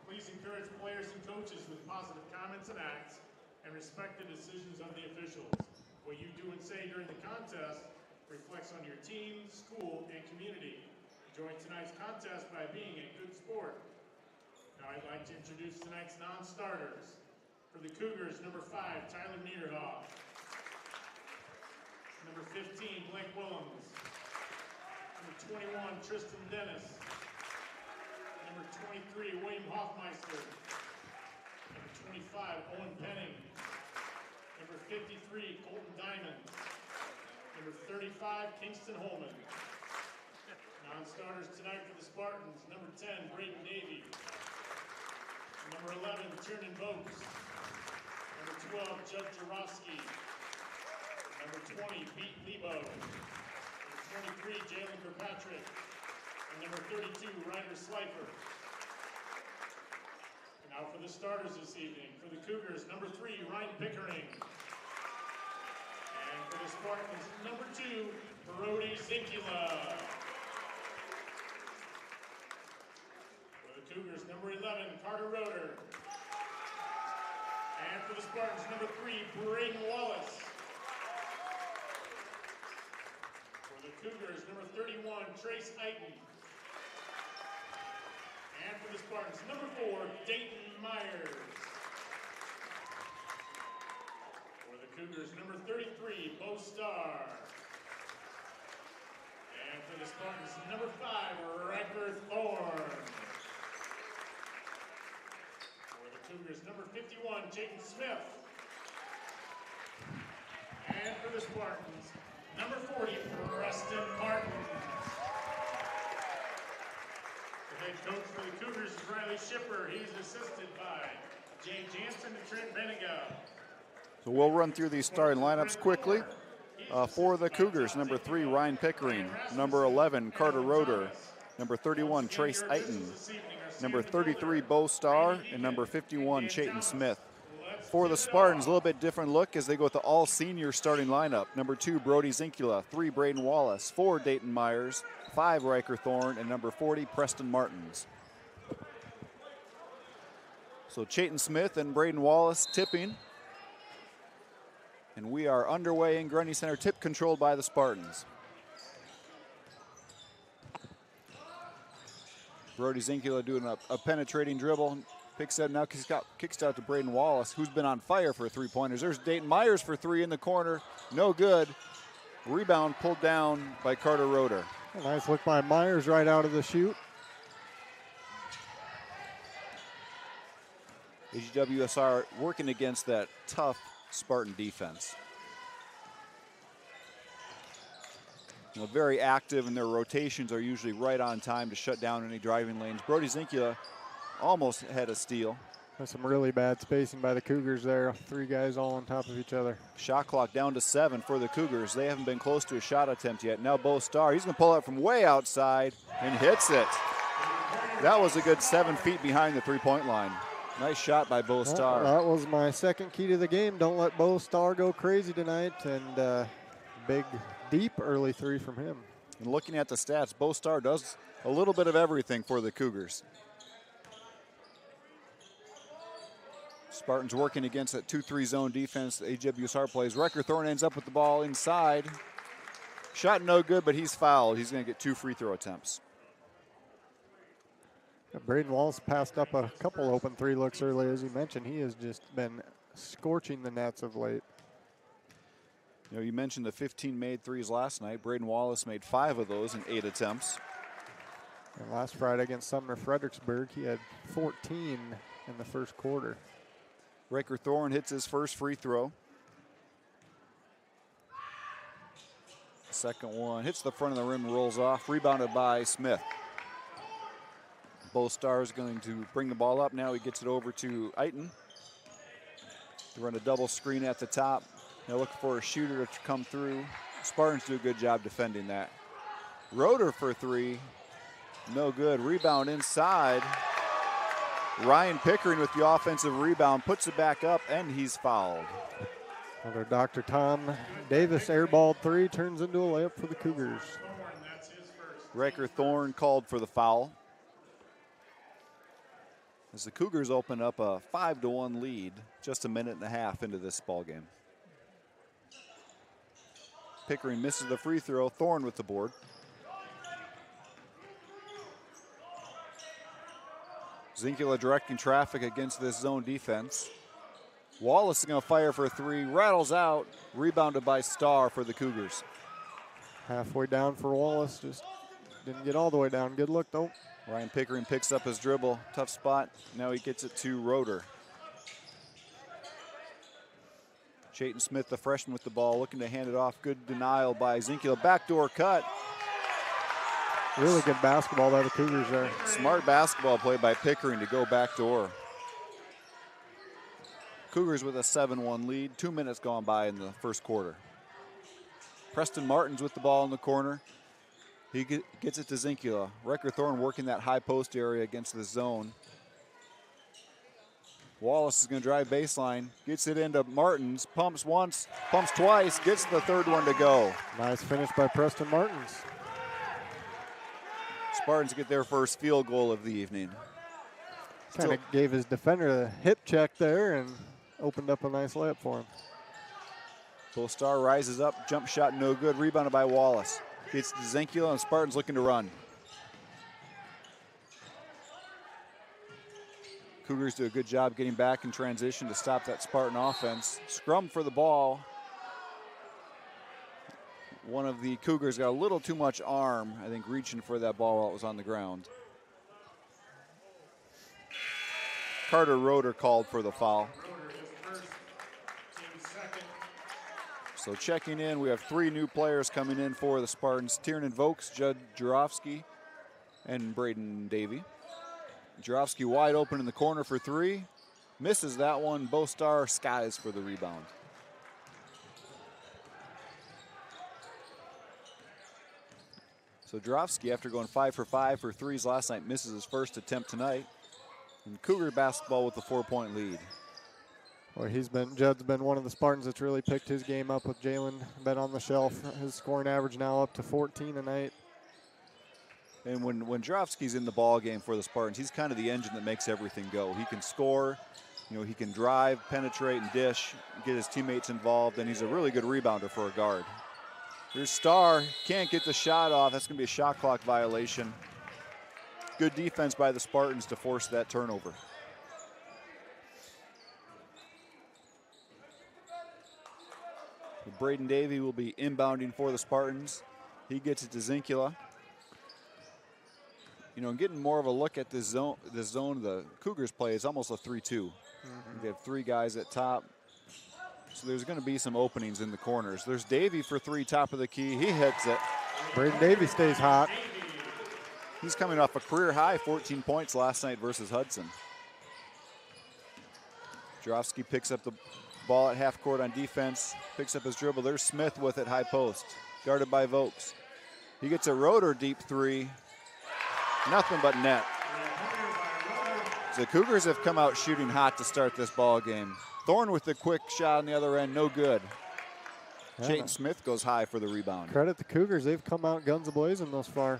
Please encourage players and coaches with positive comments and acts and respect the decisions of the officials. What you do and say during the contest reflects on your team, school, and community. Join tonight's contest by being a good sport. Now I'd like to introduce tonight's non-starters. For the Cougars, number 5, Tyler Niederhoff. Number 15, Blake Willems. Number 21, Tristan Dennis. Number 23, William Hoffmeister. Number 25, Owen Penning. Number 53, Colton Diamond. Number 35, Kingston Holman. Non-starters tonight for the Spartans, number 10, Braden Davey. Number 11, Tiernan Boats. Number 12, Judd Jarofsky. Number 20, Pete Lebo. Number 23, Jalen Kirkpatrick. And number 32, Ryder Slifer. And now for the starters this evening. For the Cougars, number 3, Ryan Pickering. And for the Spartans, number 2, Brody Zinkula. For the Cougars, number 11, Carter Roeder. And for the Spartans, number 3, Braden Wallace. For the Cougars, number 31, Trace Eiton. And for the Spartans, number 4, Dayton Myers. For the Cougars, number 33, Bo Starr. And for the Spartans, number 5, Riker Thorne. Cougars, number 51, Jayden Smith. And for the Spartans, number 40, Preston Martin. The head coach for the Cougars is Riley Shipper. He's assisted by Jay Jansen and Trent Benega. So we'll run through these starting lineups quickly. For the Cougars, number 3, Ryan Pickering. Number 11, Carter Roeder. Number 31, Trace Eiton. Number 33, Bo Starr. And number 51, Chayton Smith. For the Spartans, a little bit different look as they go with the all-senior starting lineup. Number 2, Brody Zinkula. 3, Braden Wallace. 4, Dayton Myers. 5, Riker Thorne. And number 40, Preston Martins. So Chayton Smith and Braden Wallace tipping. And we are underway in Grundy Center, tip controlled by the Spartans. Brody Zinkula doing a penetrating dribble. Picks up now, kicks out to Braden Wallace, who's been on fire for three-pointers. There's Dayton Myers for 3 in the corner. No good. Rebound pulled down by Carter Roeder. A nice look by Myers right out of the shoot. AGWSR working against that tough Spartan defense. You know, very active, and their rotations are usually right on time to shut down any driving lanes. Brody Zinkula almost had a steal. There's some really bad spacing by the Cougars there. 3 guys all on top of each other. Shot clock down to 7 for the Cougars. They haven't been close to a shot attempt yet. Now Bo Starr, he's going to pull out from way outside and hits it. That was a good 7 feet behind the three-point line. Nice shot by Bo Starr. That was my second key to the game. Don't let Bo Starr go crazy tonight. And big, deep early 3 from him. And looking at the stats, Bo Starr does a little bit of everything for the Cougars. Spartans working against that 2-3 zone defense that AGWSR plays. Riker Thorne ends up with the ball inside. Shot no good, but he's fouled. He's going to get 2 free throw attempts. Braden Wallace passed up a couple open 3 looks earlier. As you mentioned, he has just been scorching the nets of late. You know, you mentioned the 15 made threes last night. Braden Wallace made 5 of those in 8 attempts. And last Friday against Sumner Fredericksburg, he had 14 in the first quarter. Riker Thorne hits his first free throw. Second one hits the front of the rim, rolls off, rebounded by Smith. Bo Starr is going to bring the ball up. Now he gets it over to Eiton. To run a double screen at the top. They're looking for a shooter to come through. Spartans do a good job defending that. Roeder for 3. No good. Rebound inside. Ryan Pickering with the offensive rebound, puts it back up, and he's fouled. Another Dr. Tom Davis airballed 3, turns into a layup for the Cougars. Riker Thorne called for the foul. As the Cougars open up a 5-1 lead, just a minute and a half into this ball game. Pickering misses the free throw. Thorne with the board. Zinkula directing traffic against this zone defense. Wallace is going to fire for 3, rattles out, rebounded by Starr for the Cougars. Halfway down for Wallace, just didn't get all the way down. Good look though. Ryan Pickering picks up his dribble, tough spot. Now he gets it to Roeder. Chayton Smith, the freshman with the ball, looking to hand it off. Good denial by Zinkula, backdoor cut. Really good basketball by the Cougars there. Smart basketball play by Pickering to go backdoor. Cougars with a 7-1 lead. 2 minutes gone by in the first quarter. Preston Martins with the ball in the corner. He gets it to Zinkula. Riker Thorne working that high post area against the zone. Wallace is going to drive baseline. Gets it into Martins. Pumps once, pumps twice. Gets the third one to go. Nice finish by Preston Martins. Spartans get their first field goal of the evening. Kind of gave his defender a hip check there and opened up a nice layup for him. Bo Starr rises up, jump shot no good, rebounded by Wallace. Gets to Zinkula and Spartans looking to run. Cougars do a good job getting back in transition to stop that Spartan offense. Scrum for the ball. One of the Cougars got a little too much arm, I think, reaching for that ball while it was on the ground. Carter Roeder called for the foul. Roeder is first, team second. So checking in, we have 3 new players coming in for the Spartans. Tiernan Vokes, Judd Jarofsky, and Braden Davey. Jarofsky wide open in the corner for 3. Misses that one. Bostar skies for the rebound. So Jarofsky, after going 5 for 5 for threes last night, misses his first attempt tonight. And Cougar basketball with the 4-point lead. Well, Judd's been one of the Spartans that's really picked his game up with Jalen been on the shelf. His scoring average now up to 14 a night. And when Jarofsky's in the ball game for the Spartans, he's kind of the engine that makes everything go. He can score, he can drive, penetrate, and dish, get his teammates involved, and he's a really good rebounder for a guard. Here's Starr, can't get the shot off. That's going to be a shot clock violation. Good defense by the Spartans to force that turnover. Braden Davey will be inbounding for the Spartans. He gets it to Zinkula. Getting more of a look at this zone the Cougars play is almost a 3-2. They have 3 guys at top. So there's going to be some openings in the corners. There's Davey for 3, top of the key. He hits it. Braden Davey stays hot. He's coming off a career high 14 points last night versus Hudson. Jarofsky picks up the ball at half court on defense, picks up his dribble. There's Smith with it, high post, guarded by Vokes. He gets a Roeder deep 3. Nothing but net. The Cougars have come out shooting hot to start this ball game. Thorne with the quick shot on the other end, no good. Yeah. Chayton Smith goes high for the rebound. Credit the Cougars, they've come out guns a-blazing thus far.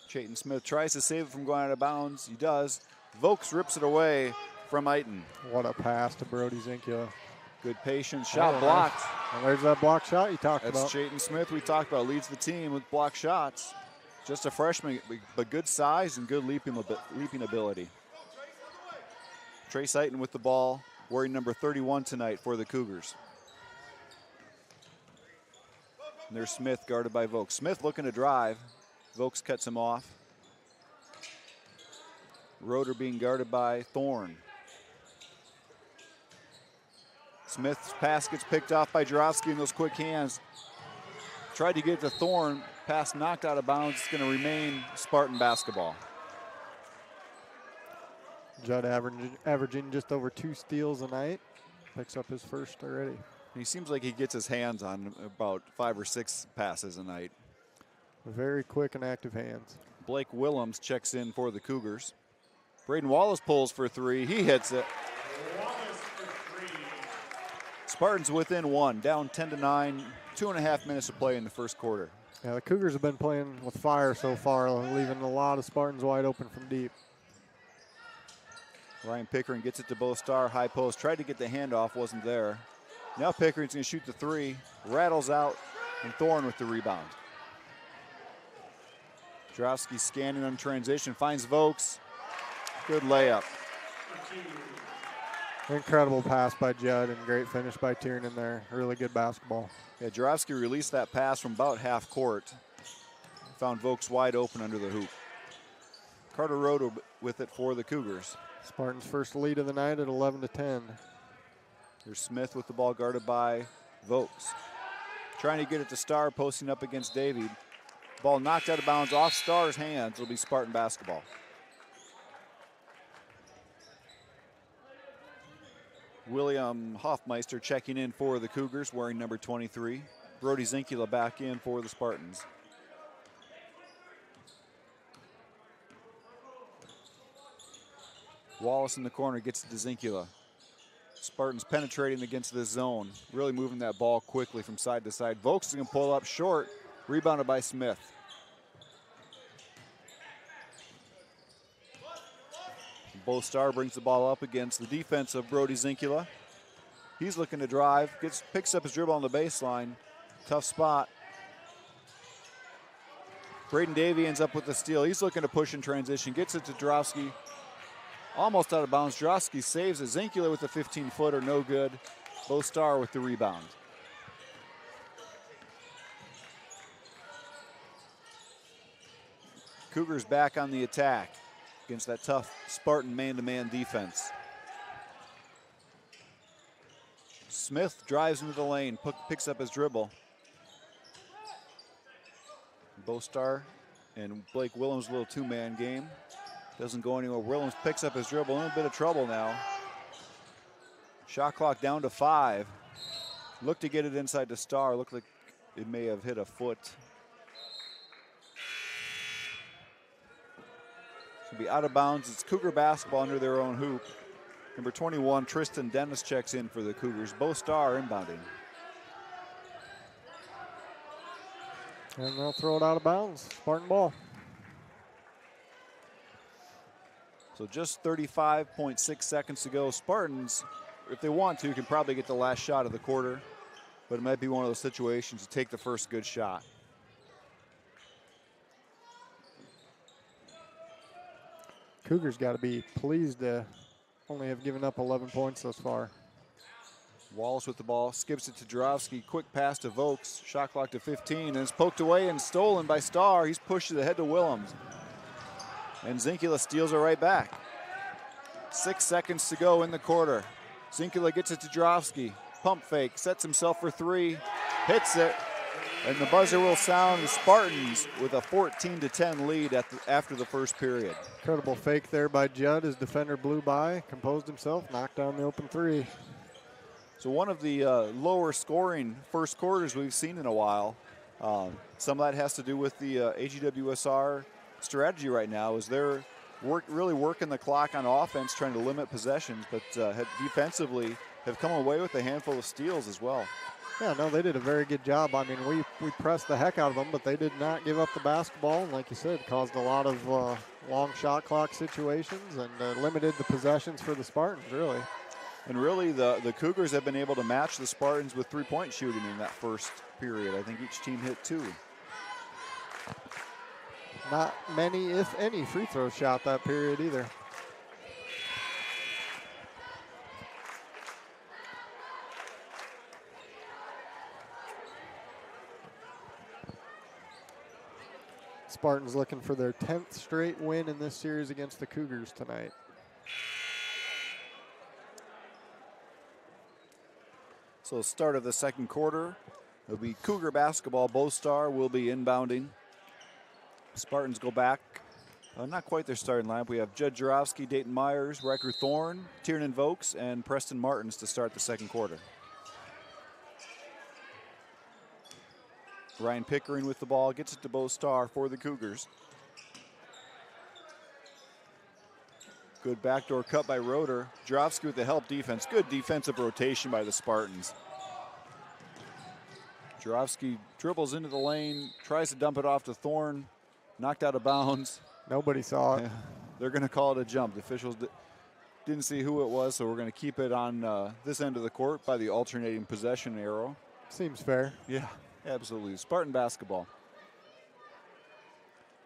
Chayton Smith tries to save it from going out of bounds. He does. Vokes rips it away from Eiton. What a pass to Brody Zinkula. Good patience, shot blocked. And there's that block shot you talked about. That's Chayton Smith we talked about, leads the team with block shots. Just a freshman, but good size and good leaping ability. Trace Eiton with the ball, wearing number 31 tonight for the Cougars. And there's Smith guarded by Vokes. Smith looking to drive. Vokes cuts him off. Roeder being guarded by Thorne. Smith's pass gets picked off by Jarofsky in those quick hands. Tried to get to Thorne. Pass knocked out of bounds. It's going to remain Spartan basketball. Judd averaging just over 2 steals a night. Picks up his first already. He seems like he gets his hands on about 5 or 6 passes a night. Very quick and active hands. Blake Willems checks in for the Cougars. Braden Wallace pulls for 3. He hits it. Spartans within 1, down 10-9, 2.5 minutes to play in the first quarter. Yeah, the Cougars have been playing with fire so far, leaving a lot of Spartans wide open from deep. Ryan Pickering gets it to Bostar, high post, tried to get the handoff, wasn't there. Now Pickering's going to shoot the 3, rattles out, and Thorne with the rebound. Jarofsky scanning on transition, finds Vokes. Good layup. Incredible pass by Judd and great finish by Tiernan there. Really good basketball. Yeah, Jarofsky released that pass from about half court. Found Vokes wide open under the hoop. Carter Roeder with it for the Cougars. Spartans' first lead of the night at 11-10. There's Smith with the ball guarded by Vokes. Trying to get it to Starr, posting up against Davey. Ball knocked out of bounds off Starr's hands. It'll be Spartan basketball. William Hoffmeister checking in for the Cougars, wearing number 23. Brody Zinkula back in for the Spartans. Wallace in the corner gets it to Zinkula. Spartans penetrating against this zone, really moving that ball quickly from side to side. Vokes is going to pull up short, rebounded by Smith. Bostar brings the ball up against the defense of Brody Zinkula. He's looking to drive, picks up his dribble on the baseline. Tough spot. Braden Davey ends up with the steal. He's looking to push in transition, gets it to Jarofsky. Almost out of bounds. Jarofsky saves it. Zinkula with a 15-footer, no good. Bostar with the rebound. Cougars back on the attack against that tough Spartan man-to-man defense. Smith drives into the lane, picks up his dribble. Bostar and Blake Willems, a little two-man game. Doesn't go anywhere. Willems picks up his dribble, in a bit of trouble now. Shot clock down to 5. Looked to get it inside to Starr. Looked like it may have hit a foot. It's gonna be out of bounds. It's Cougar basketball under their own hoop. Number 21, Tristan Dennis checks in for the Cougars. Bostar inbounding. And they'll throw it out of bounds. Spartan ball. So just 35.6 seconds to go. Spartans, if they want to, can probably get the last shot of the quarter, but it might be one of those situations to take the first good shot. Cougars got to be pleased to only have given up 11 points thus far. Wallace with the ball, skips it to Jarofsky. Quick pass to Vokes. Shot clock to 15, and it's poked away and stolen by Starr. He's pushed it ahead to Willems. And Zinkula steals it right back. 6 seconds to go in the quarter. Zinkula gets it to Jarofsky. Pump fake, sets himself for 3, hits it, and the buzzer will sound. The Spartans with a 14-10 lead after the first period. Incredible fake there by Judd. His defender blew by, composed himself, knocked down the open 3. So one of the lower scoring first quarters we've seen in a while. Some of that has to do with the AGWSR strategy right now, is they're really working the clock on offense, trying to limit possessions, but defensively have come away with a handful of steals as well. Yeah, no, they did a very good job. I mean, we pressed the heck out of them, but they did not give up the basketball. And like you said, caused a lot of long shot clock situations and limited the possessions for the Spartans, really. And really, the Cougars have been able to match the Spartans with three-point shooting in that first period. I think each team hit 2. Not many, if any, free throw shot that period either. Spartans looking for their 10th straight win in this series against the Cougars tonight. So start of the second quarter, it'll be Cougar basketball. Bostar will be inbounding. Spartans go back. Not quite their starting lineup. We have Judd Jarofsky, Dayton Myers, Riker Thorne, Tiernan Vokes, and Preston Martins to start the second quarter. Ryan Pickering with the ball, gets it to Bostar for the Cougars. Good backdoor cut by Roeder. Jarofsky with the help defense. Good defensive rotation by the Spartans. Jarofsky dribbles into the lane, tries to dump it off to Thorne. Knocked out of bounds. Nobody saw it. They're going to call it a jump. The officials didn't see who it was, so we're going to keep it on this end of the court by the alternating possession arrow. Seems fair. Yeah, absolutely. Spartan basketball.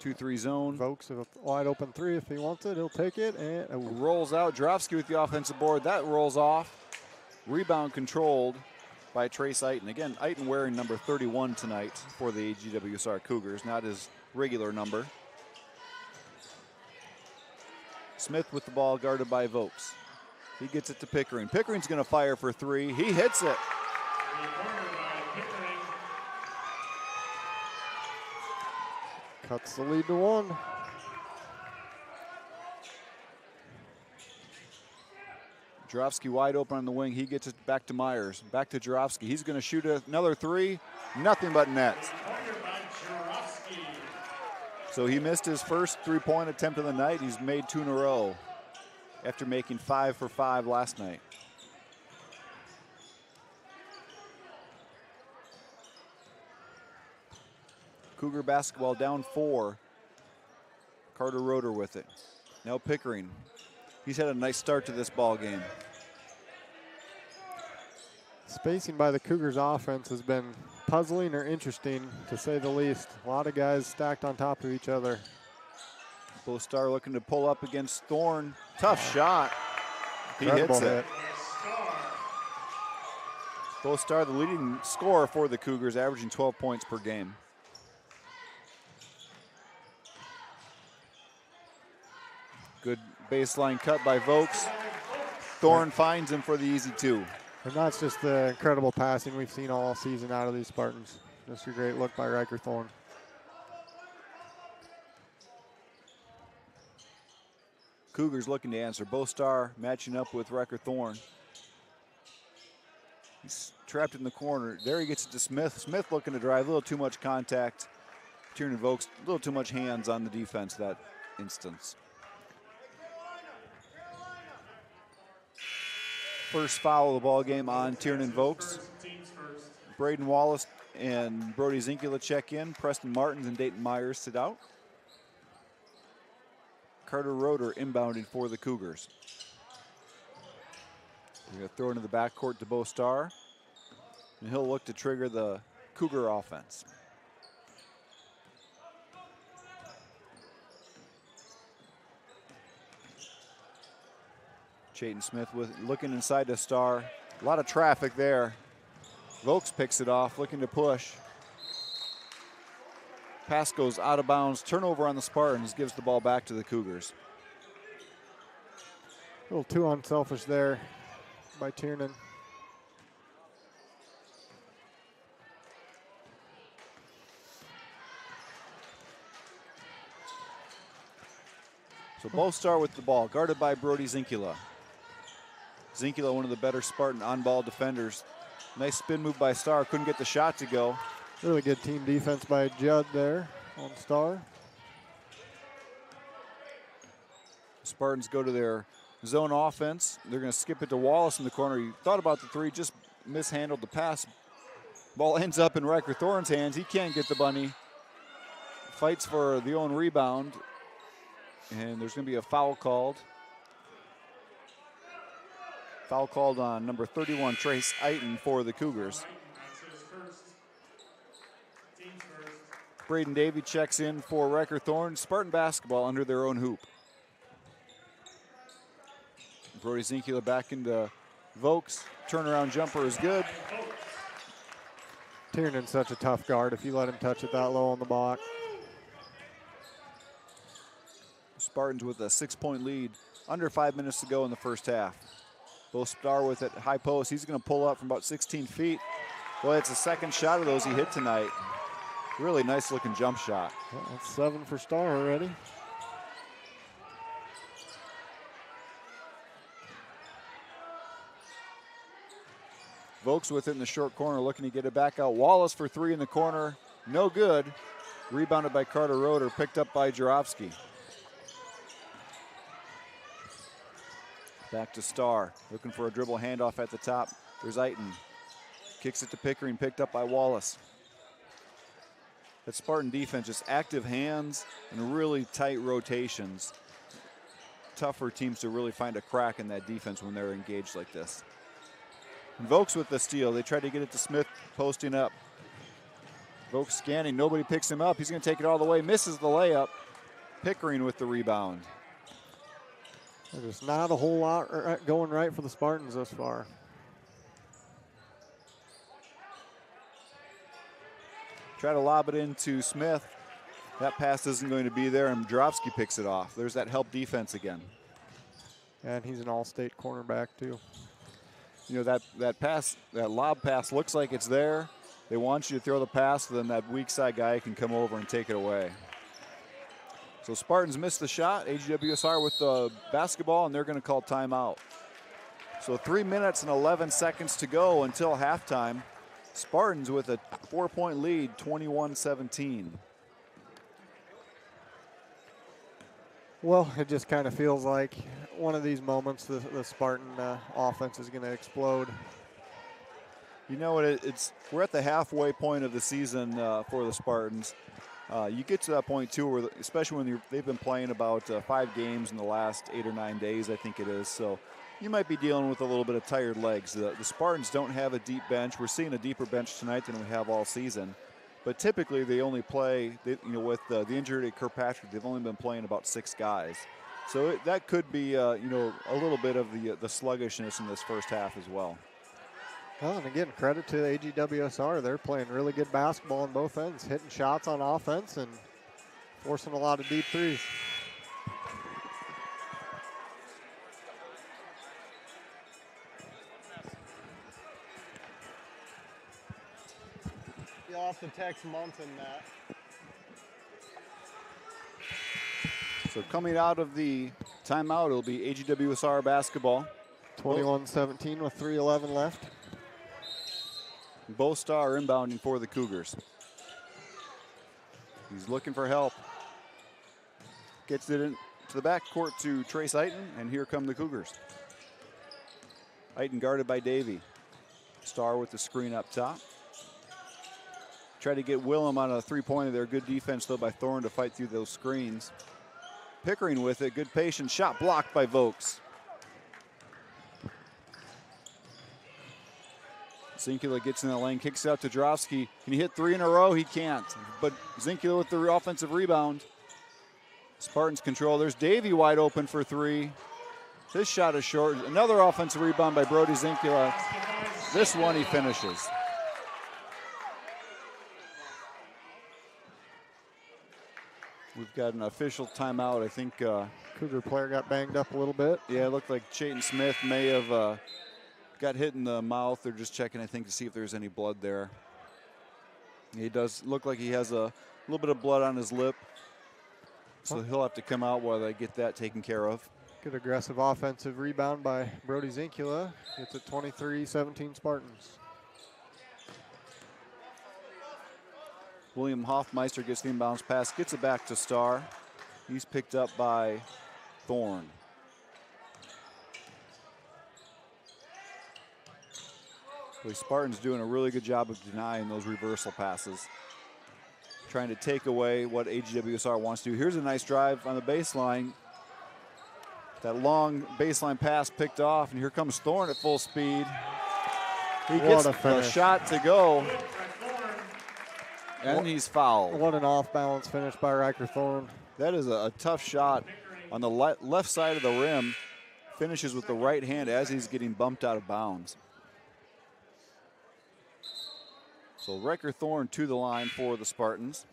2-3 zone. Vokes a wide open 3 if he wants it. He'll take it. And rolls out. Jarofsky with the offensive board. That rolls off. Rebound controlled by Trace Eiton. Again, Eiton wearing number 31 tonight for the AGWSR Cougars, not his regular number. Smith with the ball, guarded by Vokes. He gets it to Pickering. Pickering's going to fire for 3. He hits it. Cuts the lead to 1. Jarofsky wide open on the wing. He gets it back to Myers. Back to Jarofsky. He's going to shoot another 3. Nothing but net. So he missed his first three-point attempt of the night. He's made 2 in a row after making 5 for 5 last night. Cougar basketball down 4. Carter Roeder with it. Now Pickering. He's had a nice start to this ball game. Spacing by the Cougars offense has been puzzling or interesting, to say the least. A lot of guys stacked on top of each other. Bostar looking to pull up against Thorne. Tough shot. He Incredible hits it. hit. Bostar, the leading scorer for the Cougars, averaging 12 points per game. Good baseline cut by Vokes. Thorne finds him for the easy 2. And that's just the incredible passing we've seen all season out of these Spartans. Just a great look by Riker Thorne. Cougars looking to answer. Bostar matching up with Riker Thorne. He's trapped in the corner. There he gets it to Smith. Smith looking to drive. A little too much contact. Tiernan Vokes, a little too much hands on the defense that instance. First foul of the ball game on Tiernan Vokes. Braden Wallace and Brody Zinkula check in. Preston Martins and Dayton Myers sit out. Carter Roeder inbounding for the Cougars. They're going to throw into the backcourt to Bostar. And he'll look to trigger the Cougar offense. Chayton Smith looking inside to Star. A lot of traffic there. Vokes picks it off, looking to push. Pass goes out of bounds. Turnover on the Spartans, gives the ball back to the Cougars. A little too unselfish there by Tiernan. So Bostar with the ball, guarded by Brody Zinkula. Zinkula, one of the better Spartan on-ball defenders. Nice spin move by Star, couldn't get the shot to go. Really good team defense by Judd there on Star. Spartans go to their zone offense. They're going to skip it to Wallace in the corner. He thought about the 3, just mishandled the pass. Ball ends up in Riker Thorne's hands. He can't get the bunny. Fights for the own rebound. And there's going to be a foul called. Foul called on number 31, Trace Eiton, for the Cougars. Braden Davey checks in for Riker Thorne. Spartan basketball under their own hoop. Brody Zinkula back into Vokes. Turnaround jumper is good. Tiernan's such a tough guard if you let him touch it that low on the block. Spartans with a 6-point lead. Under 5 minutes to go in the first half. Bostar with it, high post. He's going to pull up from about 16 feet. Boy, it's the second shot of those he hit tonight. Really nice looking jump shot. Well, that's 7 for Star already. Vokes with it in the short corner, looking to get it back out. Wallace for 3 in the corner. No good. Rebounded by Carter Roeder, picked up by Jarofsky. Back to Star, looking for a dribble handoff at the top. There's Eiton. Kicks it to Pickering, picked up by Wallace. That Spartan defense, just active hands and really tight rotations. Tough for teams to really find a crack in that defense when they're engaged like this. And Vokes with the steal. They tried to get it to Smith, posting up. Vokes scanning, nobody picks him up. He's going to take it all the way, misses the layup. Pickering with the rebound. There's not a whole lot going right for the Spartans thus far. Try to lob it into Smith. That pass isn't going to be there, and Jarofsky picks it off. There's that help defense again. And he's an all-state cornerback too. You know, that pass, that lob pass looks like it's there. They want you to throw the pass, then that weak side guy can come over and take it away. So Spartans missed the shot. AGWSR with the basketball, and they're going to call timeout. So 3 minutes and 11 seconds to go until halftime. Spartans with a 4-point lead, 21-17. Well, it just kind of feels like one of these moments the Spartan offense is going to explode. You know what? We're at the halfway point of the season for the Spartans. You get to that point too, where especially when they've been playing about 5 games in the last 8 or 9 days, I think it is. So you might be dealing with a little bit of tired legs. The Spartans don't have a deep bench. We're seeing a deeper bench tonight than we have all season. But typically they only play, with the injury to Kirkpatrick, they've only been playing about 6 guys. So that could be, a little bit of the sluggishness in this first half as well. Well, and again, credit to AGWSR. They're playing really good basketball on both ends, hitting shots on offense and forcing a lot of deep threes. off the text month in that. So coming out of the timeout, it'll be AGWSR basketball. 21-17 with 3:11 left. Bo Starr inbounding for the Cougars. He's looking for help. Gets it into the backcourt to Trace Eiton, and here come the Cougars. Eiton guarded by Davey. Starr with the screen up top. Try to get Willem on a three-pointer there. Good defense, though, by Thorne to fight through those screens. Pickering with it. Good patience. Shot blocked by Vokes. Zinkula gets in the lane, kicks out to Drofsky. Can he hit 3 in a row? He can't. But Zinkula with the offensive rebound. Spartans control. There's Davey wide open for 3. This shot is short. Another offensive rebound by Brody Zinkula. This one he finishes. We've got an official timeout. I think Cougar player got banged up a little bit. Yeah, it looked like Chayton Smith may have got hit in the mouth. They're just checking, I think, to see if there's any blood there. He does look like he has a little bit of blood on his lip. So he'll have to come out while they get that taken care of. Good aggressive offensive rebound by Brody Zinkula. It's at 23-17 Spartans. William Hoffmeister gets the inbounds pass, gets it back to Starr. He's picked up by Thorne. The Spartans doing a really good job of denying those reversal passes. Trying to take away what AGWSR wants to do. Here's a nice drive on the baseline. That long baseline pass picked off, and here comes Thorne at full speed. He gets the shot to go, and he's fouled. What an off-balance finish by Riker Thorne. That is a tough shot on the left side of the rim. Finishes with the right hand as he's getting bumped out of bounds. So Riker Thorne to the line for the Spartans.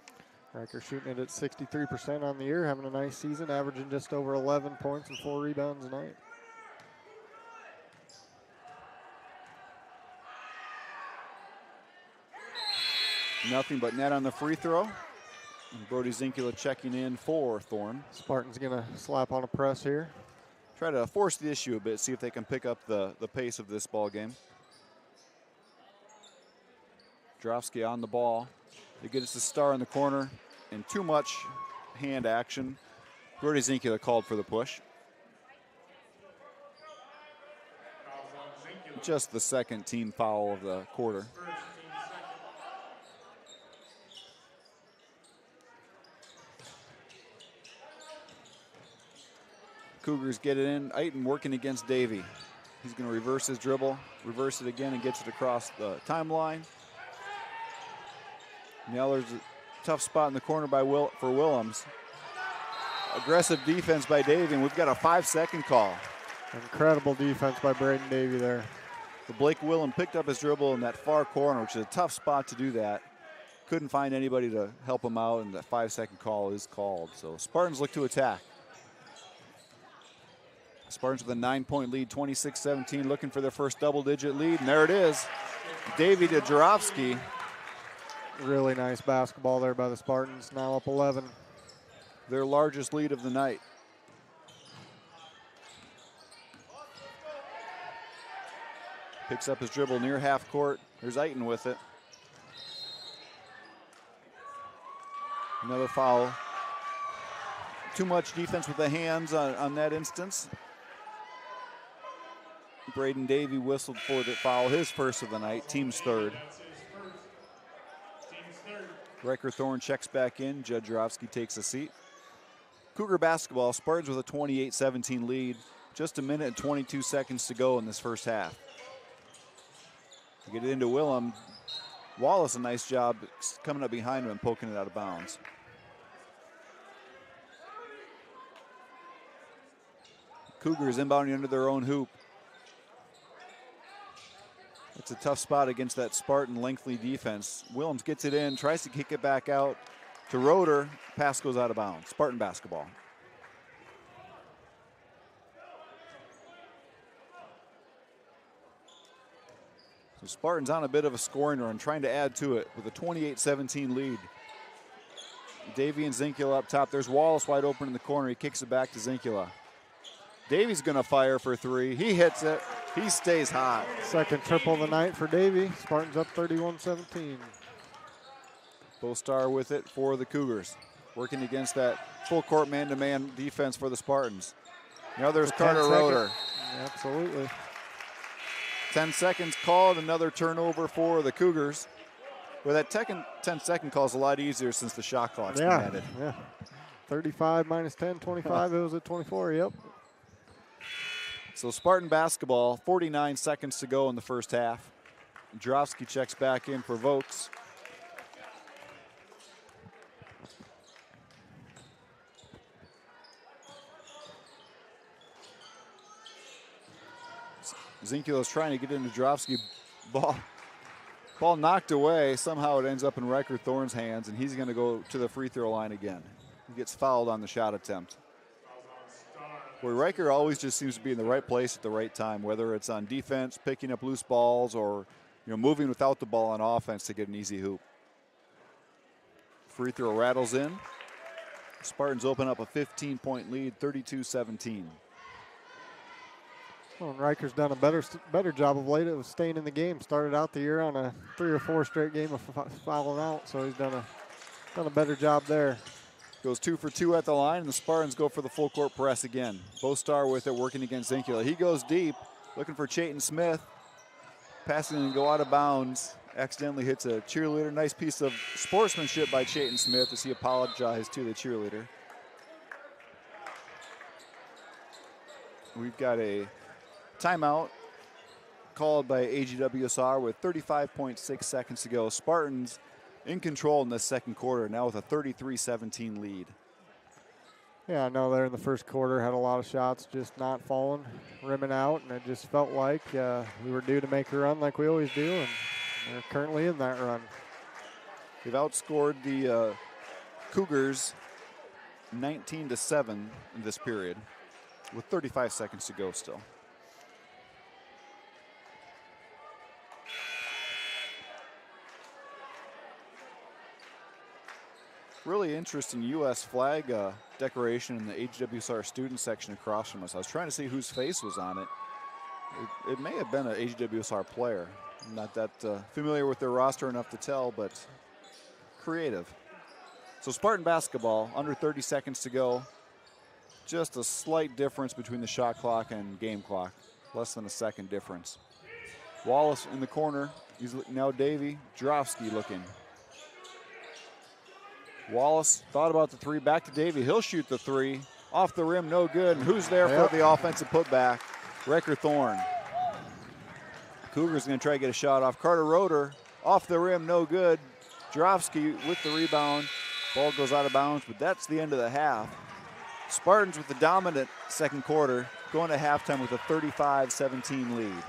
Riker shooting it at 63% on the year, having a nice season, averaging just over 11 points and 4 rebounds a night. Nothing but net on the free throw. And Brody Zinkula checking in for Thorne. Spartans gonna slap on a press here. Try to force the issue a bit, see if they can pick up the pace of this ball game. Drofsky on the ball. They get us to Starr in the corner, and too much hand action. Brody Zinkula called for the push. Just the second team foul of the quarter. Cougars get it in. Eiton working against Davey. He's going to reverse his dribble, reverse it again, and gets it across the timeline. Now there's a tough spot in the corner for Willems. Aggressive defense by Davey, and we've got a 5-second call. Incredible defense by Braden Davey there. But Blake Willem picked up his dribble in that far corner, which is a tough spot to do that. Couldn't find anybody to help him out, and that 5-second call is called. So Spartans look to attack. Spartans with a 9-point lead, 26-17, looking for their first double-digit lead, and there it is. Davey to Jarofsky. Really nice basketball there by the Spartans, now up 11. Their largest lead of the night. Picks up his dribble near half court. There's Eiton with it. Another foul. Too much defense with the hands on that instance. Braden Davey whistled for the foul, his first of the night, team's third. Riker Thorne checks back in. Judd Jarofsky takes a seat. Cougar basketball, Spartans with a 28-17 lead. Just a minute and 22 seconds to go in this first half. Get it into Willem. Wallace, a nice job coming up behind him and poking it out of bounds. Cougars inbounding under their own hoop. It's a tough spot against that Spartan lengthy defense. Willems gets it in, tries to kick it back out to Roeder. Pass goes out of bounds. Spartan basketball. So Spartans on a bit of a scoring run, trying to add to it with a 28-17 lead. Davy and Zinkula up top. There's Wallace wide open in the corner. He kicks it back to Zinkula. Davy's going to fire for three. He hits it. He stays hot. Second triple of the night for Davy. Spartans up 31-17. Bostar with it for the Cougars. Working against that full court man-to-man defense for the Spartans. Now there's Carter Roeder. Absolutely. 10 seconds called, another turnover for the Cougars. Well, that 10-second call is a lot easier since the shot clock's been added. Yeah, 35 minus 10, 25, it was at 24, yep. So Spartan basketball, 49 seconds to go in the first half. Drofsky checks back in for Vokes. Zinkula's trying to get into Drofsky. Ball knocked away. Somehow it ends up in Riker Thorne's hands, and he's going to go to the free throw line again. He gets fouled on the shot attempt. Boy, Riker always just seems to be in the right place at the right time, whether it's on defense, picking up loose balls, or moving without the ball on offense to get an easy hoop. Free throw rattles in. Spartans open up a 15-point lead, 32-17. Well, and Riker's done a better job of late of staying in the game. Started out the year on a 3 or 4 straight game of fouling out, so he's done a better job there. Goes 2 for 2 at the line, and the Spartans go for the full court press again. Bostar with it, working against Zinkula. He goes deep, looking for Chayton Smith. Passing and go out of bounds. Accidentally hits a cheerleader. Nice piece of sportsmanship by Chayton Smith as he apologized to the cheerleader. We've got a timeout called by AGWSR with 35.6 seconds to go. Spartans in control in this second quarter, now with a 33-17 lead. Yeah, I know there in the first quarter had a lot of shots just not falling, rimming out, and it just felt like we were due to make a run like we always do, and they're currently in that run. They've outscored the Cougars 19-7 in this period with 35 seconds to go still. Really interesting U.S. flag decoration in the AGWSR student section across from us. I was trying to see whose face was on it. It may have been an AGWSR player. I'm not that familiar with their roster enough to tell, but creative. So Spartan basketball, under 30 seconds to go. Just a slight difference between the shot clock and game clock. Less than a second difference. Wallace in the corner. He's now Davy. Drofsky looking. Wallace thought about the three, back to Davy. He'll shoot the three. Off the rim, no good. And who's there for the offensive putback? Riker Thorne. Cougars going to try to get a shot off. Carter Roeder, off the rim, no good. Drofsky with the rebound. Ball goes out of bounds, but that's the end of the half. Spartans with the dominant second quarter, going to halftime with a 35-17 lead.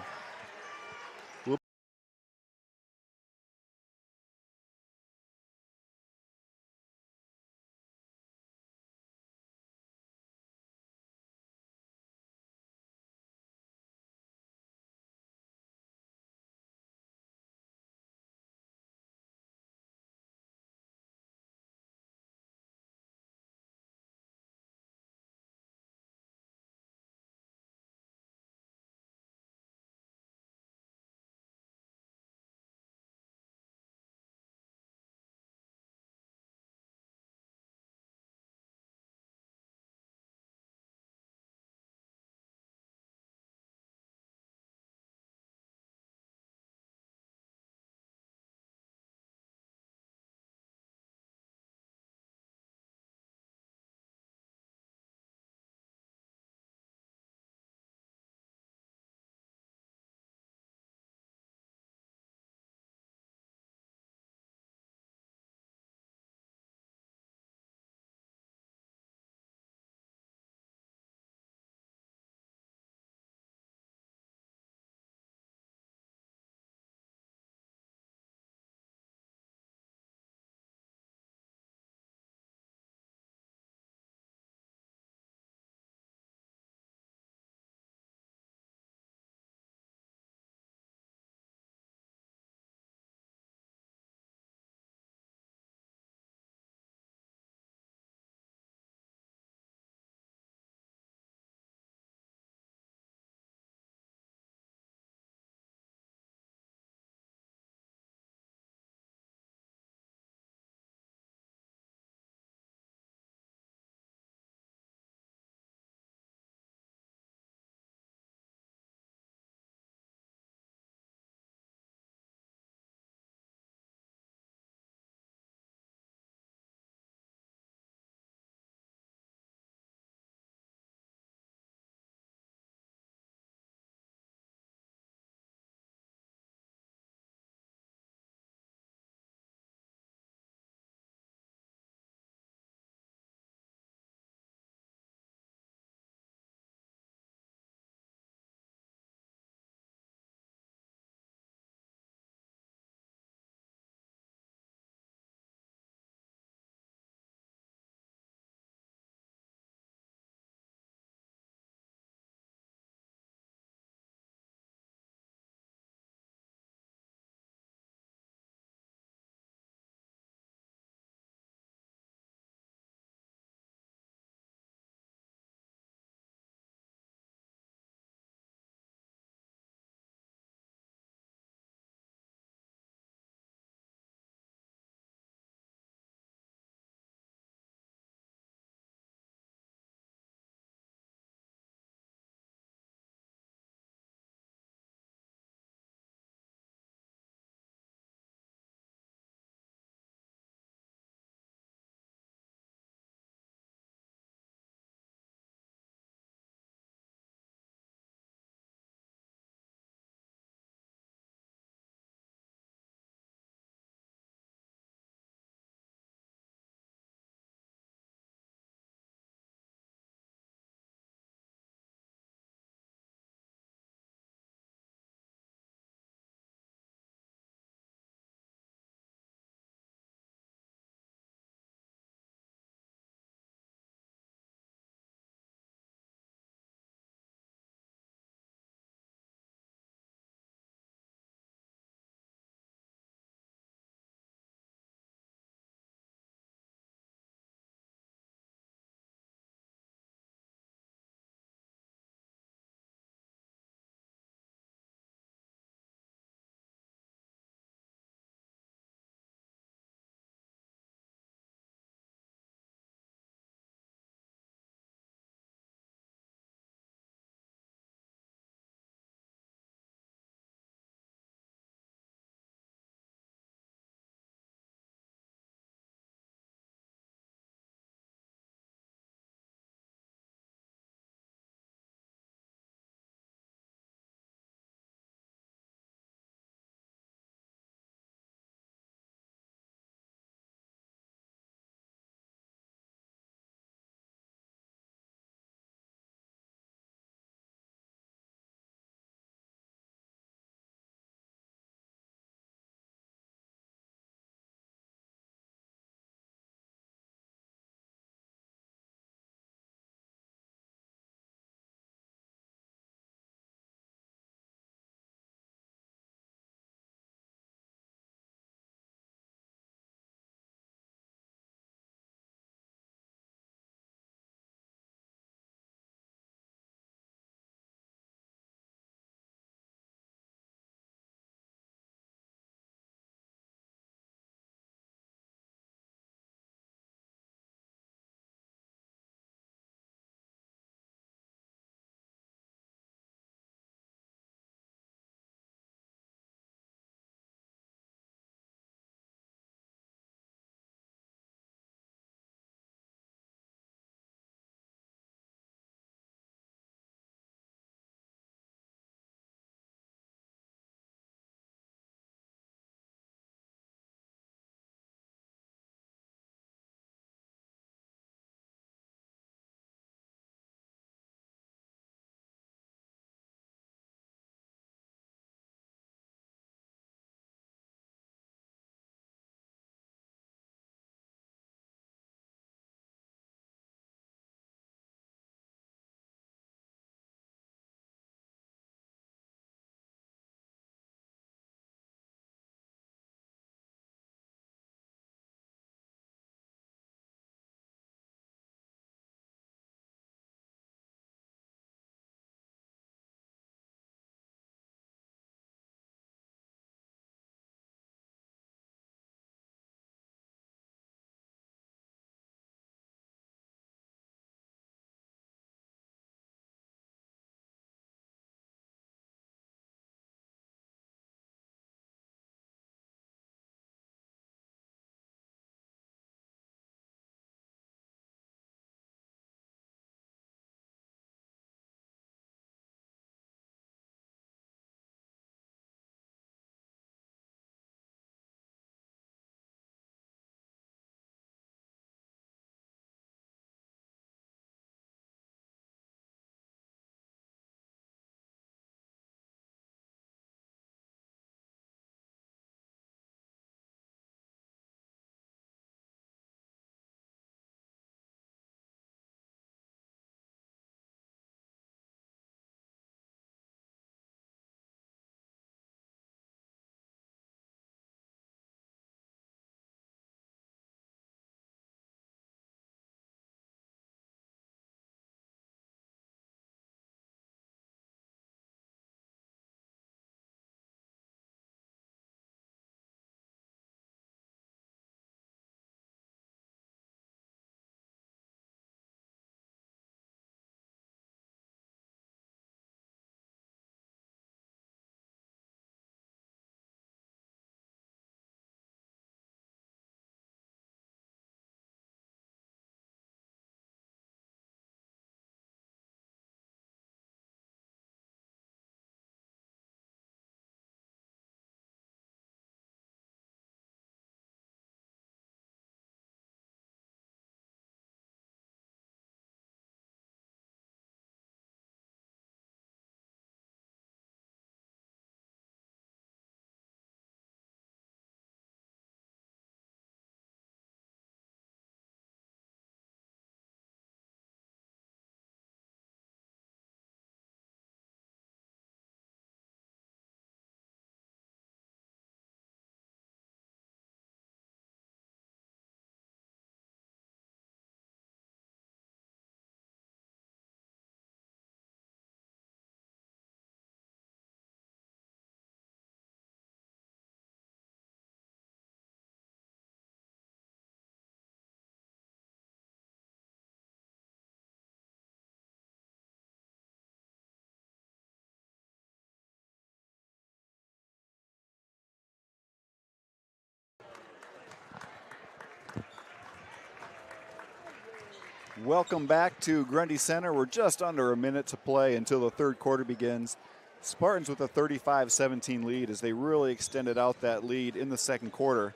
Welcome back to Grundy Center. We're just under a minute to play until the third quarter begins. Spartans with a 35-17 lead as they really extended out that lead in the second quarter.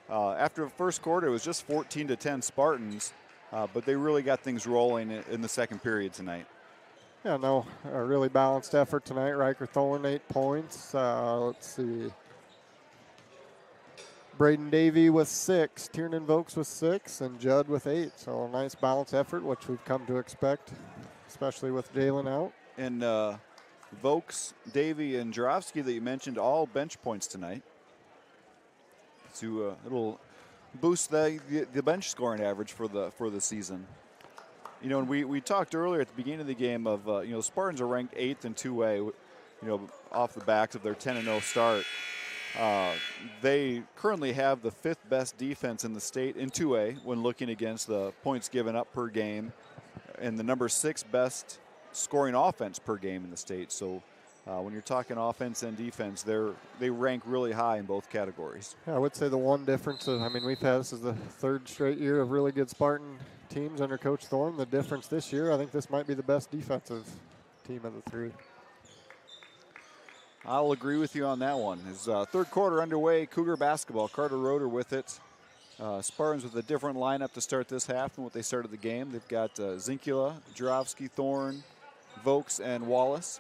After the first quarter, it was just 14-10 Spartans, but they really got things rolling in the second period tonight. Yeah, no, a really balanced effort tonight. Riker Thorne, 8 points. Let's see. Braden Davey with 6, Tiernan Vokes with 6, and Judd with 8. So a nice balanced effort, which we've come to expect, especially with Jalen out. And Vokes, Davey, and Jarofsky that you mentioned, all bench points tonight. To it'll boost the bench scoring average for the season. You know, and we talked earlier at the beginning of the game of Spartans are ranked 8th in 2A, off the backs of their 10-0 start. They currently have the 5th best defense in the state in 2A when looking against the points given up per game, and the number 6 best scoring offense per game in the state. So when you're talking offense and defense, they rank really high in both categories. Yeah, I would say the one difference is, this is the 3rd straight year of really good Spartan teams under Coach Thorne. The difference this year, I think this might be the best defensive team of the 3. I'll agree with you on that one. As third quarter underway, Cougar basketball. Carter Roeder with it. Spartans with a different lineup to start this half than what they started the game. They've got Zinkula, Jarofsky, Thorne, Vokes, and Wallace.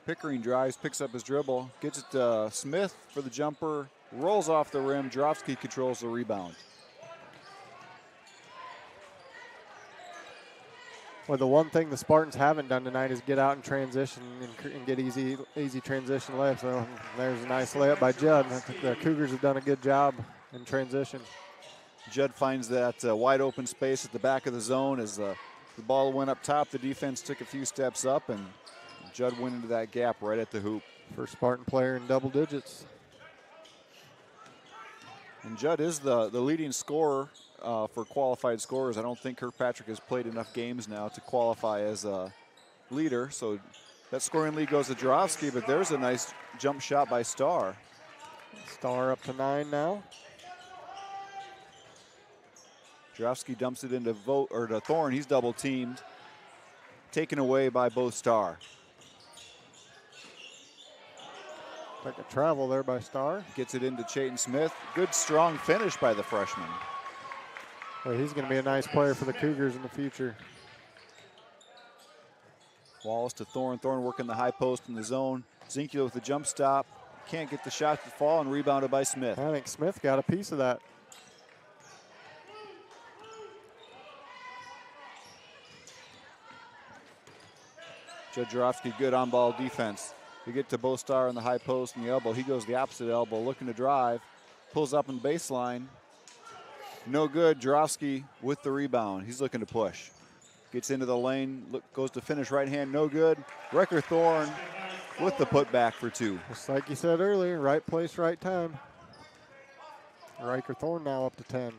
Pickering drives, picks up his dribble, gets it to Smith for the jumper, rolls off the rim. Jarofsky controls the rebound. Well, the one thing the Spartans haven't done tonight is get out and transition and get easy transition layups. So there's a nice layup by Judd. I think the Cougars have done a good job in transition. Judd finds that wide open space at the back of the zone as the ball went up top. The defense took a few steps up, and Judd went into that gap right at the hoop. First Spartan player in double digits. And Judd is the leading scorer for qualified scorers. I don't think Kirkpatrick has played enough games now to qualify as a leader. So that scoring lead goes to Jarofsky, but there's a nice jump shot by Starr. Starr up to 9 now. Jarofsky dumps it into to Thorne. He's double teamed. Taken away by both Starr. Like a travel there by Starr. Gets it into Chayton Smith. Good strong finish by the freshman. Well, he's going to be a nice player for the Cougars in the future. Wallace to Thorne. Thorne working the high post in the zone. Zinkula with the jump stop. Can't get the shot to fall, and rebounded by Smith. I think Smith got a piece of that. Judd Jarofsky, good on-ball defense. They get to Bostar on the high post and the elbow. He goes the opposite elbow, looking to drive. Pulls up on the baseline. No good. Jarofsky with the rebound. He's looking to push. Gets into the lane, goes to finish right hand, no good. Riker Thorne with the putback for 2. Just like you said earlier, right place, right time. Riker Thorne now up to 10.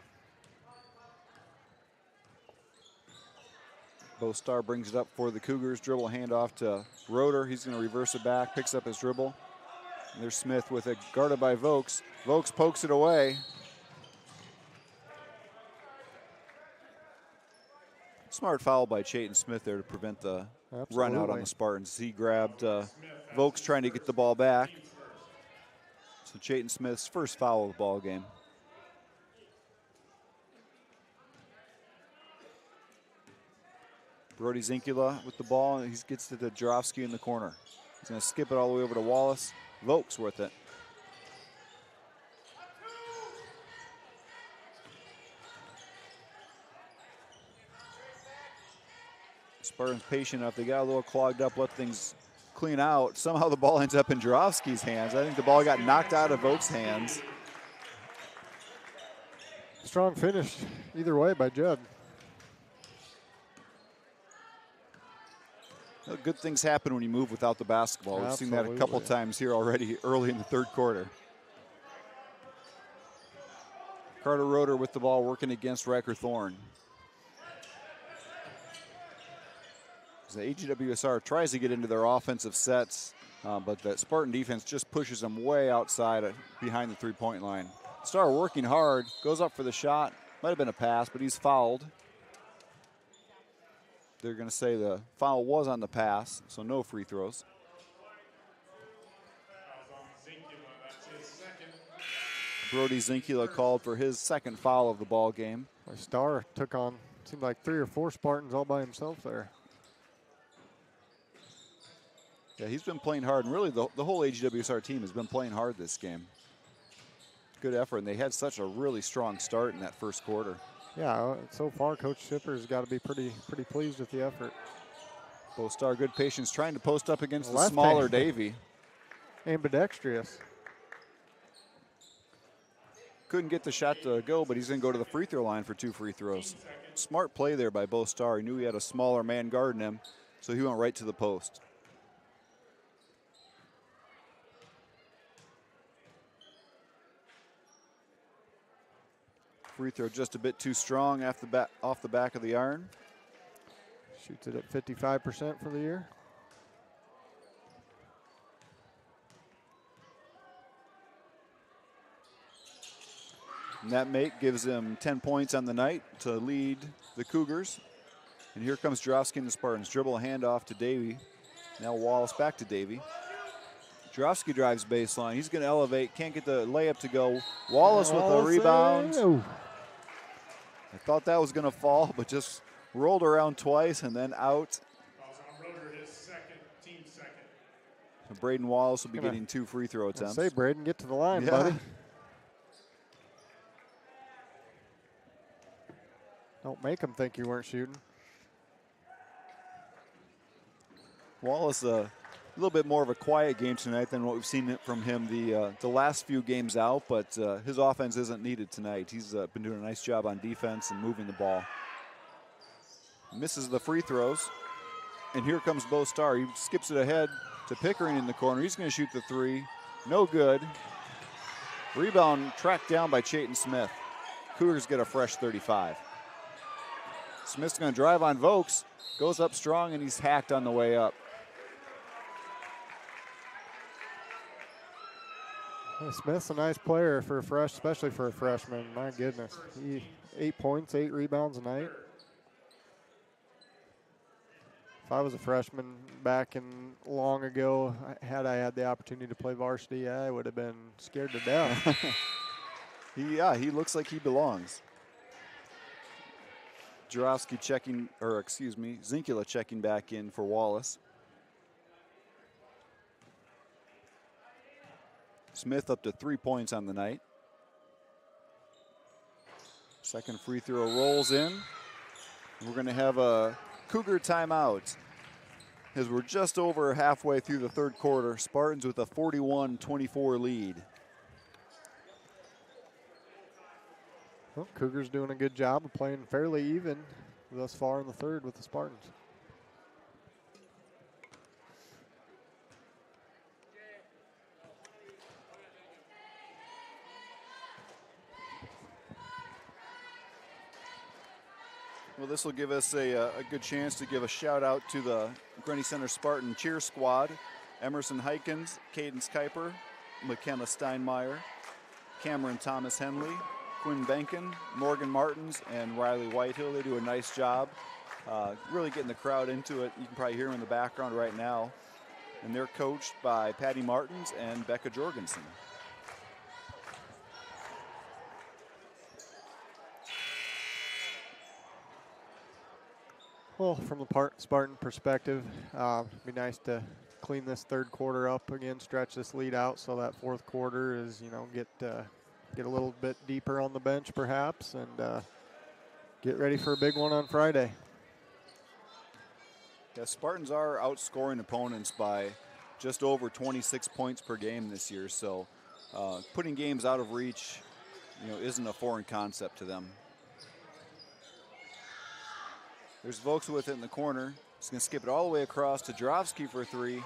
Bostar brings it up for the Cougars. Dribble handoff to Roeder. He's going to reverse it back, picks up his dribble. And there's Smith with it, guarded by Vokes. Vokes pokes it away. Smart foul by Chayton Smith there to prevent the run out on the Spartans. He grabbed Vokes trying to get the ball back. So Chayton Smith's first foul of the ball game. Brody Zinkula with the ball, and he gets it to Jarofsky in the corner. He's going to skip it all the way over to Wallace. Vokes with it. Spartans patient enough. They got a little clogged up, let things clean out. Somehow the ball ends up in Jarofsky's hands. I think the ball got knocked out of Vokes' hands. Strong finish either way by Judd. Well, good things happen when you move without the basketball. We've seen that a couple times here already early in the third quarter. Carter Roeder with the ball working against Riker Thorne. The AGWSR tries to get into their offensive sets, but the Spartan defense just pushes them way outside behind the three-point line. Starr working hard, goes up for the shot, Might have been a pass, but he's fouled. They're going to say the foul was on the pass, so no free throws. Brody Zinkula called for his second foul of the ball game. Star took on, seemed like 3 or 4 Spartans all by himself there. Yeah, he's been playing hard, and really the whole AGWSR team has been playing hard this game. Good effort, and they had such a really strong start in that first quarter. Yeah, so far Coach Shipper's got to be pretty pleased with the effort. Bo Star, good patience, trying to post up against the Left smaller hand. Davy. Ambidextrous. Couldn't get the shot to go, but he's going to go to the free throw line for 2 free throws. Smart play there by Bo Star. He knew he had a smaller man guarding him, so he went right to the post. Free throw just a bit too strong off the back of the iron. Shoots it at 55% for the year. And that make gives him 10 points on the night to lead the Cougars. And here comes Jarofsky and the Spartans. Dribble a handoff to Davy. Now Wallace back to Davy. Jarofsky drives baseline. He's going to elevate. Can't get the layup to go. Wallace with a rebound. I thought that was going to fall, but just rolled around twice and then out. So Braden Wallace will be getting 2 free throw attempts. Say, Braden, get to the line, yeah. buddy. Don't make him think you weren't shooting. Wallace, a little bit more of a quiet game tonight than what we've seen from him the last few games out, but his offense isn't needed tonight. He's been doing a nice job on defense and moving the ball. Misses the free throws, and here comes Bo Star. He skips it ahead to Pickering in the corner. He's going to shoot the 3. No good. Rebound tracked down by Chayton Smith. Cougars get a fresh 35. Smith's going to drive on Vokes, goes up strong, and he's hacked on the way up. Well, Smith's a nice player for especially for a freshman. My goodness, 8 points, 8 rebounds a night. If I was a freshman back in long ago, had I had the opportunity to play varsity, I would have been scared to death. He looks like he belongs. Jarofsky Zinkula checking back in for Wallace. Smith up to 3 points on the night. Second free throw rolls in. We're going to have a Cougar timeout as we're just over halfway through the third quarter. Spartans with a 41-24 lead. Well, Cougars doing a good job of playing fairly even thus far in the third with the Spartans. Well, this will give us a good chance to give a shout out to the Grundy Center Spartan cheer squad. Emerson Heikens, Cadence Kuiper, McKenna Steinmeier, Cameron Thomas Henley, Quinn Benkin, Morgan Martins, and Riley Whitehill. They do a nice job really getting the crowd into it. You can probably hear them in the background right now. And they're coached by Patty Martins and Becca Jorgensen. Well, from the Spartan perspective, it'd be nice to clean this third quarter up again, stretch this lead out so that fourth quarter is, get a little bit deeper on the bench perhaps, and get ready for a big one on Friday. Yeah, Spartans are outscoring opponents by just over 26 points per game this year, so putting games out of reach, isn't a foreign concept to them. There's Vokes with it in the corner. He's going to skip it all the way across to Jarofsky for 3.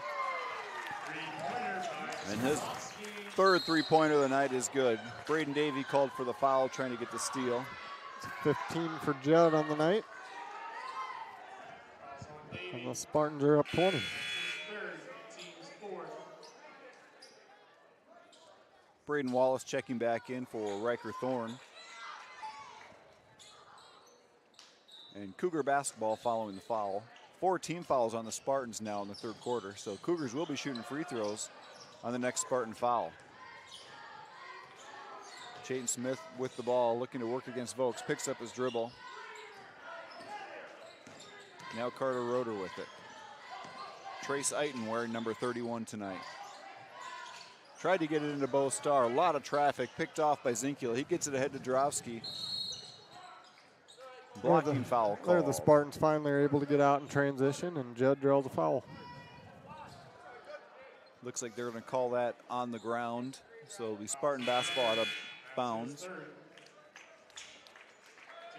And his third three-pointer of the night is good. Braden Davey called for the foul, trying to get the steal. 15 for Judd on the night. And the Spartans are up 20. Braden Wallace checking back in for Riker Thorne. And Cougar basketball following the foul. 4 team fouls on the Spartans now in the third quarter. So Cougars will be shooting free throws on the next Spartan foul. Chayton Smith with the ball, looking to work against Vokes. Picks up his dribble. Now Carter Roeder with it. Trace Eiton wearing number 31 tonight. Tried to get it into Bo Starr. A lot of traffic, picked off by Zinkiel. He gets it ahead to Drowski. Blocking foul call. There the Spartans finally are able to get out in transition, and Judd draws a foul. Looks like they're going to call that on the ground. So it'll be Spartan basketball out of bounds.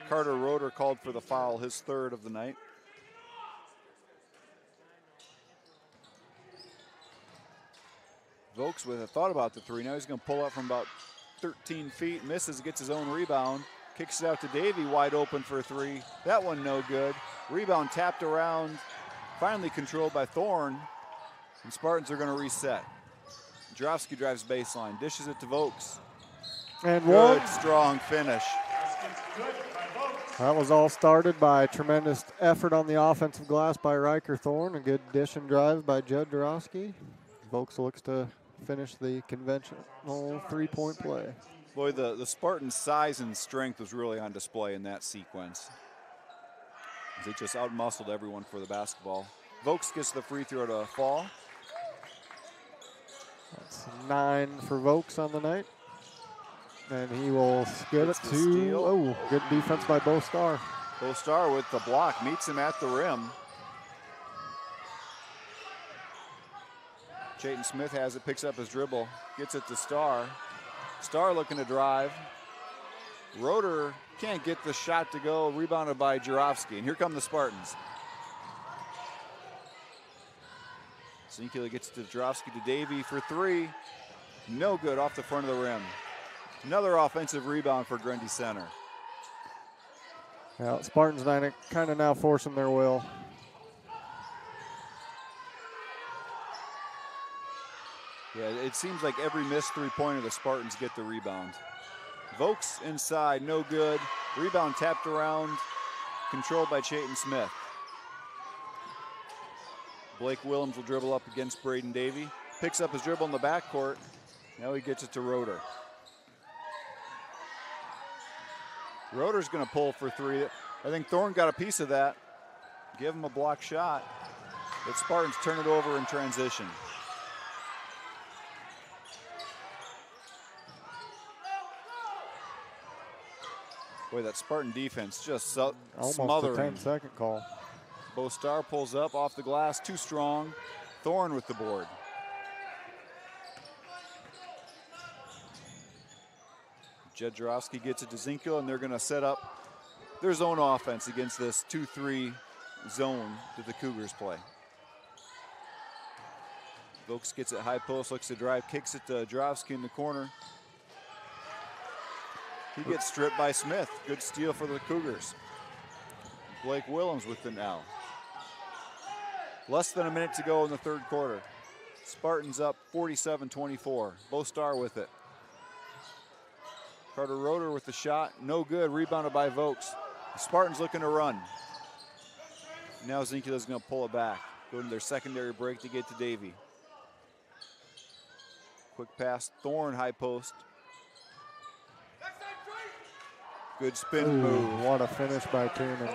Carter Roeder called for the foul, his third of the night. Vokes with a thought about the three. Now he's going to pull up from about 13 feet, misses, gets his own rebound, kicks it out to Davey, wide open for a three. That one no good. Rebound tapped around, finally controlled by Thorne, and Spartans are going to reset. Drowski drives baseline, dishes it to Vokes. And good, one. Strong finish. That was all started by tremendous effort on the offensive glass by Riker Thorne. A good dish and drive by Judd Dorowski. Vokes looks to finish the conventional three-point play. Boy, the Spartans' size and strength was really on display in that sequence. They just outmuscled everyone for the basketball. Vokes gets the free throw to fall. That's 9 for Vokes on the night. And he will get it to, steal. Oh, good defense by Bo Starr. Bo Starr with the block, meets him at the rim. Chayton Smith has it, picks up his dribble, gets it to Starr. Starr looking to drive. Roeder can't get the shot to go, rebounded by Jurovsky, and here come the Spartans. Zinkiel gets to Jurovsky to Davey for three. No good, off the front of the rim. Another offensive rebound for Grundy Center. Yeah, Spartans kind of now forcing their will. Yeah, it seems like every missed three-pointer, the Spartans get the rebound. Vokes inside, no good. Rebound tapped around, controlled by Chayton Smith. Blake Willems will dribble up against Braden Davey. Picks up his dribble in the backcourt. Now he gets it to Roeder. Roeder's going to pull for three. I think Thorne got a piece of that. Give him a block shot. But Spartans turn it over in transition. Boy, that Spartan defense just almost smothering. a 10-second call. Bo Starr pulls up off the glass, too strong. Thorne with the board. Jed Jurovsky gets it to Zinkiel, and they're going to set up their zone offense against this 2-3 zone that the Cougars play. Vokes gets it high post, looks to drive, kicks it to Jurovsky in the corner. He gets stripped by Smith. Good steal for the Cougars. Blake Willems with the now. Less than a minute to go in the third quarter. Spartans up 47-24. Bo Starr with it. Carter Roeder with the shot. No good. Rebounded by Vokes. The Spartans looking to run. Now Zinkiel is going to pull it back. Go to their secondary break to get to Davey. Quick pass. Thorne high post. Good spin move. What a finish by Tiernan.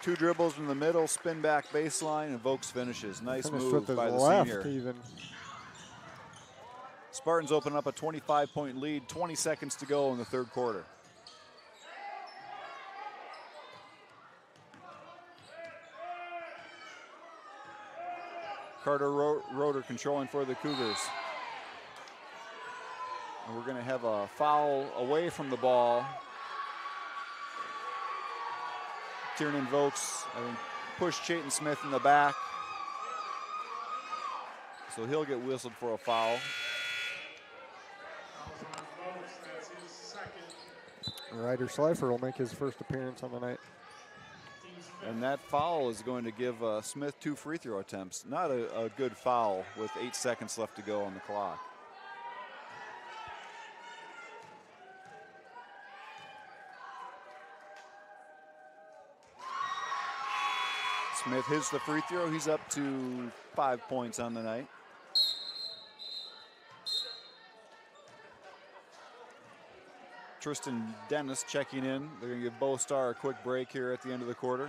Two dribbles in the middle, spin back baseline, and Vokes finishes. Nice Finished move with by his the left senior. even. Spartans open up a 25-point lead, 20 seconds to go in the third quarter. Carter Roeder controlling for the Cougars. And we're going to have a foul away from the ball. Tiernan Vokes, I think, pushed Chayton Smith in the back. So he'll get whistled for a foul. Ryder Slifer will make his first appearance on the night. And that foul is going to give Smith 2 free throw attempts. Not a good foul with 8 seconds left to go on the clock. Smith hits the free throw. He's up to 5 points on the night. Tristan Dennis checking in. They're going to give Bo Star a quick break here at the end of the quarter.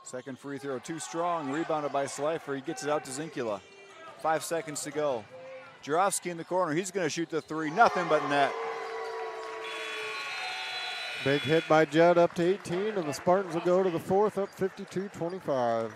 Second free throw too strong, rebounded by Slifer. He gets it out to Zinkula. 5 seconds to go. Jarofsky in the corner. He's going to shoot the three. Nothing but net. Big hit by Judd up to 18, and the Spartans will go to the fourth up 52-25.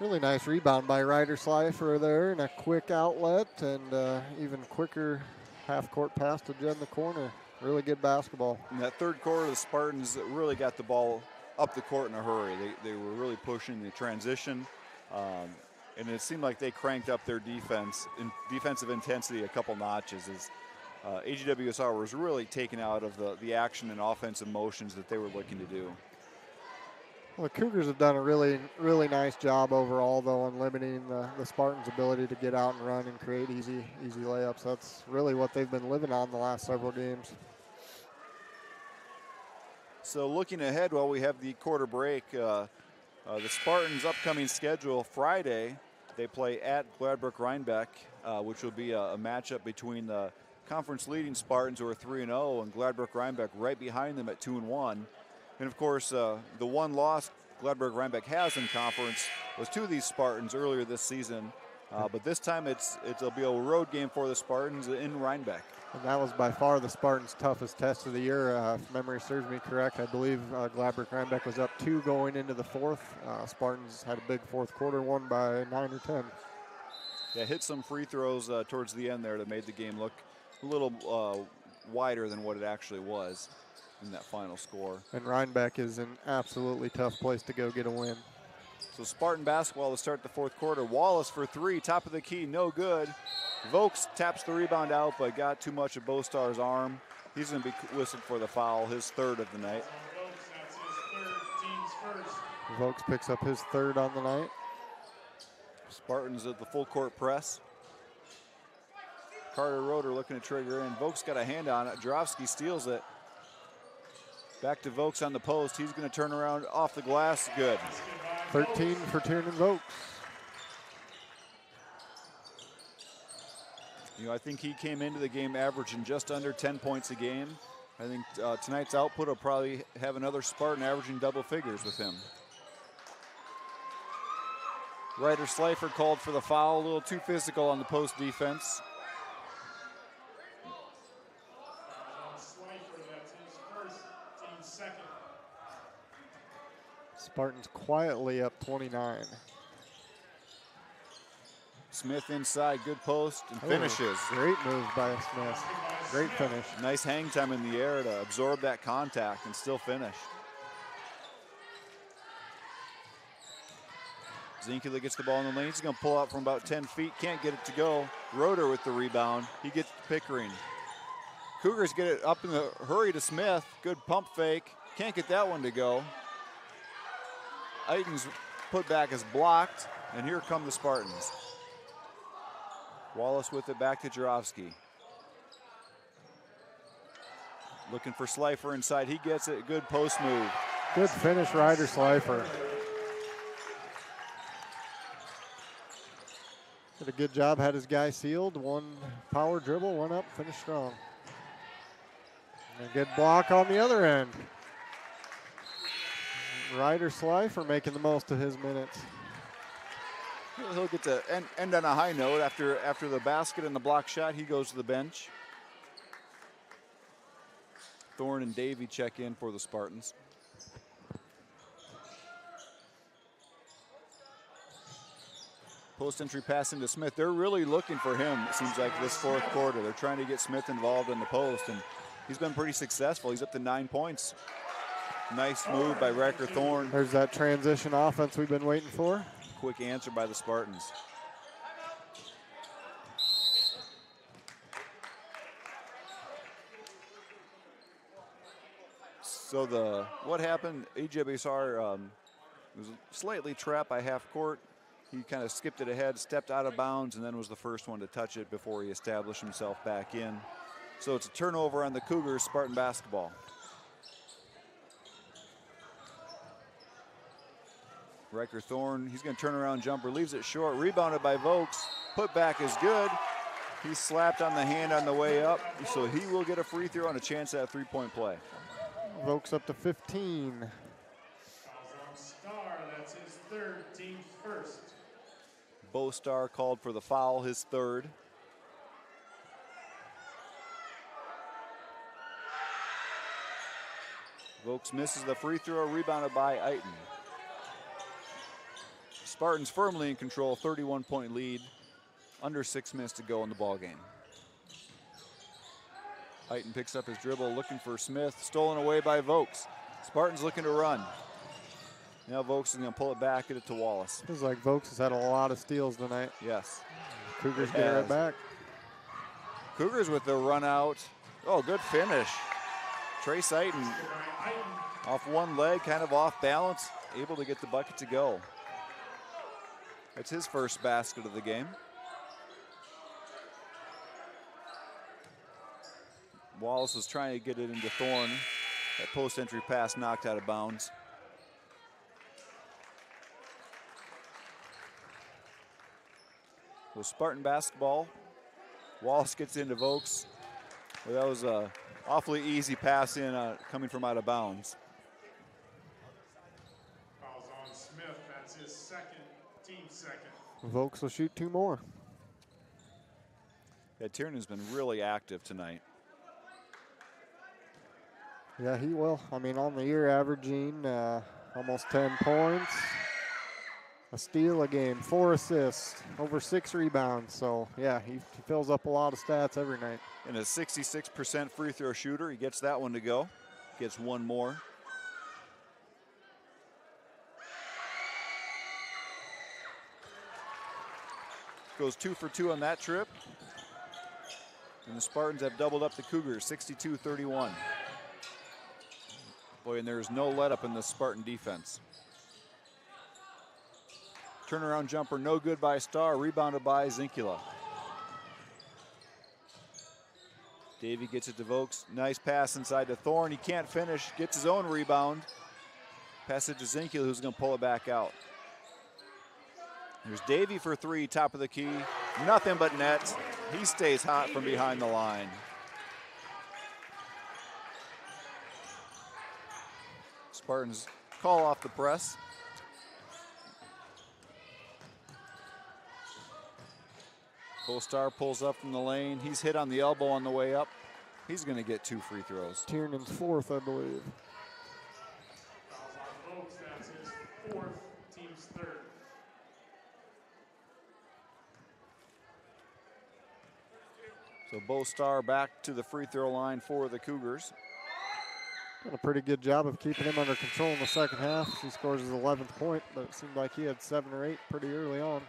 Really nice rebound by Ryder Slifer there, and a quick outlet, and even quicker half-court pass to Judd in the corner. Really good basketball. In that third quarter, the Spartans really got the ball up the court in a hurry. They were really pushing the transition, and it seemed like they cranked up their defensive intensity a couple notches as AGWSR was really taken out of the action and offensive motions that they were looking to do. Well, the Cougars have done a really, really nice job overall, though, on limiting the Spartans' ability to get out and run and create easy layups. That's really what they've been living on the last several games. So looking ahead while we have the quarter break, the Spartans' upcoming schedule Friday, they play at Gladbrook Rhinebeck, which will be a matchup between the conference leading Spartans, who are 3-0, and Gladbrook Rhinebeck right behind them at 2-1. And of course, the one loss Gladbrook Rhinebeck has in conference was to these Spartans earlier this season. But this time it'll be a road game for the Spartans in Rhinebeck. And that was by far the Spartans' toughest test of the year. If memory serves me correct, I believe Gladbrook Rhinebeck was up 2 going into the fourth. Spartans had a big fourth quarter, won by 9 or 10. Yeah, hit some free throws towards the end there that made the game look a little wider than what it actually was in that final score. And Rhinebeck is an absolutely tough place to go get a win. So Spartan basketball to start the fourth quarter. Wallace for three, top of the key, no good. Vokes taps the rebound out, but got too much of Bostar's arm. He's going to be whistled for the foul, his third of the night. Vokes picks up his third on the night. Spartans at the full court press. Carter Roeder looking to trigger in. Vokes got a hand on it. Jarofsky steals it. Back to Vokes on the post. He's going to turn around off the glass. Good. 13 for Tiernan Vokes. You know, I think he came into the game averaging just under 10 points a game. I think tonight's output will probably have another Spartan averaging double figures with him. Ryder Slifer called for the foul, a little too physical on the post defense. Spartans quietly up 29. Smith inside, good post, and finishes. Great move by Smith. Great finish. Nice hang time in the air to absorb that contact and still finish. Zinkula gets the ball in the lane. He's going to pull out from about 10 feet. Can't get it to go. Roeder with the rebound. He gets Pickering. Cougars get it up in the hurry to Smith. Good pump fake. Can't get that one to go. Aiton's put back is blocked, and here come the Spartans. Wallace with it back to Jarofsky. Looking for Slifer inside. He gets it. Good post move. Good finish, Ryder Slifer. Did a good job, had his guy sealed. One power dribble, one up, finished strong. And a good block on the other end. Ryder Slifer making the most of his minutes. He'll get to end on a high note. After the basket and the block shot, he goes to the bench. Thorne and Davey check in for the Spartans. Post entry pass into Smith. They're really looking for him, it seems like, this fourth quarter. They're trying to get Smith involved in the post, and he's been pretty successful. He's up to 9 points. Nice move by Wrecker Thorne. There's that transition offense we've been waiting for. Quick answer by the Spartans. So what happened, AGWSR was slightly trapped by half court. He kind of skipped it ahead, stepped out of bounds, and then was the first one to touch it before he established himself back in. So it's a turnover on the Cougars, Spartan basketball. Riker Thorne, he's going to turn around jumper, leaves it short, rebounded by Vokes. Put back is good. He slapped on the hand on the way up, so he will get a free throw and a chance at a three-point play. Vokes up to 15. Fouls on Starr, that's his third, team first. Bo Starr called for the foul, his third. Vokes misses the free throw, rebounded by Eiton. Spartans firmly in control, 31-point lead. Under 6 minutes to go in the ball game. Eiton picks up his dribble, looking for Smith, stolen away by Vokes. Spartans looking to run. Now Vokes is going to pull it back, get it to Wallace. Feels like Vokes has had a lot of steals tonight. Yes. Cougars get it right back. Cougars with the run out. Oh, good finish. Trace Eiton off one leg, kind of off balance, able to get the bucket to go. That's his first basket of the game. Wallace was trying to get it into Thorne. That post-entry pass knocked out of bounds. So Spartan basketball. Wallace gets into Vokes. Well, that was a awfully easy pass in coming from out of bounds. Fouls on Smith, that's his second, team second. Vokes will shoot 2 more. Yeah, Tiernan's been really active tonight. Yeah, he will. I mean, on the year averaging almost 10 points, a steal a game, 4 assists, over 6 rebounds. So, yeah, he fills up a lot of stats every night. And a 66% free throw shooter. He gets that one to go. Gets one more. Goes 2 for 2 on that trip. And the Spartans have doubled up the Cougars, 62-31. Boy, and there's no let up in the Spartan defense. Turnaround jumper, no good by Starr, rebounded by Zinkula. Davey gets it to Vokes. Nice pass inside to Thorne. He can't finish, gets his own rebound. Pass it to Zinkula, who's going to pull it back out. There's Davey for 3, top of the key. Nothing but net. He stays hot from behind the line. Spartans call off the press. Starr pulls up from the lane. He's hit on the elbow on the way up. He's going to get 2 free throws. Tiernan's 4th, I believe. Fouls on Vokes, that's his 4th, team's 3rd. So Starr back to the free throw line for the Cougars. Done a pretty good job of keeping him under control in the second half. He scores his 11th point, but it seemed like he had 7 or 8 pretty early on.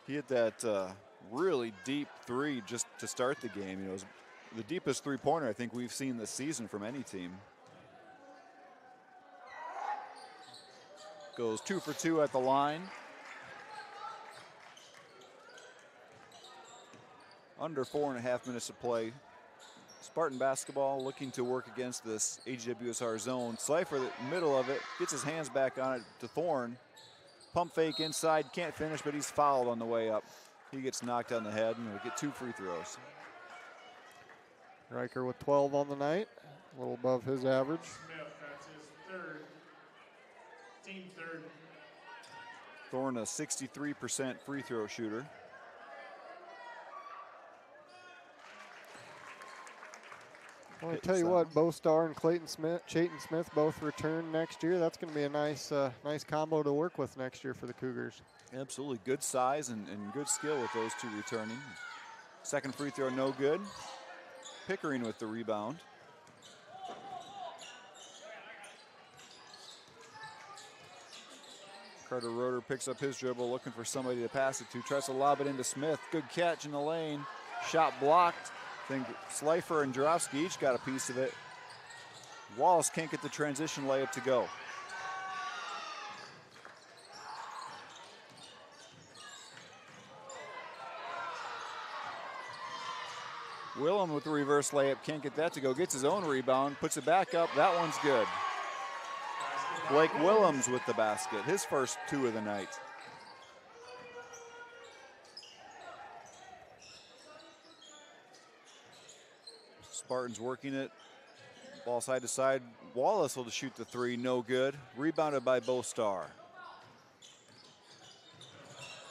He hit that really deep 3 just to start the game. You know, it was the deepest three-pointer I think we've seen this season from any team. Goes 2 for 2 at the line. Under 4.5 minutes to play. Spartan basketball looking to work against this AGWSR zone. Slifer, the middle of it, gets his hands back on it to Thorne. Pump fake inside, can't finish, but he's fouled on the way up. He gets knocked on the head and will get 2 free throws. Riker with 12 on the night, a little above his average. Smith, that's his 3rd, team 3rd. Thorne, a 63% free throw shooter. Well, I tell you what, Starr and Chayton Smith both return next year. That's going to be a nice combo to work with next year for the Cougars. Absolutely, good size and good skill with those 2 returning. Second free throw, no good. Pickering with the rebound. Carter Roeder picks up his dribble, looking for somebody to pass it to. Tries to lob it into Smith. Good catch in the lane. Shot blocked. I think Slifer and Jarofsky each got a piece of it. Wallace can't get the transition layup to go. Willem with the reverse layup, can't get that to go. Gets his own rebound, puts it back up. That one's good. Blake Willems with the basket, his first 2 of the night. Spartans working it. Ball side to side. Wallace will shoot the 3, no good. Rebounded by Bostar.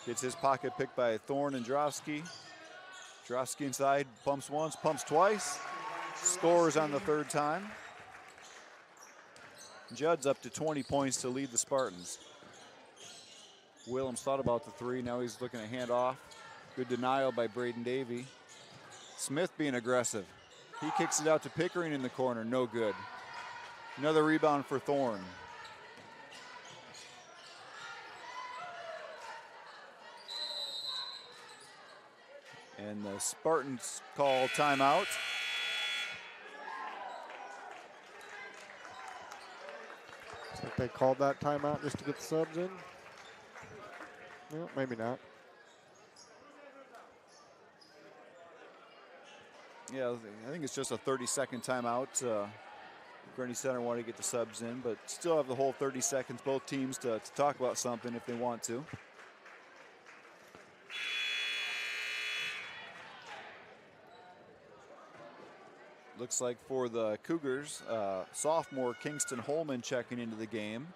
Gets his pocket picked by Thorne and Drofsky. Drofsky inside, pumps once, pumps twice. Scores on the 3rd time. Judd's up to 20 points to lead the Spartans. Willems thought about the 3, now he's looking to hand off. Good denial by Braden Davey. Smith being aggressive. He kicks it out to Pickering in the corner, no good. Another rebound for Thorne. And the Spartans call timeout. I think they called that timeout just to get the subs in. Well, maybe not. Yeah, I think it's just a 30-second timeout. Grundy Center wanted to get the subs in, but still have the whole 30 seconds, both teams, to talk about something if they want to. Looks like for the Cougars, sophomore Kingston Holman checking into the game.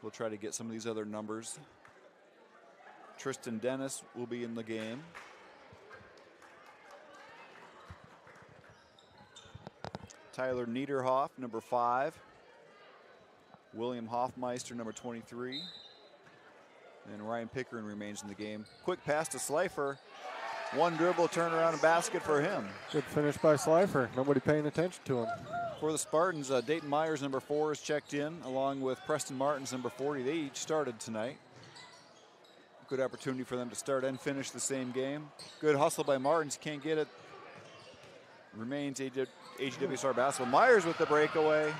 We'll try to get some of these other numbers. Tristan Dennis will be in the game. Tyler Niederhoff, number 5. William Hoffmeister, number 23. And Ryan Pickering remains in the game. Quick pass to Slifer. One dribble, turnaround, and basket for him. Good finish by Slifer. Nobody paying attention to him. For the Spartans, Dayton Myers, number 4, is checked in, along with Preston Martins, number 40. They each started tonight. Good opportunity for them to start and finish the same game. Good hustle by Martins. Can't get it. Remains AGWSR basketball. Myers with the breakaway.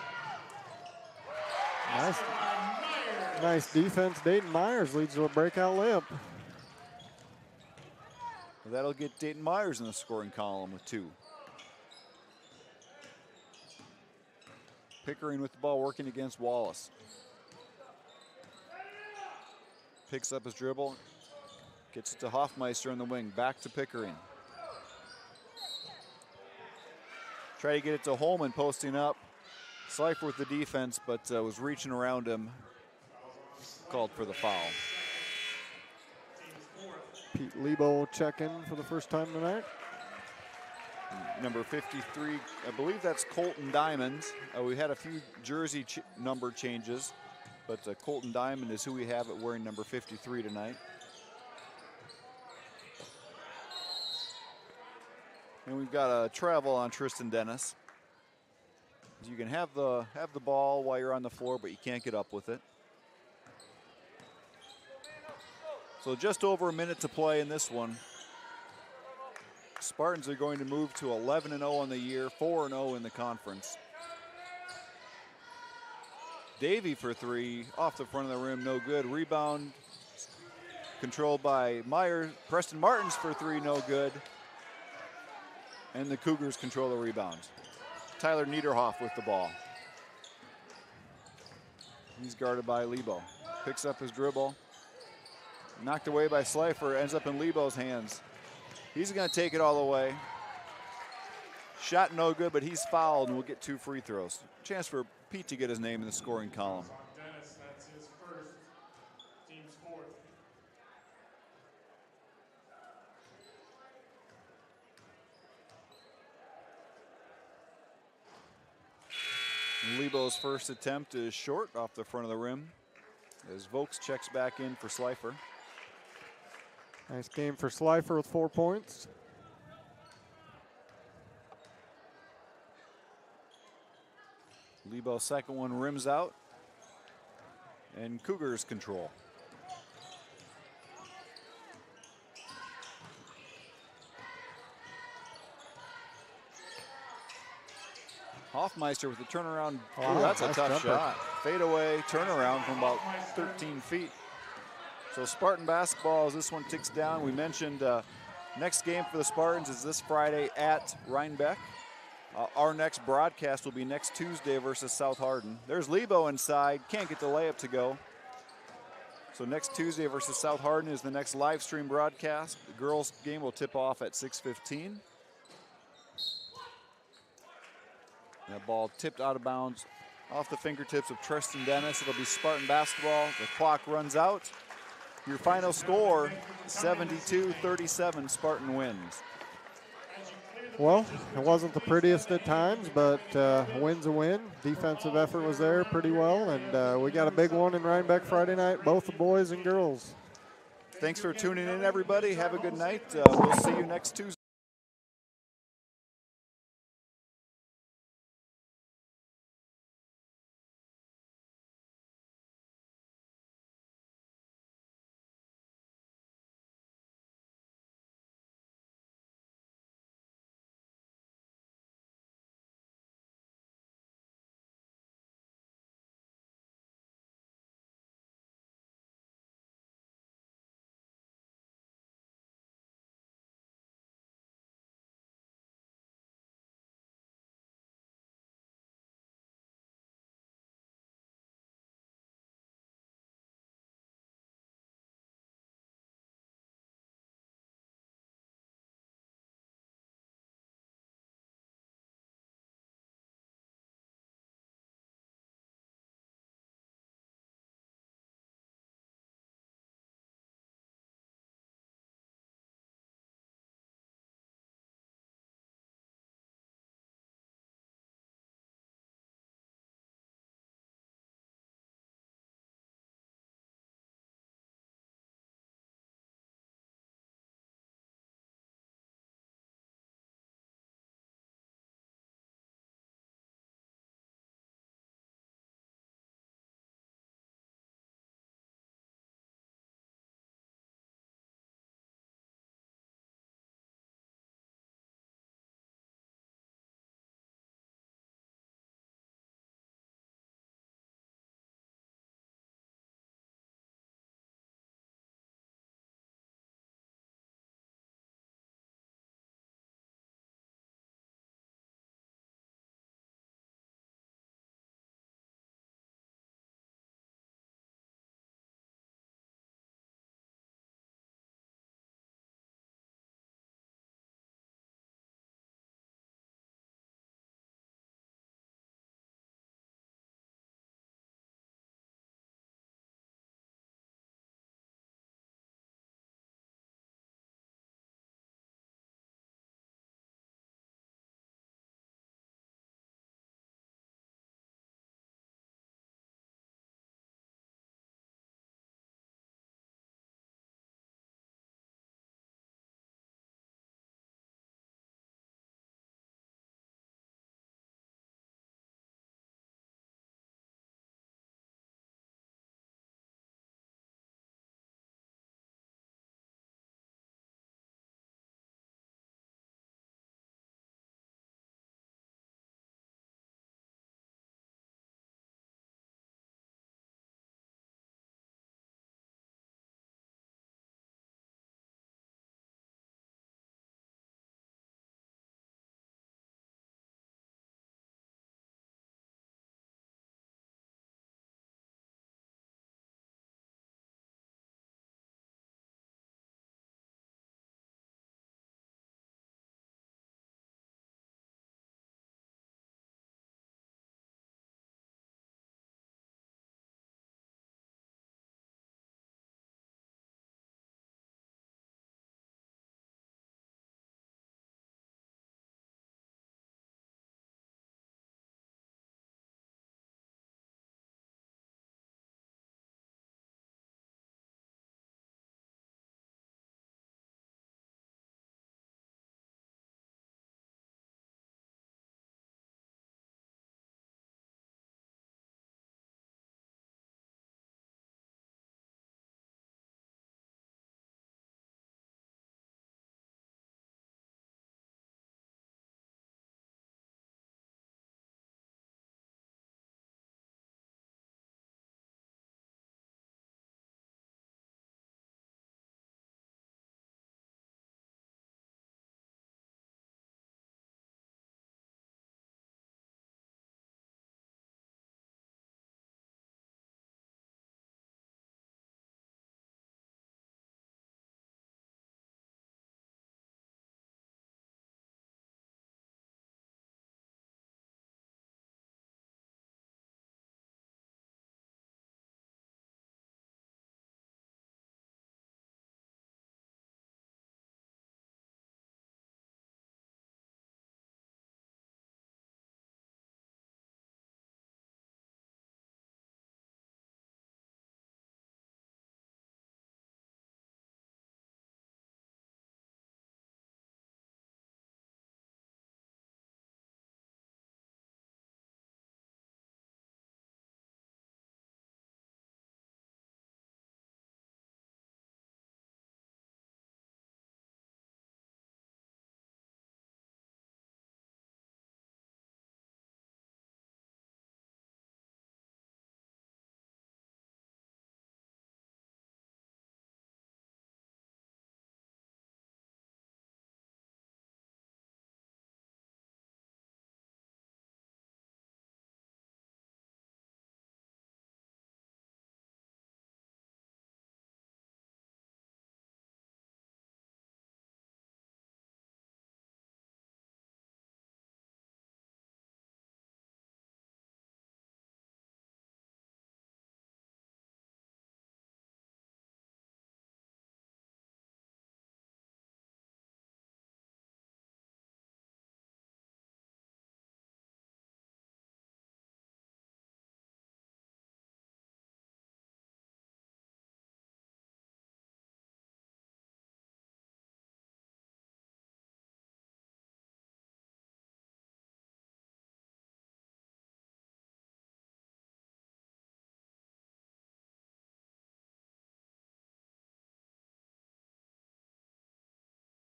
Nice defense. Dayton Myers leads to a breakout layup. That'll get Dayton Myers in the scoring column with 2. Pickering with the ball, working against Wallace. Picks up his dribble. Gets it to Hoffmeister in the wing. Back to Pickering. Try to get it to Holman posting up. Slifer with the defense, but was reaching around him. Called for the foul. Pete Lebo check-in for the first time tonight. Number 53, I believe that's Colton Diamond. We had a few jersey number changes, but Colton Diamond is who we have at wearing number 53 tonight. And we've got a travel on Tristan Dennis. You can have the ball while you're on the floor, but you can't get up with it. So just over a minute to play in this one. Spartans are going to move to 11-0 on the year, 4-0 in the conference. Davey for 3, off the front of the rim, no good. Rebound controlled by Meyer. Preston Martins for 3, no good. And the Cougars control the rebound. Tyler Niederhoff with the ball. He's guarded by Lebo. Picks up his dribble. Knocked away by Slifer, ends up in Lebo's hands. He's going to take it all the way. Shot no good, but he's fouled and will get 2 free throws. Chance for Pete to get his name in the scoring column. Dennis, that's his first, team's 4th. Lebo's first attempt is short off the front of the rim as Vokes checks back in for Slifer. Nice game for Slifer with 4 points. Lebo's second one rims out, and Cougars control. Hoffmeister with the turnaround. Wow, Ooh, that's a nice tough jumper. shot. Fadeaway turnaround from about 13 feet. So Spartan basketball, as this one ticks down, we mentioned Next game for the Spartans is this Friday at Rhinebeck. Our next broadcast will be next Tuesday versus South Hardin. There's Lebo inside, can't get the layup to go. So next Tuesday versus South Hardin is the next live stream broadcast. The girls' game will tip off at 6:15. That ball tipped out of bounds off the fingertips of Tristan Dennis. It'll be Spartan basketball. The clock runs out. Your final score, 72-37, Spartan wins. Well, it wasn't the prettiest at times, but a win's a win. Defensive effort was there pretty well, and we got a big one in Rhinebeck Friday night, both the boys and girls. Thanks for tuning in, everybody. Have a good night. We'll see you next Tuesday.